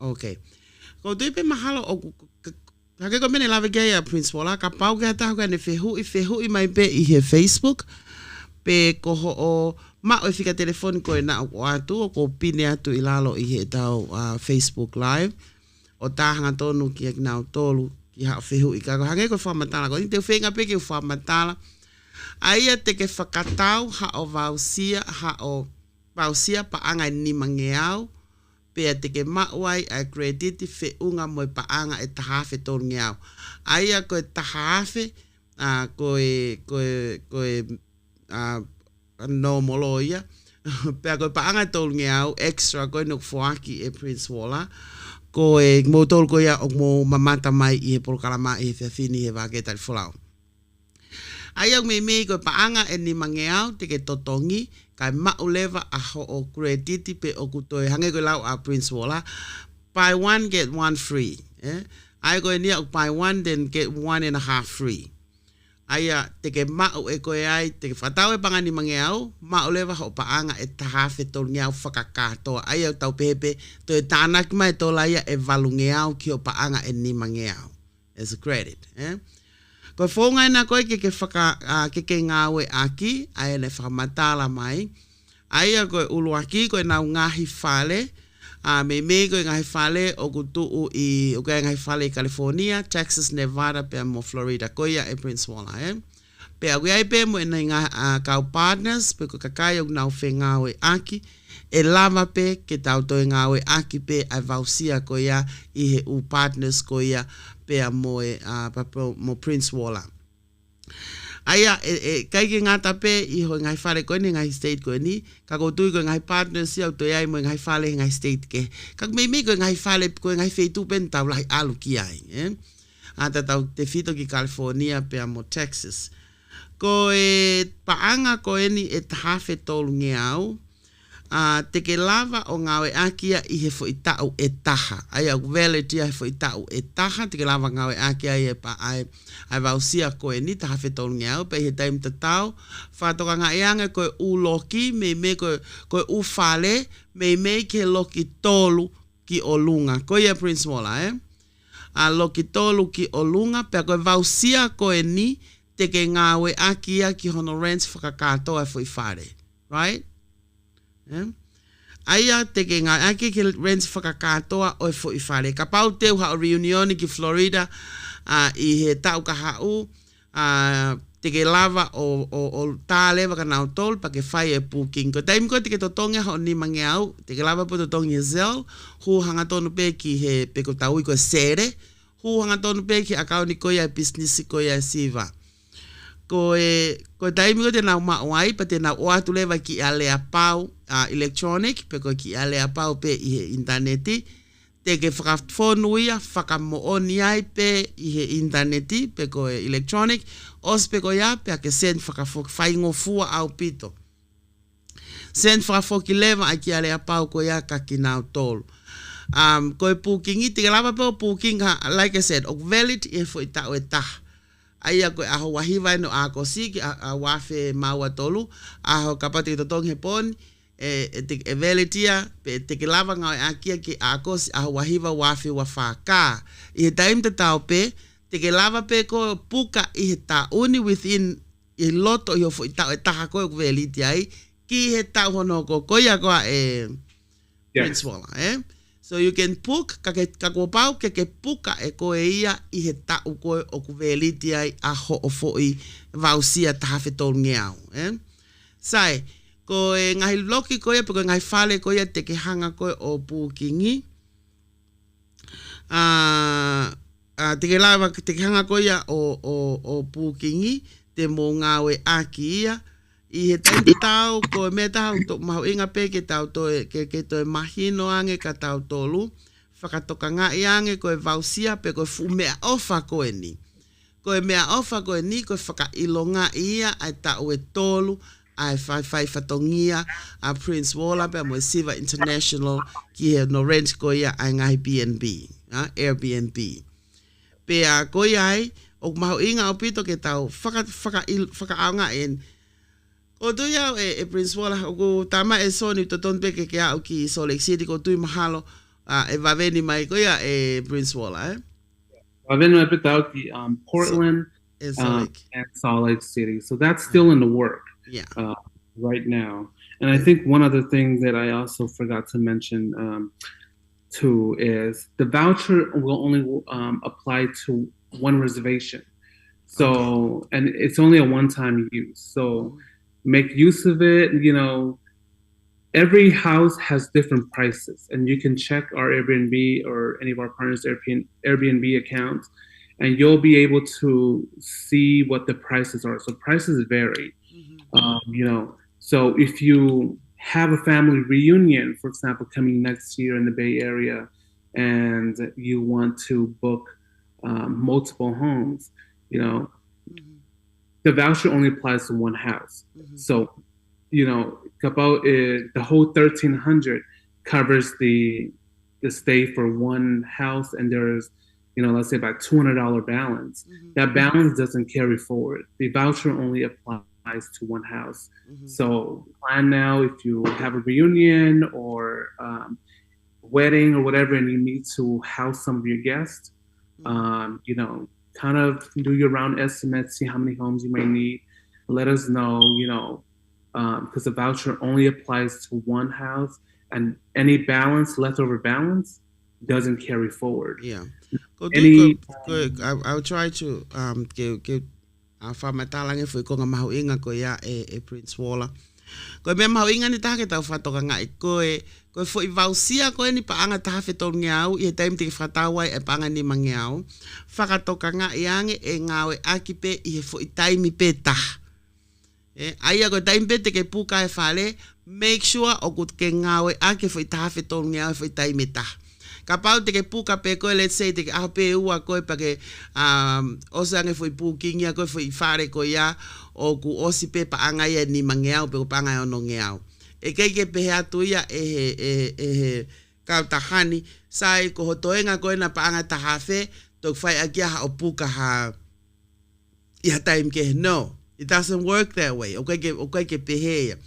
okay ko tuipe mahalo o kage ko mene lave gaya Prince Waller ka pau ga ta ko ne fehu I mai pe I he Facebook pe ko o ma o fika telefoni ko na o atu ko pine atu ilalo I he tau Facebook live o tahanga tonu ki na tolu ki ha fehu I ka hange ko whamatala ko te whenga pe ki whamatala aia te ke whakatau ha o vausia pa anga ni mangeau pe te ke mauai a credit fe unga mo pa anga e tahafe tonu ngeau aia ko tahafe ko no moloia pe ko pa anga tonu ngeau extra ko no fuaki e Prince Waller ko e mo tol ko ia o mo mamata mai I he polokalama I he whiawhini he Vake Tali Folau. Ai au me ko paanga e ni mangeau te ke totongi kai maulewa a ho o krediti pe o kutoe hange ko lau a Prince Wala. Buy one, get one free. Ai ko e nia buy one, then get 1.5 free. Aia te ke mau e koe ai, te ke whatau e panga ni mangeau, maulewa ho paanga e tahafe tol ngeau whakakatoa. Aia au tau pepe, to e tānaki mai tola ia e valungeau ki o paanga e ni mangeau. As a credit. Ko whongai na koe ke ke ngāwe aki, ai ne whakamatala mai. Aia koe ulu aki, koe nau ngahi whale, me koe ngahi whale o kutuu I, o koe ngahi whale I California, Texas, Nevada, pia mo Florida, koe ia e Prince Wala, Pia koe ai pe mo ina ngā kau partners, pe koe kakai o nau whe ngāwe aki, e lava pe ke tau toi ngāwe aki pe ai vausia koe ia I he u partners koe ia, pea mo mo Prince Wala. Aia kai ke ngata pe I ho ngai whare koe ni ngai state koe ni, ka kotui koe ngai partners I au toi ai mo ngai whale ngai state ke. Ka me koe ngai whale koe ngai wheitu pen tau lahi alu ki ai. Ata tau te fito ki California pea mo Texas. Ko e paanga koe ni e tahawhe tolu nge au, te ke lava o ngawe akia I he fo itau e taha. Ai au veleti ai fo itau e taha, te ke lava ngawe akia I e pa ai vausia koe ni taha whetolu nge au, pe he taim tatau, whatoka ngā eanga koe u loki, me koe u whale, me ke loki tolu ki o lunga. Koe ia Prince Wala, A loki tolu ki o lunga, pe koe vausia koe ni, te ke ngawe akia ki hono rents whakakatoa fo I whare. Right? Aia te ke ngā ake ke rents whakakatoa o e fo I whare. Ka pau teu ha o reunioni ki Florida I he tau ka hau te ke lava o tā lewa ka nau tol pa ke whai e pūking. Ko taim ko te ke totonga ha o ni mange au, te ke lava po totongi e zel, hu hanga tonu pe ki he pe ko tau I ko sere, hu hanga tonu pe ki akau ni koia business koia siva. Ko taimi ko te nau mauai, pa te nau oatu lewa ki alea pau electronic, pe ko ki alea pau pe I he interneti, te ke whakafonuia, whakamooni ai pe I he interneti, pe ko electronic, os pe ko ia, pe ke sen whakawhaingo fua au pito. Sen whakafoki lewa ai ki alea pau ko ia ka ki nau tolu. Ko e pūkingi, te ke lava pe o pūkinga, like I said, o valid I fo itau e taha. Aia koe aho wahiwai no a kosi ki a wafe maua tolu, aho kapati to tong he poni, e veletia, te ke lava ngau e akia ki a kosi aho wahiwa wafe wa whaka. I he taim te tau pe, te ke lava pe ko puka I he ta uni within I loto I ho fo I tau e taha koe ku velitia ai, ki he tau hono ko koia koa Prince Wala, So you can puk, ka kua pau ke puka e koe ia I he tau koe o ku veliti ai a ho o fo I vausia taha whetolu nge au. Sai, ko e ngahi loki koe, pe koe ngahi whale koe te ke hanga koe o pūkingi. Te ke lava te ke hanga koe o pūkingi, te mō ngawe aki ia. I he tau ko me tau to mahu inga pe ke tau to ke to mahino ange ka tau tolu whakatoka ngā ange ko e vausia pe ko fu mea ofa ko e ni. Ko e mea ofa ko e ni ko whakailonga ia ai tau e tolu ai whai whatongia a Prince Wala pe mo Siva International ki he no rent ko ia ai ngai B&B, Airbnb. Pe a ko ai o mahu inga o pito ke tau whakaanga en o tu iau e Prince Wala, o ku tama e soni to ton peke ke au ki Salt Lake City, ko tui mahalo e vaveni mai ko ia e Prince Wala, Vaveni mai pita au ki Portland and Salt Lake City. So that's still in the work right now. And I think one other thing that I also forgot to mention too is the voucher will only apply to one reservation. So, and it's only a one-time use. So make use of it. You know, every house has different prices, and you can check our Airbnb or any of our partners' Airbnb accounts, and you'll be able to see what the prices are. So prices vary. You know, so if you have a family reunion, for example, coming next year in the Bay Area, and you want to book multiple homes, you know, the voucher only applies to one house. So, you know, about the whole 1,300 covers the stay for one house, and there's, you know, let's say about $200 balance. That balance doesn't carry forward. The voucher only applies to one house. So plan now if you have a reunion or wedding or whatever, and you need to house some of your guests, you know, kind of do your round estimate, see how many homes you may need. Let us know, you know, because the voucher only applies to one house, and any balance, leftover balance, doesn't carry forward. Yeah. I'll try to give matalang if we go mahuinga ko ya Prince Walla. Ko me mahuinga ni take tau fatoka ngai ko fo ivausia ko ni paanga tafe tol ngiau I time te fatawa e paanga ni mangiau fakatoka ngai ange e ngawe akipe I fo time peta. Aya ko time pete ke puka e fale, make sure o gut ke ngawe ake fo tafe tol ngiau fo time ta. Kapau te ke puka pe ko, let's say te ke ape ua ko pa ke osange foi pukingia ko foi fare ko ya o ku osi pe pa anga ya ni mangeau pe pa anga no ngeau e ke pe atu ya ka tahani sai ko hotoenga ko na pa anga tahafe to fai akia o puka ha ya time ke no, it doesn't work that way. Okay ke pe he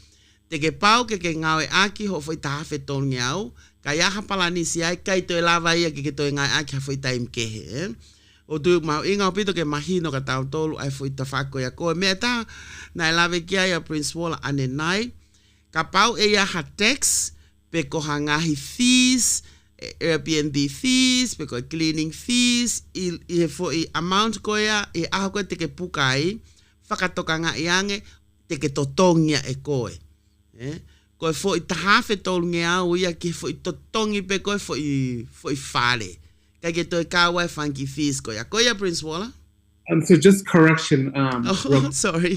te ke pau ke ngawe aki ho foi tahafe to ngeau kaya hapalani si ai kai to lava ia ke to ngai aki foi time ke he o tu mau inga pito ke mahino ka tau tolu ai foi tafako ya ko meta na lave kia ya Prince Walla ane nai ka pau e ya ha tax pe ko hangahi fees, Airbnb fees, pe ko cleaning fees I foi amount ko ya e a ko te ke pukai fakatoka nga iange te ke totongia e koe ko foi tahafe tol ngeau ia ke foi totongi pe ko foi fale ka ke to kawa funky fees ko ya Prince Walla. So just correction. Sorry.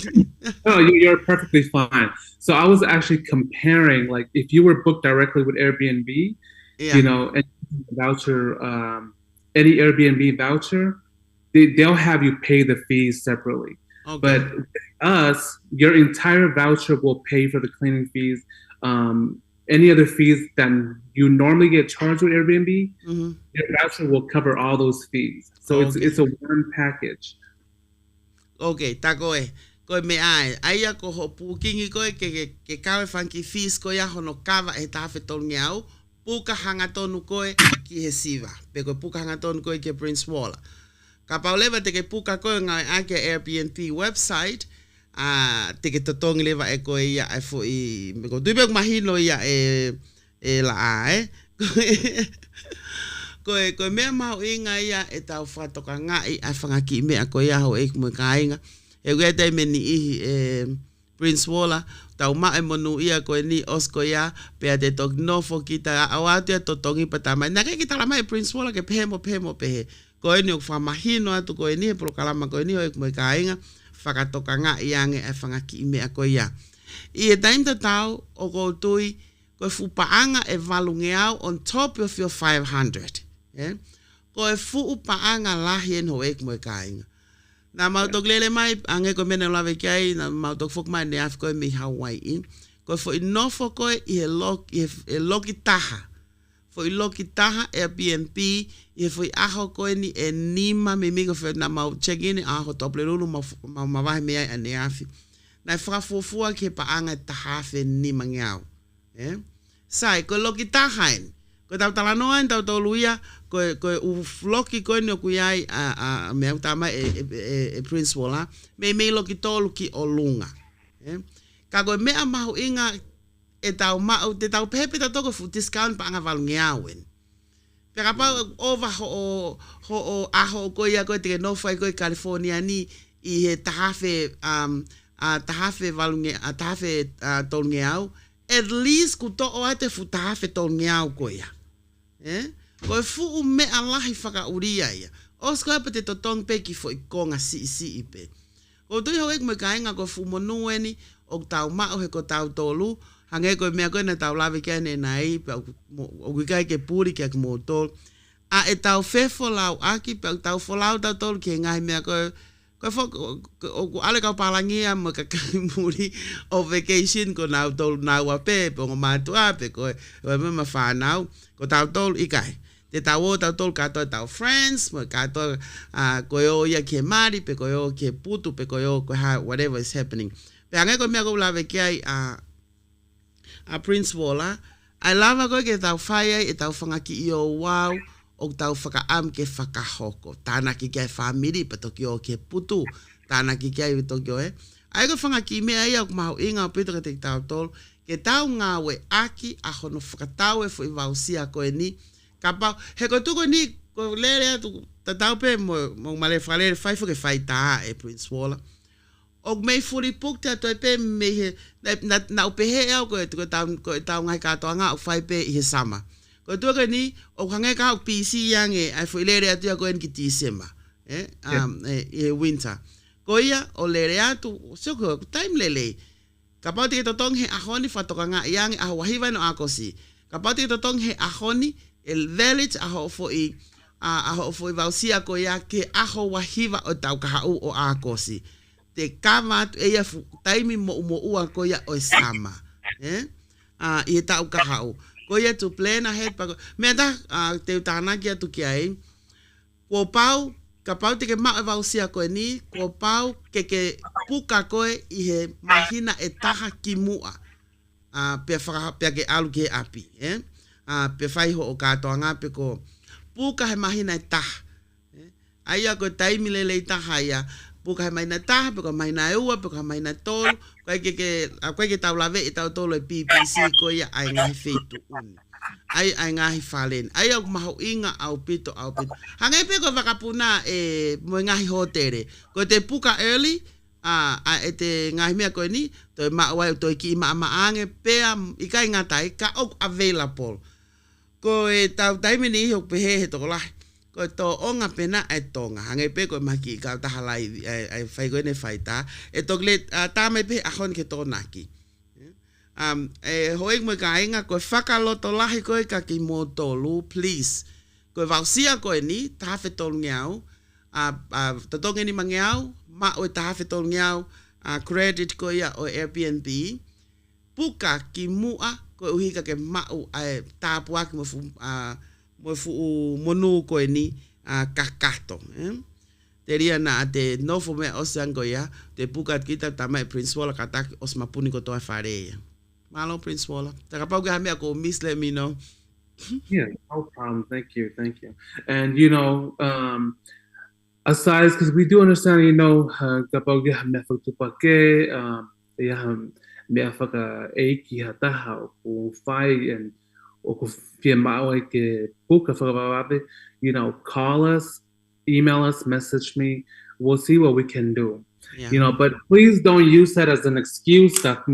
No, you're perfectly fine. So I was actually comparing, like, if you were booked directly with Airbnb, you know, and voucher, any Airbnb voucher, they'll have you pay the fees separately. Okay. But with us, your entire voucher will pay for the cleaning fees. Any other fees than you normally get charged with Airbnb, your voucher will cover all those fees. So it's a one package. Okay, tako ko me ai ko ho pukingi ko ke kawe funky fees ko ya hono kava e tafe tol ngiau puka hanga tonu ko ki hesiva pe ko puka hanga tonu ko ke Prince Walla ka pauleva te ke puka ko ngai ake Airbnb website te ke totongi leva e ko ia e fo I me ko tuibe mahino ia la ko me mau inga ia e tau fatoka ngai a fangaki me ko ia ho e mo kainga e we dai meni Prince Walla tau ma e monu ia ko ni osko ia pe de tok no fo kita awate totongi patama na ke kita la mai Prince Walla ke pemo pe ko ni o fa mahino atu ko ni pro kalama ko ni o e mo kainga fakatoka ngai ange e fangaki me ko ia I time tau o ko tui ko fu paanga e valungeau on top of your 500. Ko e fu paanga lahi en ho ek mo kainga na mau tok lele mai ange ko mena lave kai na mau tok fok mai ne af ko mi Hawaii ko fo no fo ko I loki taha fo loki taha Airbnb I fo aho ko ni enima me migo fe na mau check in aho tople lulu ma vai me ai ane afi na fra fo ke paanga taha fe ni mangiau sai ko loki tahain ko tau talanoa tau toluia ko u floki ko no kuyai a me utama e Prince Walla me loki tolu ki olunga ka ko me amahu inga e tau ma te tau pepe tau ko fu discount pa nga valngiawen pero pa over ho aho ko ia ko te no fai ko California ni I he tahafe tahafe valnge tahafe tolngeau at least ku to o ate fu tahafe tolngeau ko ia ko fu me alahi faka uria ia osko pa te totong pe ki fo ikonga si ipe o tu ho ek me kainga ko fu monueni o tau ma o he ko tau tolu hange ko me ko na tau lave ke ne nai o kai ke puri ke mo tol a e tau fe folau aki pe tau folau tau tolu ke ngai mea ko o ale ka palangia mo ka muri o vacation ko nau tolu nau a pe po ngomatu a pe ko me ma fa nau ko tau tolu ikai te tau tolu ka tau friends mo ka to ko yo ya ke mari pe ko yo ke putu pe ko yo ko whatever is happening pe angai ko mea ko la ve kai a Prince Vola I lava ko ke tau fire e tau fangaki yo wow o tau whakaam ke whakahoko. Tāna ki kai whamiri pa toki o ke putu. Tāna ki kai toki o Ai ko whangaki mea ia o mahu inga o pito ke te tau tolu. Ke tau ngā we aki a hono whakatau e fo i wausia ko e ni. Ka pau, he ko tuko ni, ko lere atu, ta tau pe mo male whalere whai fo ke whai tā e Prince Walla. O mei furi puk te atu e pe me he, na upehe au ko e tau ngai katoa ngā o whai pe i he sama. Ko tuaka ni, o hangai ka o PC yang ai fo ilere atu ya ko en ki December. E winter. Ko ia, o lere atu, so ko time lele. Ka pau te ke totong he ahoni whatoka ngā yang aho wahiwai no akosi. Ka pau te ke totong he ahoni, e village aho fo i wausia ko ia ke aho wahiwa o tau kahau o akosi. Te kama atu e ia taimi mo ua ko ia o sama. I e tau kahau. Ko ia to plan ahead pa me da te utana ki atu ki ai ko pau ka pau te ke ma vausia ko ni ko pau ke puka ko i he mahina e taha ki mua pe ke alu ke api pe fai ho o katoanga pe ko puka he mahina e taha ai ko taimi le taha ia puka he mahina taha pe ko mahina ua pe ko mahina tolu ko ke tau lave e tau tolu e PPC ko ia ai ngai feitu uni ai ngahi falen ai au mahu inga au pito hangai pe ko vakapuna e mo ngahi hotere ko te puka early e te ngahi mea ko ni to ma wai to ki ma ange pe ikai ngatai ka ok available ko e tau taimi ni ho pe he to la ko to onga pena e tonga hangai pe ko maki ka ta halai ai fai ko ne fai ta e to le ta me pe ahon ke to naki hoek mo ka inga ko whakaloto lahi koe ka ki mo tolu, please. Ko vausia koe ni, tahafe tolu ngiau, tatonge ni mangiau, ma o tahafe tolu ngiau, credit ko ia o Airbnb, puka ki mua, ko uhika ke mau tāpua ki mo fu monu koe ni, kakato. Te ria na te nofo mea oseango ia, te puka kita tamai Prince Walla kataki osmapuni ko toa whareia. Malo Prince Walla. Miss, let me know. Yeah, no problem. Thank you. And aside, because we do understand, kapag mefag tupake, mefag eiki hataha o fai and o fiemawe ke puka fagababe, call us, email us, message me. We'll see what we can do. Yeah. But please don't use that as an excuse that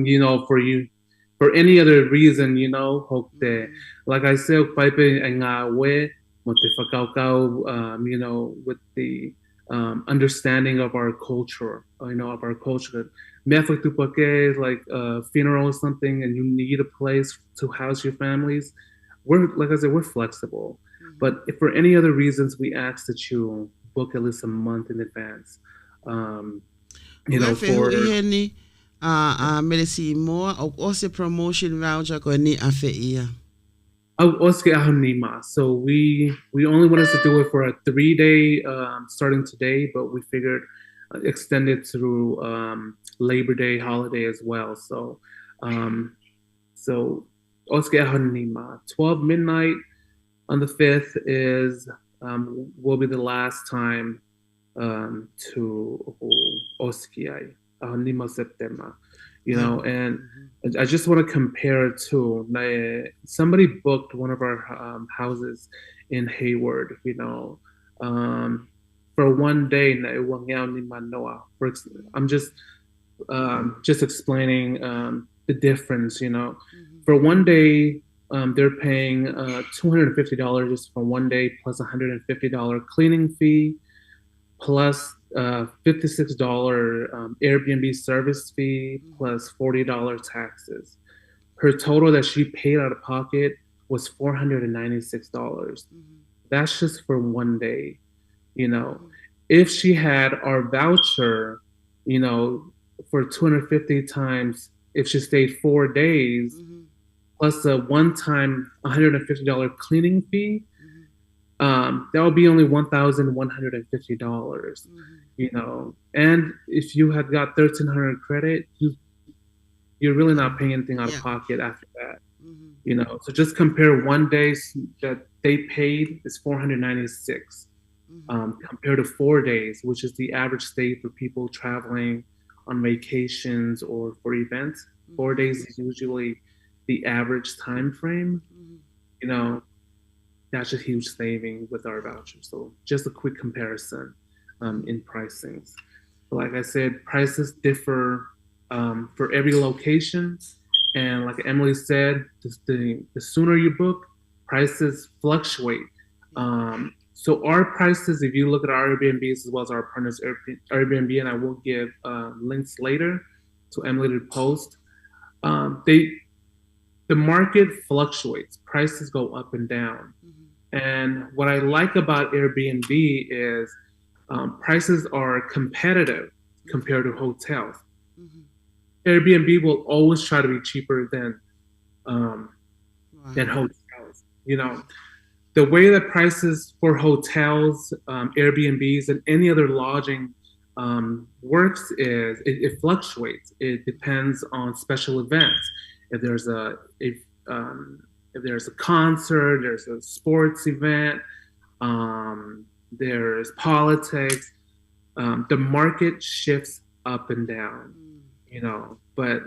for you. For any other reason, hope that, like I said, pipe and we with the understanding of our culture, of our culture. Like a funeral or something, and you need a place to house your families. Like I said, we're flexible. But if for any other reasons, we ask that you book at least a month in advance. For mereci more o ose promotion voucher ko ni afeia. So we only wanted to do it for a 3-day starting today, but we figured extend it through Labor Day holiday as well. So Oske Ahonima, 12 midnight on the 5th is will be the last time to Oskiai. Nima September, and I just want to compare it to somebody booked one of our houses in Hayward, for one day. I'm just explaining the difference, For one day, they're paying $250 just for one day plus $150 cleaning fee plus $56 Airbnb service fee plus $40 taxes. Her total that she paid out of pocket was $496. That's just for one day, you know. If she had our voucher, you know, for 250 times, if she stayed 4 days, plus a one-time $150 cleaning fee, that would be only $1,150, you know. And if you had got 1,300 credit, you're really not paying anything out of pocket after that, you know. So just compare one day that they paid is $496, compared to 4 days, which is the average stay for people traveling on vacations or for events. 4 days is usually the average time frame, you know. That's a huge saving with our vouchers. So just a quick comparison in pricings. But like I said, prices differ for every location. And like Emily said, the sooner you book, prices fluctuate. So our prices, if you look at our Airbnbs as well as our partners Airbnb, and I will give links later to Emily to post, the market fluctuates. Prices go up and down. And what I like about Airbnb is prices are competitive compared to hotels. Airbnb will always try to be cheaper than hotels. You know, the way that prices for hotels, Airbnbs, and any other lodging works is it fluctuates. It depends on special events. If there's a concert, there's a sports event, there's politics, the market shifts up and down, you know. But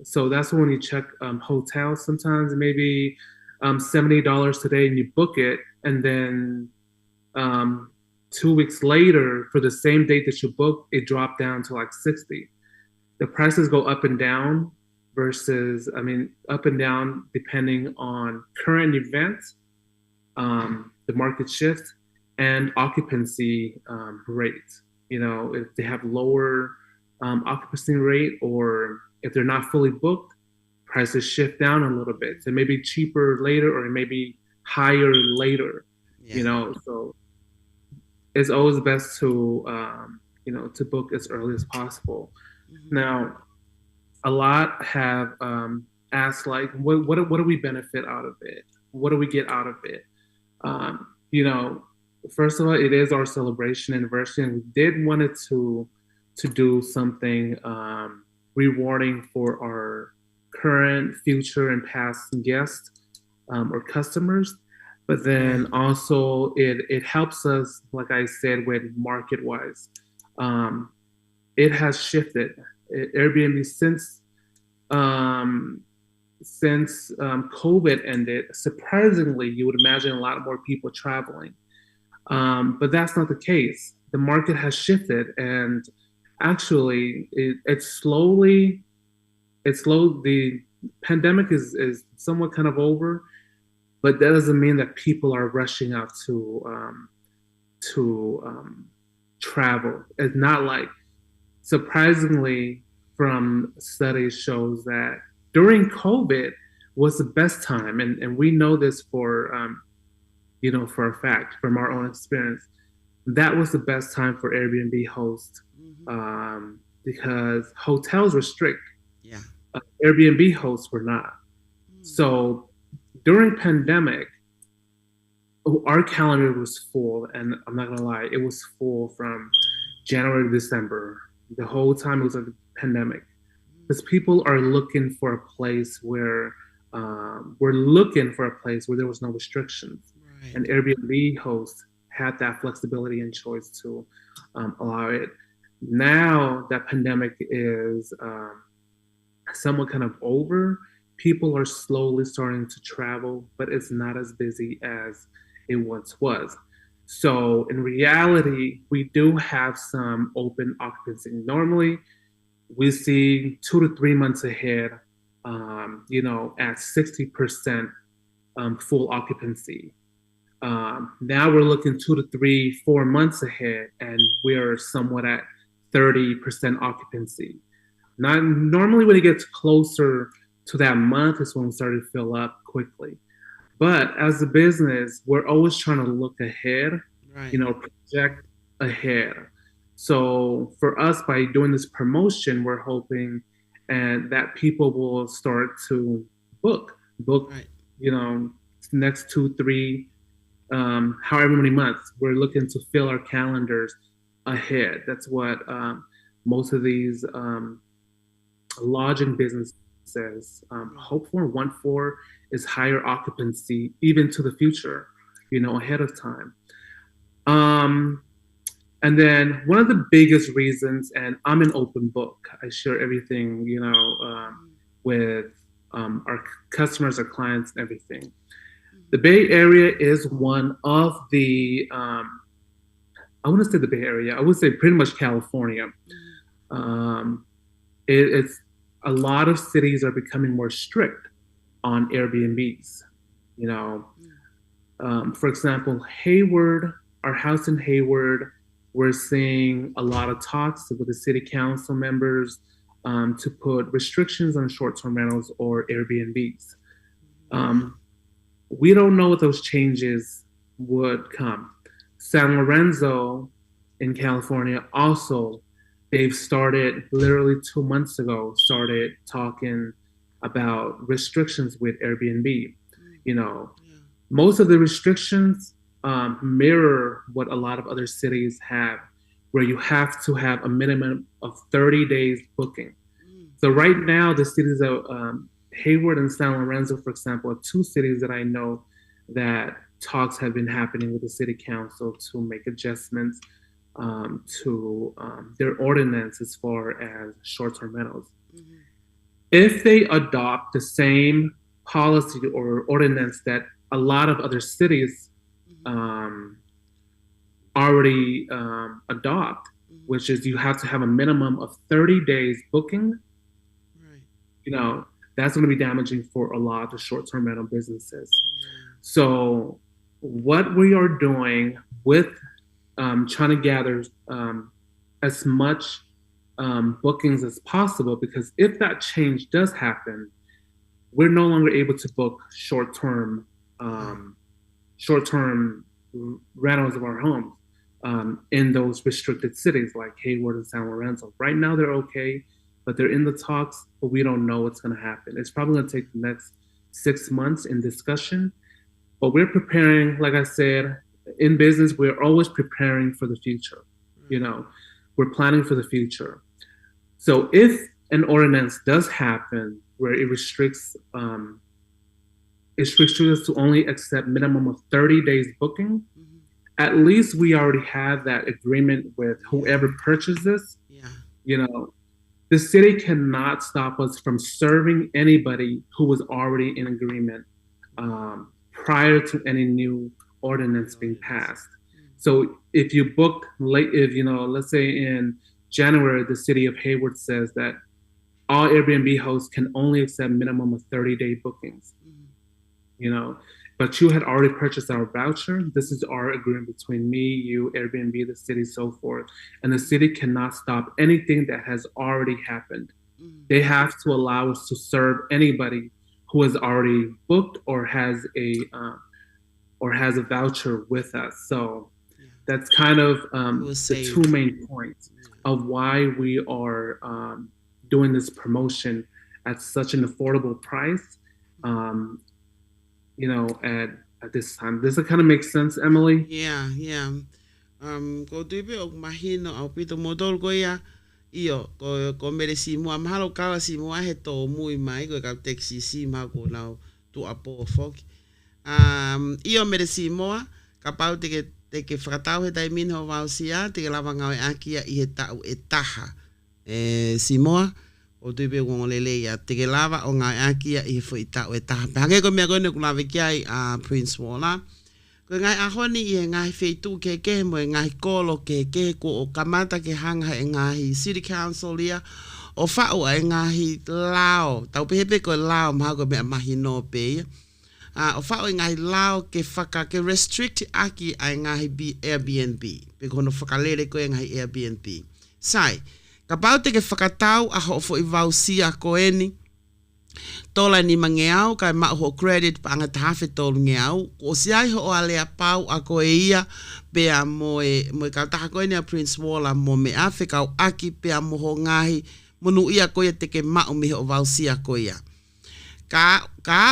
so that's when you check hotels. Sometimes maybe $70 today and you book it, and then 2 weeks later for the same date that you booked, it dropped down to like 60. The prices go up and down versus, up and down depending on current events, the market shift, and occupancy rates. You know, if they have lower occupancy rate, or if they're not fully booked, prices shift down a little bit. So it may be cheaper later, or it may be higher later. You know, so it's always best to to book as early as possible. Now, a lot have asked, like, what do we benefit out of it? What do we get out of it? You know, first of all, it is our celebration anniversary, and we did wanted to do something rewarding for our current, future, and past guests or customers. But then also it helps us, like I said, with market-wise. It has shifted. Airbnb since COVID ended, surprisingly, you would imagine a lot more people traveling. But that's not the case. The market has shifted, and actually it's slowly. The pandemic is somewhat kind of over, but that doesn't mean that people are rushing out to travel. It's not like, surprisingly, from studies shows that during COVID was the best time, and we know this for for a fact from our own experience. That was the best time for Airbnb hosts because hotels were strict. Airbnb hosts were not. So during pandemic, our calendar was full, and I'm not gonna lie, it was full from January to December. The whole time it was a pandemic, because people are looking for a place where there was no restrictions, and Airbnb hosts had that flexibility and choice to allow it. Now that pandemic is somewhat kind of over, people are slowly starting to travel, but it's not as busy as it once was. So in reality, we do have some open occupancy. Normally, we see 2 to 3 months ahead, at 60% full occupancy. Now we're looking 2 to 3, 4 months ahead, and we're somewhat at 30% occupancy. Normally when it gets closer to that month is when we start to fill up quickly. But as a business, we're always trying to look ahead, Right. Project ahead. So for us, by doing this promotion, we're hoping and that people will start to book, Right. Next 2-3, however many months. We're looking to fill our calendars ahead. That's what most of these lodging businesses hope for, want for, is higher occupancy, even to the future, ahead of time. And then one of the biggest reasons, and I'm an open book, I share everything, with our customers, our clients, and everything. The Bay Area is one of the, I wouldn't say the Bay Area, I would say pretty much California. It's a lot of cities are becoming more strict on Airbnbs. For example, Hayward, our house in Hayward, we're seeing a lot of talks with the city council members to put restrictions on short-term rentals or Airbnbs. We don't know what those changes would come. San Lorenzo in California also, they've started literally 2 months ago, started talking about restrictions with Airbnb. Most of the restrictions mirror what a lot of other cities have, where you have to have a minimum of 30 days booking. So right now, the cities of Hayward and San Lorenzo, for example, are two cities that I know that talks have been happening with the city council to make adjustments to their ordinance as far as short-term rentals. If they adopt the same policy or ordinance that a lot of other cities already adopt, which is you have to have a minimum of 30 days booking, that's going to be damaging for a lot of the short-term rental businesses. So what we are doing with trying to gather as much bookings as possible, because if that change does happen, we're no longer able to book short-term rentals of our homes in those restricted cities like Hayward and San Lorenzo. Right now they're okay, but they're in the talks, but we don't know what's going to happen. It's probably going to take the next 6 months in discussion, but we're preparing. Like I said, in business, we're always preparing for the future. We're planning for the future. So if an ordinance does happen where it restricts us to only accept minimum of 30 days booking, at least we already have that agreement with whoever purchases. The city cannot stop us from serving anybody who was already in agreement prior to any new ordinance being passed. So if you book late, let's say in January, the city of Hayward says that all Airbnb hosts can only accept minimum of 30-day bookings, but you had already purchased our voucher. This is our agreement between me, you, Airbnb, the city, so forth. And the city cannot stop anything that has already happened. They have to allow us to serve anybody who has already booked or has a voucher with us. So that's kind of the two main points of why we are doing this promotion at such an affordable price. At this time. Does it kind of make sense, Emily? Yeah. Ko tuipe o mahino au pito modol ko ia ko mere si mo mahalo ka si mo he to muy mai ko ka taxi si ma ko na tu apo fok. Mere si mo ka pau te ke fratau he dai min ho va sia te lava ngau akia I he tau etaha. Si mo o tuipe ko ngolele ya te lava o nga akia I fo tau etaha. Page ko me ko ne ku lava kia Prince Wala. Ko ngai ahoni I ngai feitu ke mo ngai kolo ke ko o kamata ke hanga e ngai city council ia o fa o e ngai lao tau pepe ko lao ma ko me mahino pe o fa o ngai lao ke faka ke restrict aki ai ngai Airbnb pe kono fakalele ko ngai Airbnb sai ka baute ke fakatau a ho fo I vausia ko eni Tola ni mangeau kai ma ho credit pa anga tafe tol ngeau o siai ho ale pau a ko ia pe a mo ka ta ko ni Prince Wala mo me Africa aki pe a mo ho ngahi monu ia ko ia te ke ma o me ho valsia ko ia ka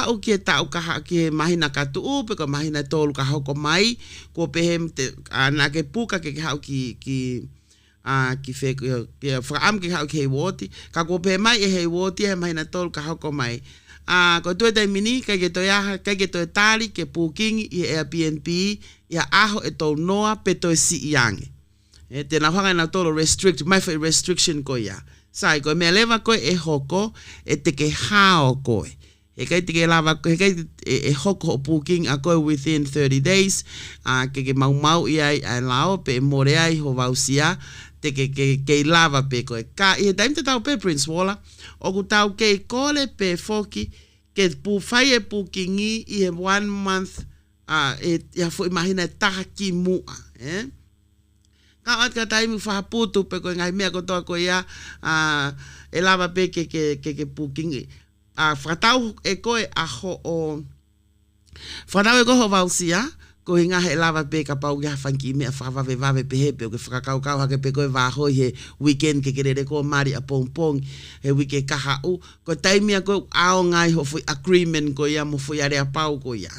o ke ta o ka ke mahina ka tu pe ko mahina tol ka ho ko mai ko pe hem te ana ke puka ke ha ki ki fe ke fra am ke ha ke woti ka ko pe mai e he woti e mai na tol ka ko mai ko tu te mini ka ke to ya ka ke to tali ke booking i Airbnb ya aho e to noa pe to si yange e te na hanga na tolo restrict my restriction ko ya sai ko me leva ko e hoko e te ke hao ko e kai te ke lava ko e kai e hoko booking a ko within 30 days ke mau ia ai lao pe more ai ho vausia te ke lava pe ko ka e taim te tau pe Prince Wala o ku tau ke kole pe foki ke pu fai e pukingi i e 1 month e ya fo imagina taha ki mua ka at ka taim fa putu pe ko ngai me ko to ko ya e lava pe ke pukingi fatau e ko a ho o fatau e ko ho vausia ko hinga he lava pe ka pau ya fanki me fa va pe he pe ko fa ka ha ke pe ko va ho he weekend ke kere ko mari a pong he weekend ka ha u ko taimi ko ao ngai ho fu agreement ko ya mo fu ya re pau ko ya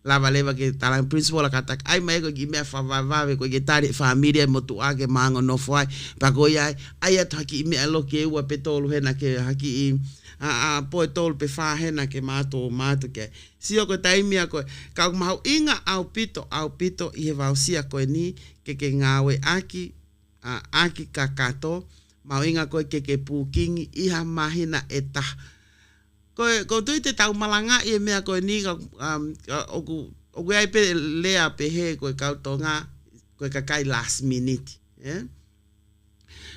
lava leva ke tala Prince Wala ka tak ai mai ko gi me fa va ko ke tari familia mo tu age mango no foi pa ko ya ai ata ki me lo ke u pe tolu he na ke haki po tol pe fa hena ke mato ke sio ko taimi ko ka mau inga au pito i he vausia ko ni ke ngawe aki kakato mau inga ko ke puking i ha mahina eta ko tu te tau malanga i me ko ni o ai pe lea pe he ko ka tonga ko ka kai last minute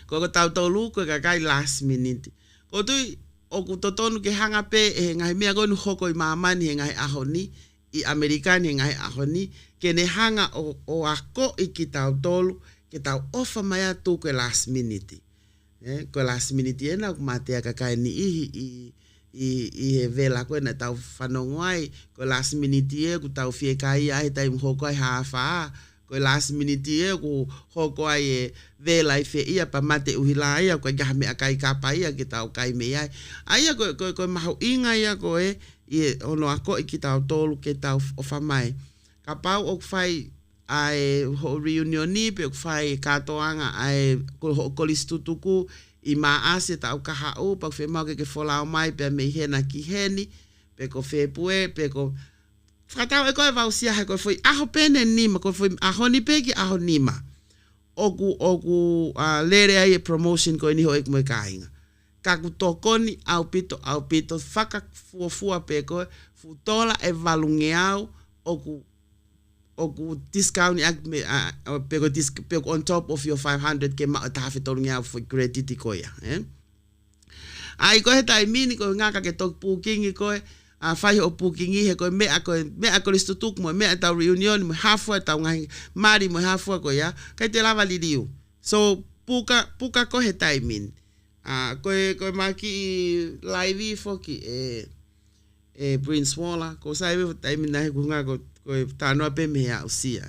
ko tau tolu ko ka kai last minute ko tu o ku totonu ke hanga pe e ngai mea gonu hoko i mamani e ngai ahoni i Amerikani e ngai ahoni ke ne hanga o ako i ki tau tolu ke tau ofa mai atu ke last minute ko last minute e na kumatea kakai ni i he vela ko na tau whanongoai ko last minute e ku tau fie kai ai tai mhoko ai hafa ko last minute e ku hoko ai e vela i fe ia pa mate uhila ia ko ga me akai ka pa ia ki tau kai me ai ai ko mahu inga ia ko e ono ako i ki tau tolu ke tau ofa mai ka pau o fai ai ho reunion ni pe o fai ka toanga ai ko listutuku i maase tau ka hau pa fe mau ke folau mai pe me hena ki heni pe ko fe pue pe ko fatau e ko e vausia he ko foi aho pene nima ko foi aho ni pe ki aho nima oku lere ai promotion ko ni ho ek mo kainga ka ku tokoni au pito faka fua pe ko futola e valungeau oku discount ak me pe ko on top of your 500 ke ma ta fe tolungeau for credit ko ya ai ko he tai mini ko ngaka ke tok booking ko fai o pukingi he ko me ako listutuk mo me ta reunion mo hafu ta ngai mari mo hafu ko ya kai te lava lidiu so puka ko he timing ko maki live foki Prince Wala ko sai timing na he kunga ko ta no pe me ya usia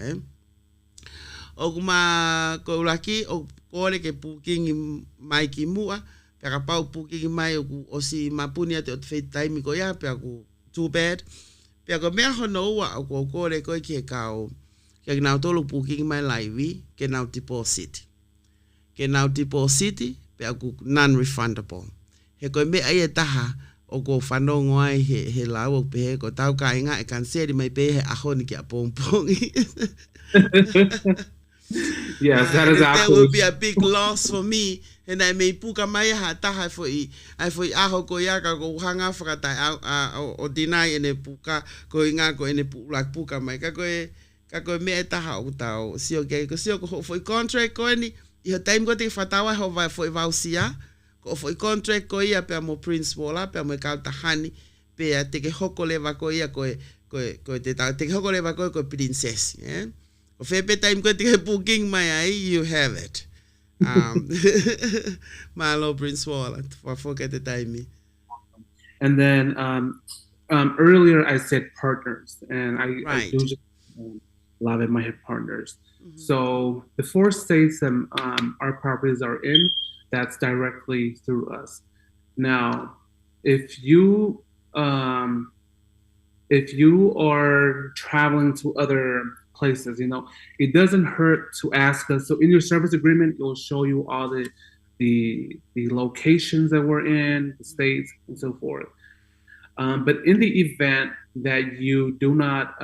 o kuma ko laki o ko le ke pukingi mai ki mua ka pau puki mai o si mapuni ate o te time ko ya pe aku too bad pe ako me ho no wa ko le ko ke ka o ke na tolo puki mai live ke na deposit pe aku non refundable he ko me ai taha o ko fanongo ai he lawo pe ko tau ka inga e cancel mai pe he ahoni ke pompong yes, that is absolutely. That would be a big loss for me. And I may puka mai ha taha foi aho ko ya ka ko hanga fra tai o deny ene puka ko inga ko ene puka mai ka ko me taha o tau sio ko foi contract ko ni i time ko te fatawa ho vai foi vausia ko foi contract ko ia pe mo Prince Wala pe mo ka tahani pe te ke hoko leva ko ia ko te hoko leva ko princess o fe pe time ko te booking mai ai you have it malo Prince Wala for forget the time And then earlier I said partners, and I do just love it. My partners. So the 4 states that our properties are in, that's directly through us. Now, if you are traveling to other places, it doesn't hurt to ask us. So in your service agreement, it'll show you all the locations that we're in, the states, and so forth. But in the event that you do not,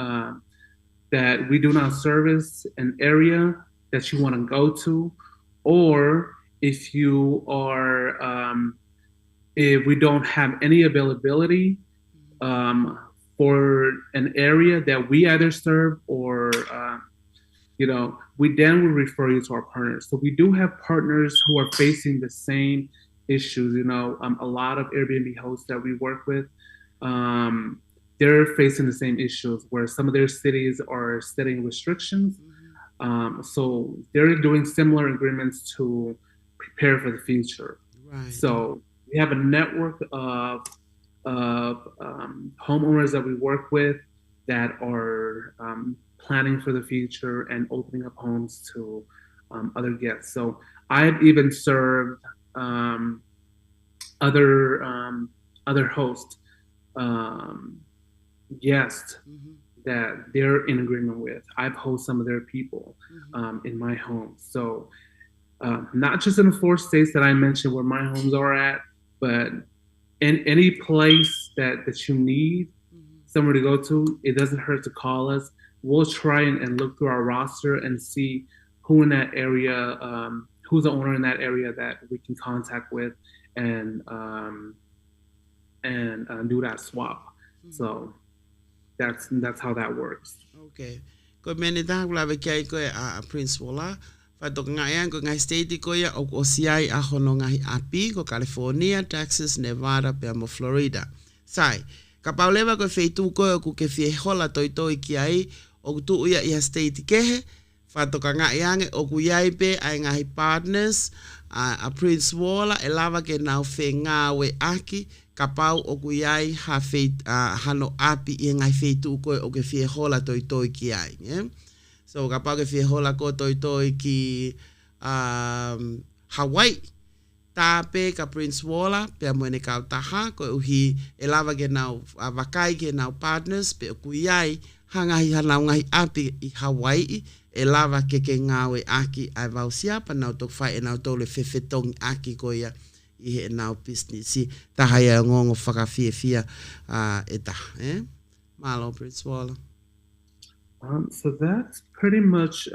that we do not service an area that you want to go to, or if you are, if we don't have any availability for an area that we either serve or, we then will refer you to our partners. So we do have partners who are facing the same issues. A lot of Airbnb hosts that we work with, they're facing the same issues where some of their cities are setting restrictions. So they're doing similar agreements to prepare for the future. Right. So we have a network of homeowners that we work with that are planning for the future and opening up homes to other guests. So I've even served other hosts, guests that they're in agreement with. I've hosted some of their people in my home. So not just in the 4 states that I mentioned where my homes are at, but in any place that you need somewhere to go to, it doesn't hurt to call us. We'll try and look through our roster and see who in that area, who's the owner in that area that we can contact with and do that swap. So that's how that works. Okay. Ko meni ta kula be kai ko a Prince Folau. Fa to ngai ko ngai state ko ya o siai a hono ngai api ko California, Texas, Nevada, pe mo Florida. Sai ka pauleva ko feitu ko ke fie hola toi ki ai o tu ia state ke fa to ngai ange o ku yai pe ai ngai partners a Prince Folau e lava ke nau fe nga we aki kapau o ku yai ha feit hano api i ngai feitu ko o ke fie hola toi ki ai so kapau ke fie hola ko toi ki Hawaii tape ka Prince Folau pe mo ne ka taha ko uhi e lava ke nau vakai ke nau partners pe ku yai hanga hi hana ngai api i Hawaii e lava ke ngawe aki ai vausia pa nau tok fai e nau tole fefetong aki ko ia I he nau business si tahaya ngongo whakawhiawhia eta Malo Prince Folau. So that's pretty much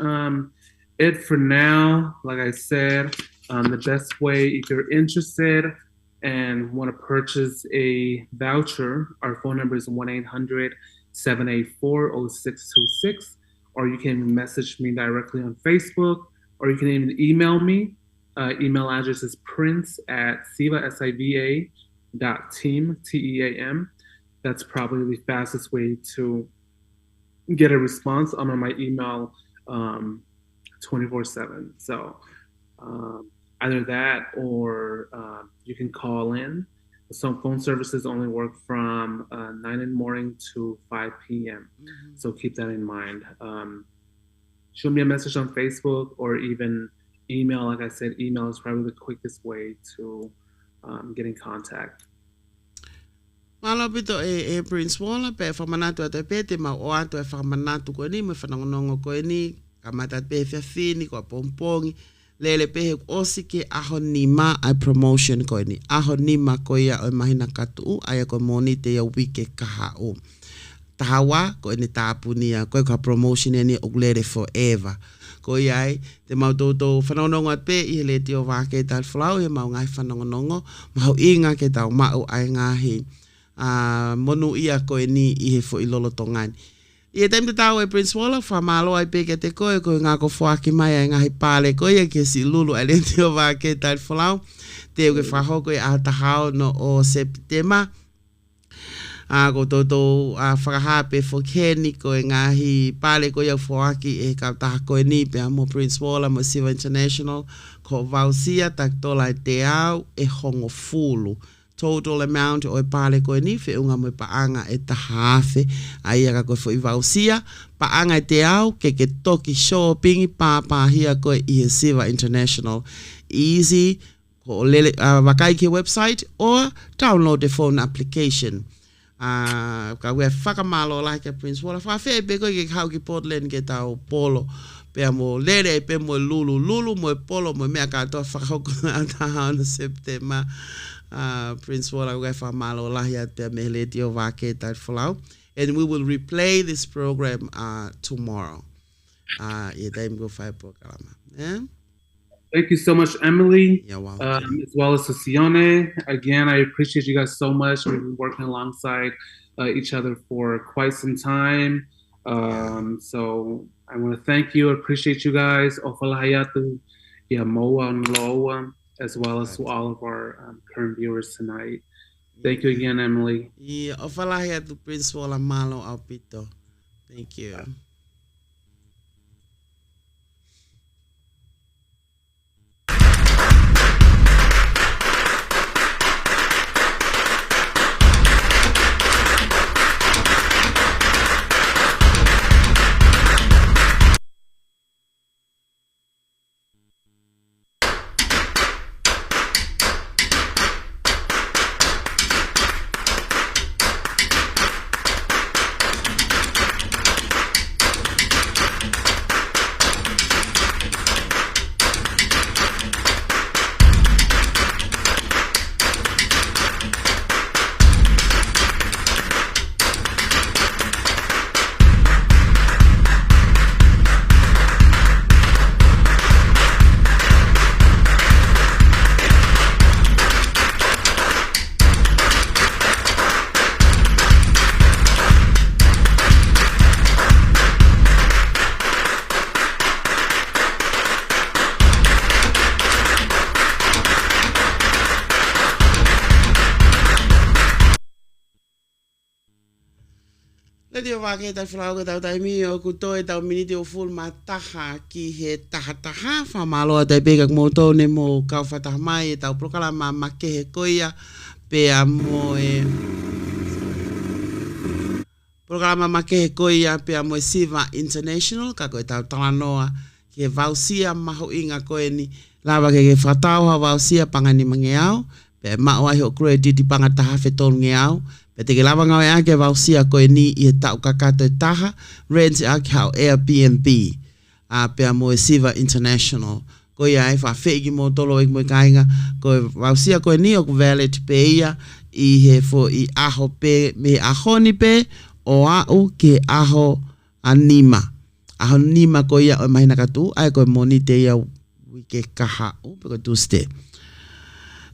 it for now. Like I said, the best way if you're interested and want to purchase a voucher, our phone number is 1-800-784-0626, or you can message me directly on Facebook, or you can even email me. Email address is prince@siva.team, TEAM. That's probably the fastest way to get a response. I'm on my email 24/7. So either that or you can call in. Some phone services only work from 9 in the morning to 5 p.m. So keep that in mind. Shoot me a message on Facebook or even email. Like I said, email is probably the quickest way to get in contact. Malo pito e Prince Folau pe whamanatu ato e pete ma o ato e whamanatu ko ni me whanangonongo ko ni kamata pe whiawhini ko pompongi lele pe he osi ke aho nima ai promotion ko ni aho nima ko ia o mahina katu ai ko moni te ia wike kaha o tahawa ko ni tapunia ko ka promotion ni o lele forever ko iai te mau toto whanonongo at pe I le tio Vake Tali Folau e mau ngai whanongonongo mau inga ke tau mau ai ngahi monu ia koe ni I he fo I lolo tongani. I e taim te tau e Prince Folau whamalo ai pe ke te koe ngā ko whaaki mai ai ngahi pāle koe ke si lulu ai le tio Vake Tali Folau te uke whahoko I atahao no o September. Ko toto whakahape whakeni ko ngahi pale ko ia whaaki e ka taha koe ni pe mo Prince Folau mo Siva International ko vausia tak tola te au e hongo fulu total amount o e pale koe ni fe unga mo paanga e tahafe ai ka koe fo i vausia paanga e te au ke toki shopping papahia koe i he Siva International easy ko lele wakai ki website or download the phone application ka we whakamalo like a Prince Wala whawhi be koe ke hau ki Portland ke tau polo pe mo lere pe mo lulu mo polo mo mea katoa whakahoko ataha on September Prince Wala wefa malo lahia te me Redio Vake Tali Folau and we will replay this program tomorrow yeah time go five program yeah. Thank you so much, Emily. You're welcome. As well as Sione. Again, I appreciate you guys so much. We've been working alongside each other for quite some time. So I want to thank you. Appreciate you guys. Ofalahayatu, Yamoa and Loa, as well as to all of our current viewers tonight. Thank you again, Emily. Yeah, Ofalahayatu Prince Wala Malo Alpito. Thank you. Redio Vake Tali Folau ke tau taimi o kutoe tau miniti o full mataha ki he taha whamalo a tai pekak mo tone mo kau whataha mai e tau prokalama make he koia pe a mo e prokalama make he koia pe a mo e Siva International ka koe tau talanoa ki he vausia maho inga koe ni lava ke whatau ha vausia pangani mangeau pe mao ahi o credit i pangataha whetonu ngeau pe te ke lava ngau e ake vausia koe ni i e tau kakato e taha, rent e ake hau Airbnb, pe a mo e Siva International. Koe ai whawhegi mo tolo e mo i kainga, koe vausia koe ni o ku valet pe ia, i he fo i aho pe, me aho ni pe, o au ke aho anima. Aho nima koe ia o mahina katu, ai koe moni te ia wike kaha, pe koe tuste.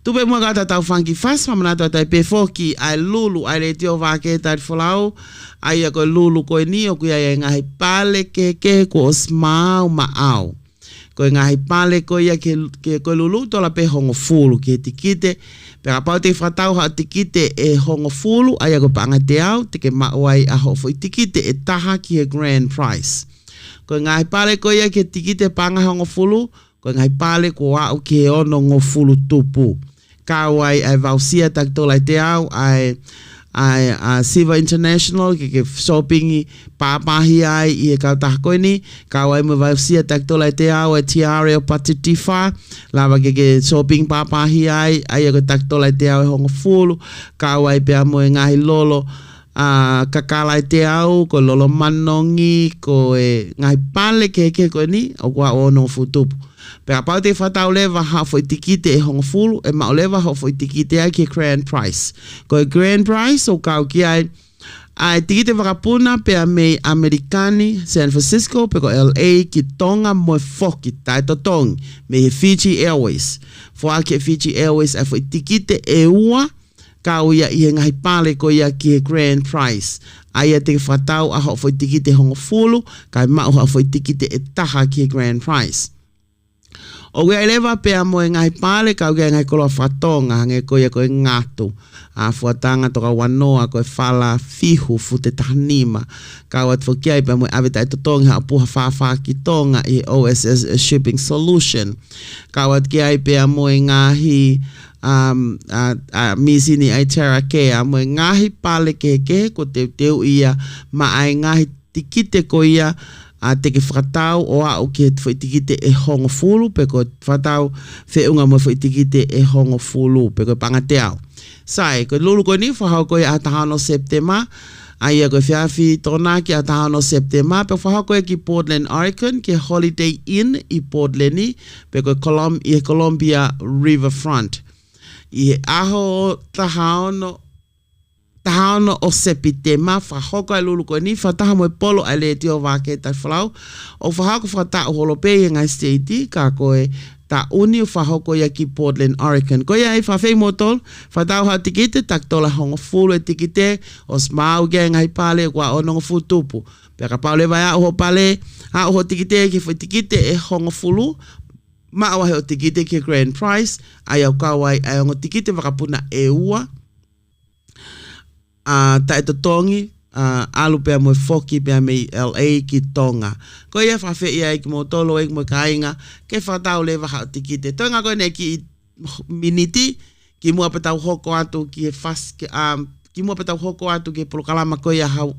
Tupe mua kata tau whanki whas, whamanato tai pe foki ai lulu ai Redio Vake Tali Folau, ai a koe lulu koe ni o kuia e ngahi pale ke ko o smau ma au. Koe ngahi pale koe ia ke koe lulu tola pe hongo fulu ke tikite, pe kapau te whatau ha tikite e hongo fulu, ai a koe panga te au, te ke mauai a hofo i tikite e taha ki e grand prize. Koe ngahi pale koe ia ke tikite panga hongo fulu, koe ngahi pale ko au ke ono ngo fulu tupu. Kawai ai vausia tak tolai te au ai Siva International ke shopping i papahi ai i e kautah koe ni kawai mo vausia tak tolai te au ai tiare o patitifa lava ke shopping papahi ai e tak tolai te au e hongo fulu kawai pe amo e ngahi lolo kakalai te au ko lolo manongi ko e ngahi pale ke koe ni o kua ono futupu. Pea pau te whatau lewa hafo i tikite e hongo fulu e mao lewa hafo i tikite ai ki grand prize. Ko e grand prize o kau ki ai tikite wakapuna pea mei Amerikani San Francisco pe ko LA ki Tonga mo foki tai to tong me he Fiji Airways. Fo a ki Fiji Airways e fo i tikite e ua kau ia i ngahi pale ko ia ki grand prize. Ai te whatau a hafo i tikite hongo fulu kai mao hafo i tikite e taha ki grand prize. O wea elewa pe amo e ngai pale kau ke ngai koloa whatonga hange koe koe ngatu a fuatanga toka wanoa koe whala fihu fu te tahanima kau at whakiai pe amo e aweta e totongi ha puha whawha ki tonga i OSS Shipping Solution kau at kiai pe amo e ngahi misini ai tera ke a mo ngahi pale ke ko te teu ia ma ai ngahi tikite ko ia a te ke whakatau o a o ke whaitikite e hongo fulu pe ko whakatau whiunga mo whaitikite e hongo fulu pe ko pangateau. Sai, ko lulu ko ni whahau ko ia tahano September ai ko whiawhi tōna ki a tahano September pe whahau ko ki Portland, Oregon ki Holiday Inn i Portland ni pe ko Columbia Riverfront. I aho tahano o September whahoko ai lulu ko ni whataha mo polo ai le tio Vake Tali Folau o whahako whata o holope i ngai state ka koe ta uni o whahoko ia ki Portland, Oregon. Ko ia i whawhei motol, whatau hao tikite, tak tola hongo fulu e tikite, o smau ge ngai pale kwa o nongo futupu. Peka paule vai a oho pale, a oho tikite ki whai tikite e hongo fulu, ma awa he o tikite ki grand prize, ai au kawai ai ongo tikite wakapuna e ua, ta e totongi, alu pea mo foki pea me LA ki Tonga. Ko ia whawhi ia ki mo tolo e mo kainga, ke whatau le waha o tikite. Tonga koe ne ki miniti, ki mua patau hoko atu ki e fas, ki mua patau hoko atu ki polokalama ko ia hau,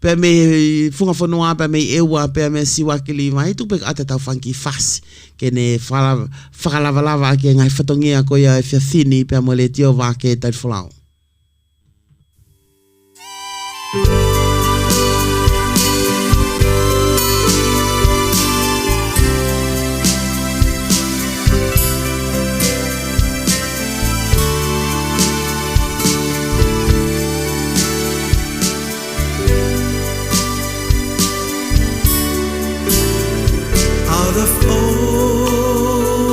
pea me funga whanua, pea me ewa, pea me siwa ki lima, hitu peka ata tau whanki fas, ke ne whakalawalawa ki ngai whatongia ko ia e whiathini, pea mo le tio Vake Tali Folau. Out of all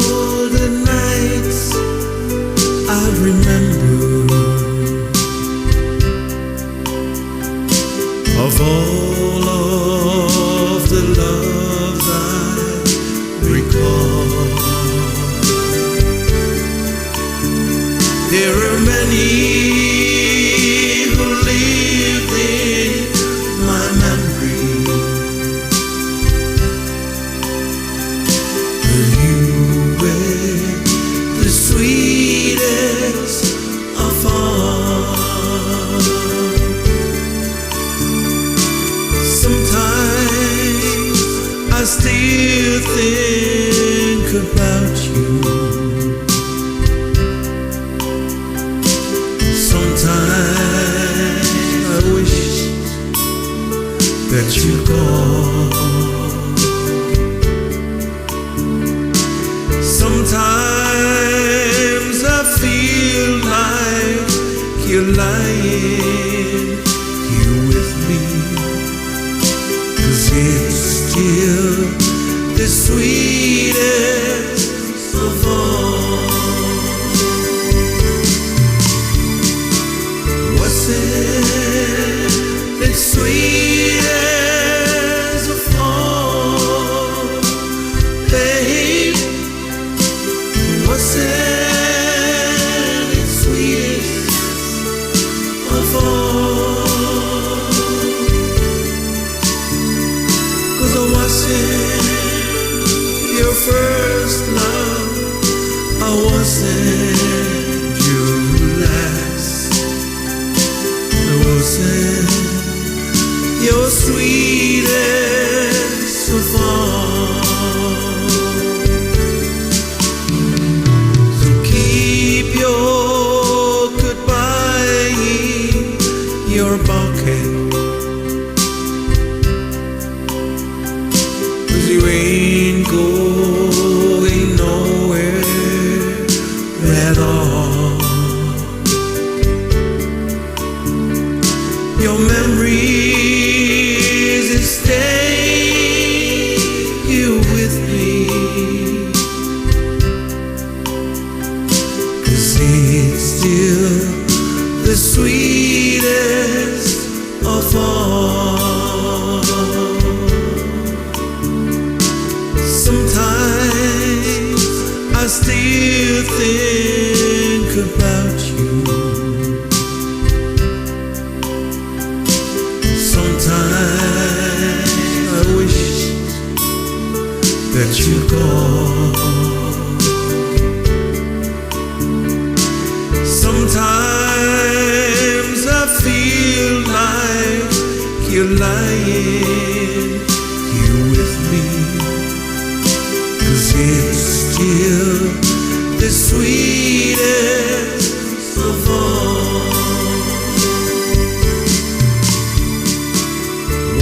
the nights I remember, of all of the love I recall, there are many who lived in my memory, but you were the sweetest of all. Sometimes I still think about you. Sometimes I wish that you'd gone. Sometimes I feel like you're lying here with me, 'cause it's still the sweetest of all. What's it that's sweetest of all, babe? What's it that's sweetest of all? 'Cause I wasn't your first love, I wasn't your last, I wasn't your sweetest of all. So keep your goodbye in your pocket, 'cause you ain't going nowhere at all. Your memories will stay here with me, 'cause it's still the sweetest of all. Sometimes I still think about you. Sometimes I wish that you'd gone. the sweetest of all.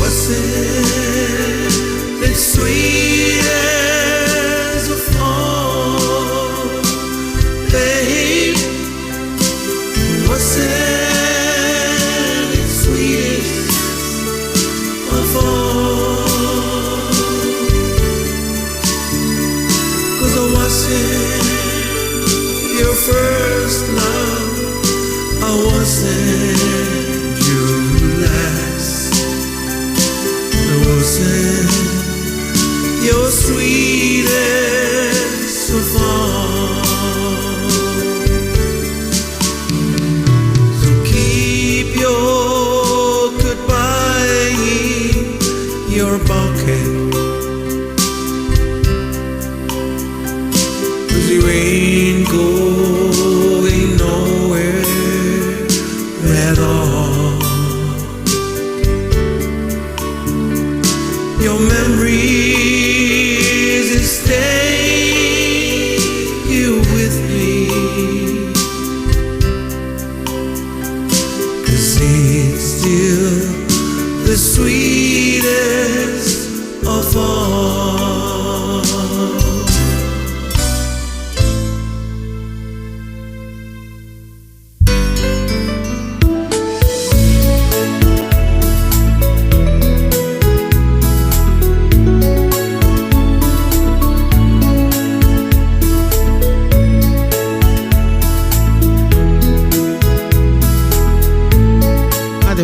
Was it the sweetest of all, babe? Was it the sweetest of all? 'Cause I wasn't your first love, I wasn't your last, I wasn't your sweetest of all. So keep your goodbye in your pocket, 'cause you ain't going nowhere at all. Your memories stay here with me, 'cause it's still the sweetest of all.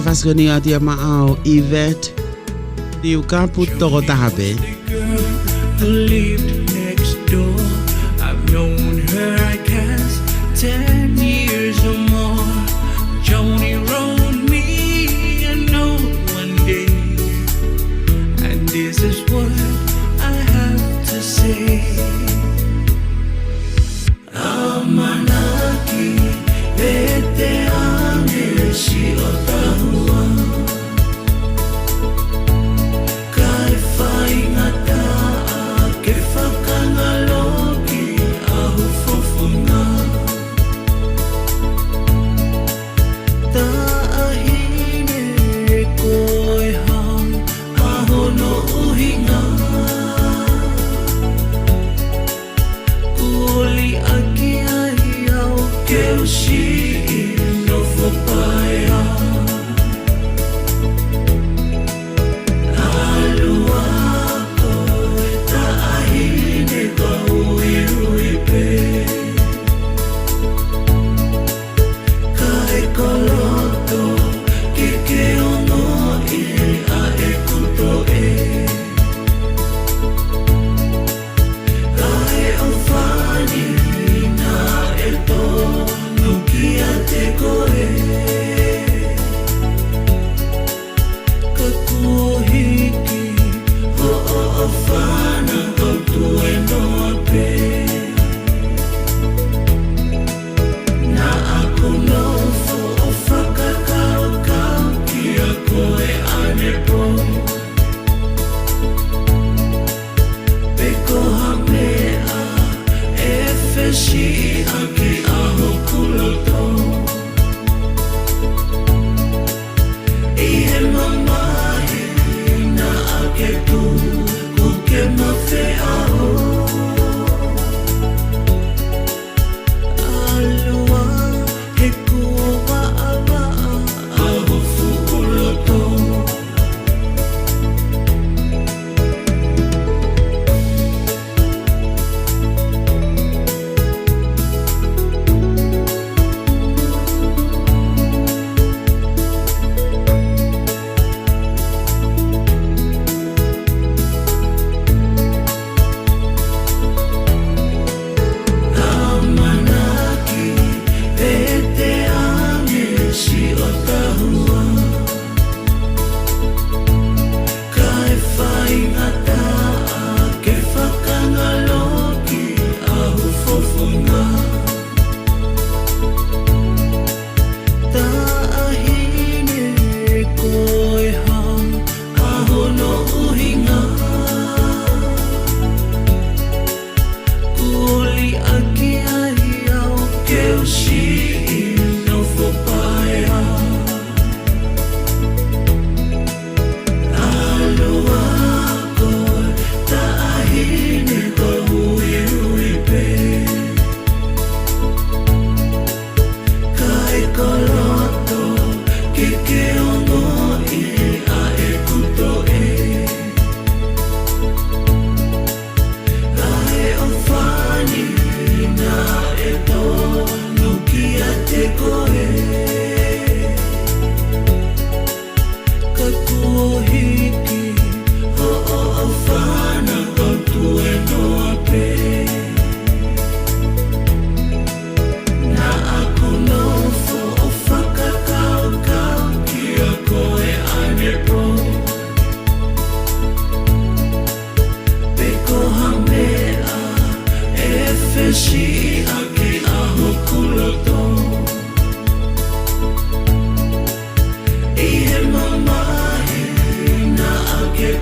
Fasconi adia ma'ao Yvette Diu kapu toko tahabe. Who lived next door? I've known her, I guess, 10 years or more. Joni wrote me a note one day, and this is what I have to say. Amanaki ete ane shi otahua, kai whaingata ke whakangaloki ahu fofunga. Ta ahine koe hang aho no uhinga, kuli aki ai au ke ushi no whapaya. Alua koe ta ahine ka ui ui pe, ka e koloto ki ke ono i a e kuto e. Ka e o whani na e tō nuki a te koe, ka kuhiki ho o whana o tue noa pe. Na ako no fo o whaka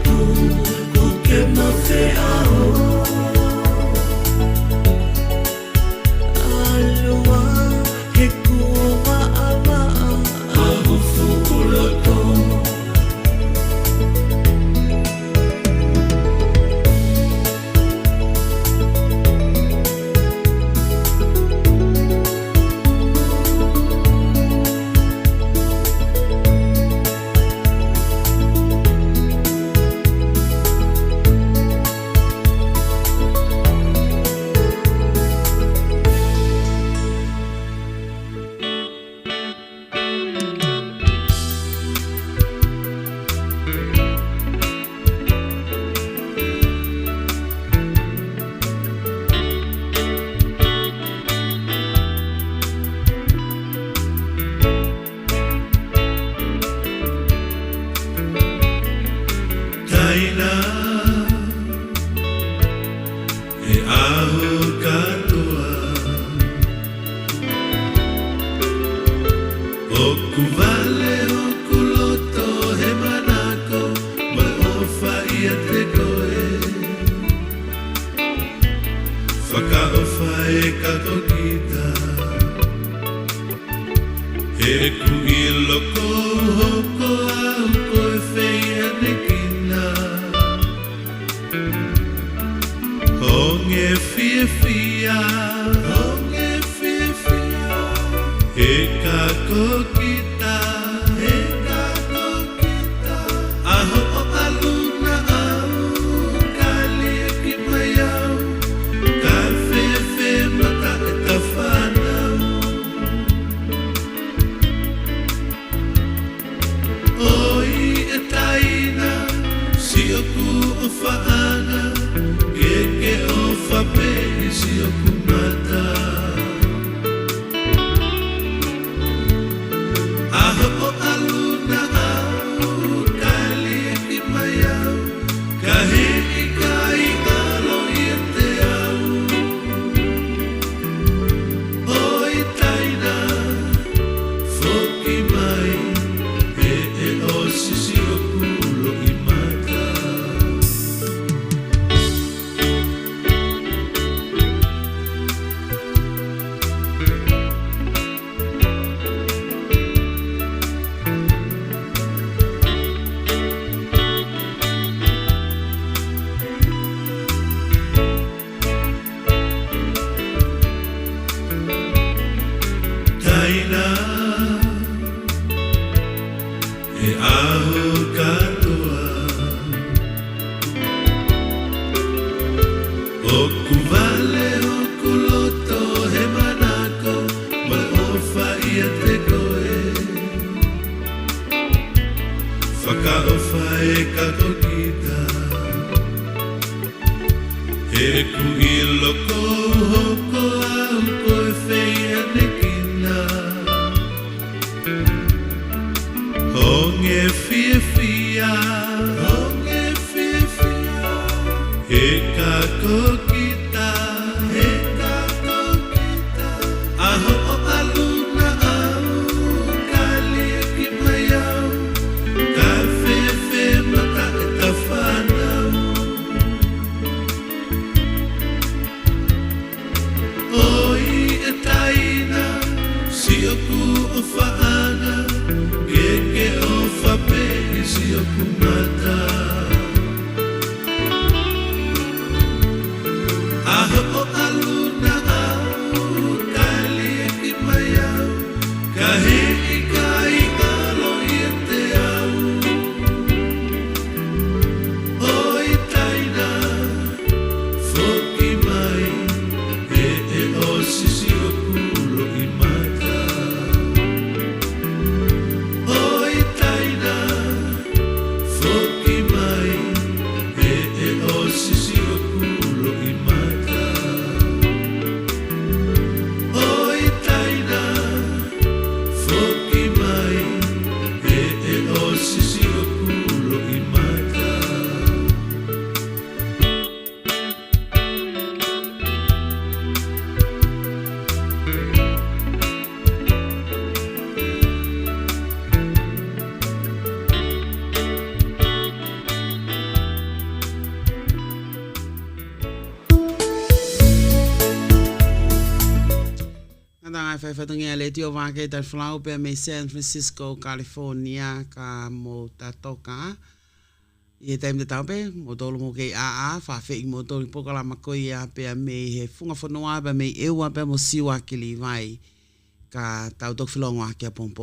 ku ke mawhi ao Alua he kua awa Ahufu uloto whatungia le tio Vake Tali Folau pe me San Francisco, California, ka mo tatoka. I taim te taupe, mo tolu mo kei a whawhi mo tolu pokala makoi a pe me he funga whanua pe me ewa pe mo siwa ki li vai ka tau tok whilonga ki a pompo.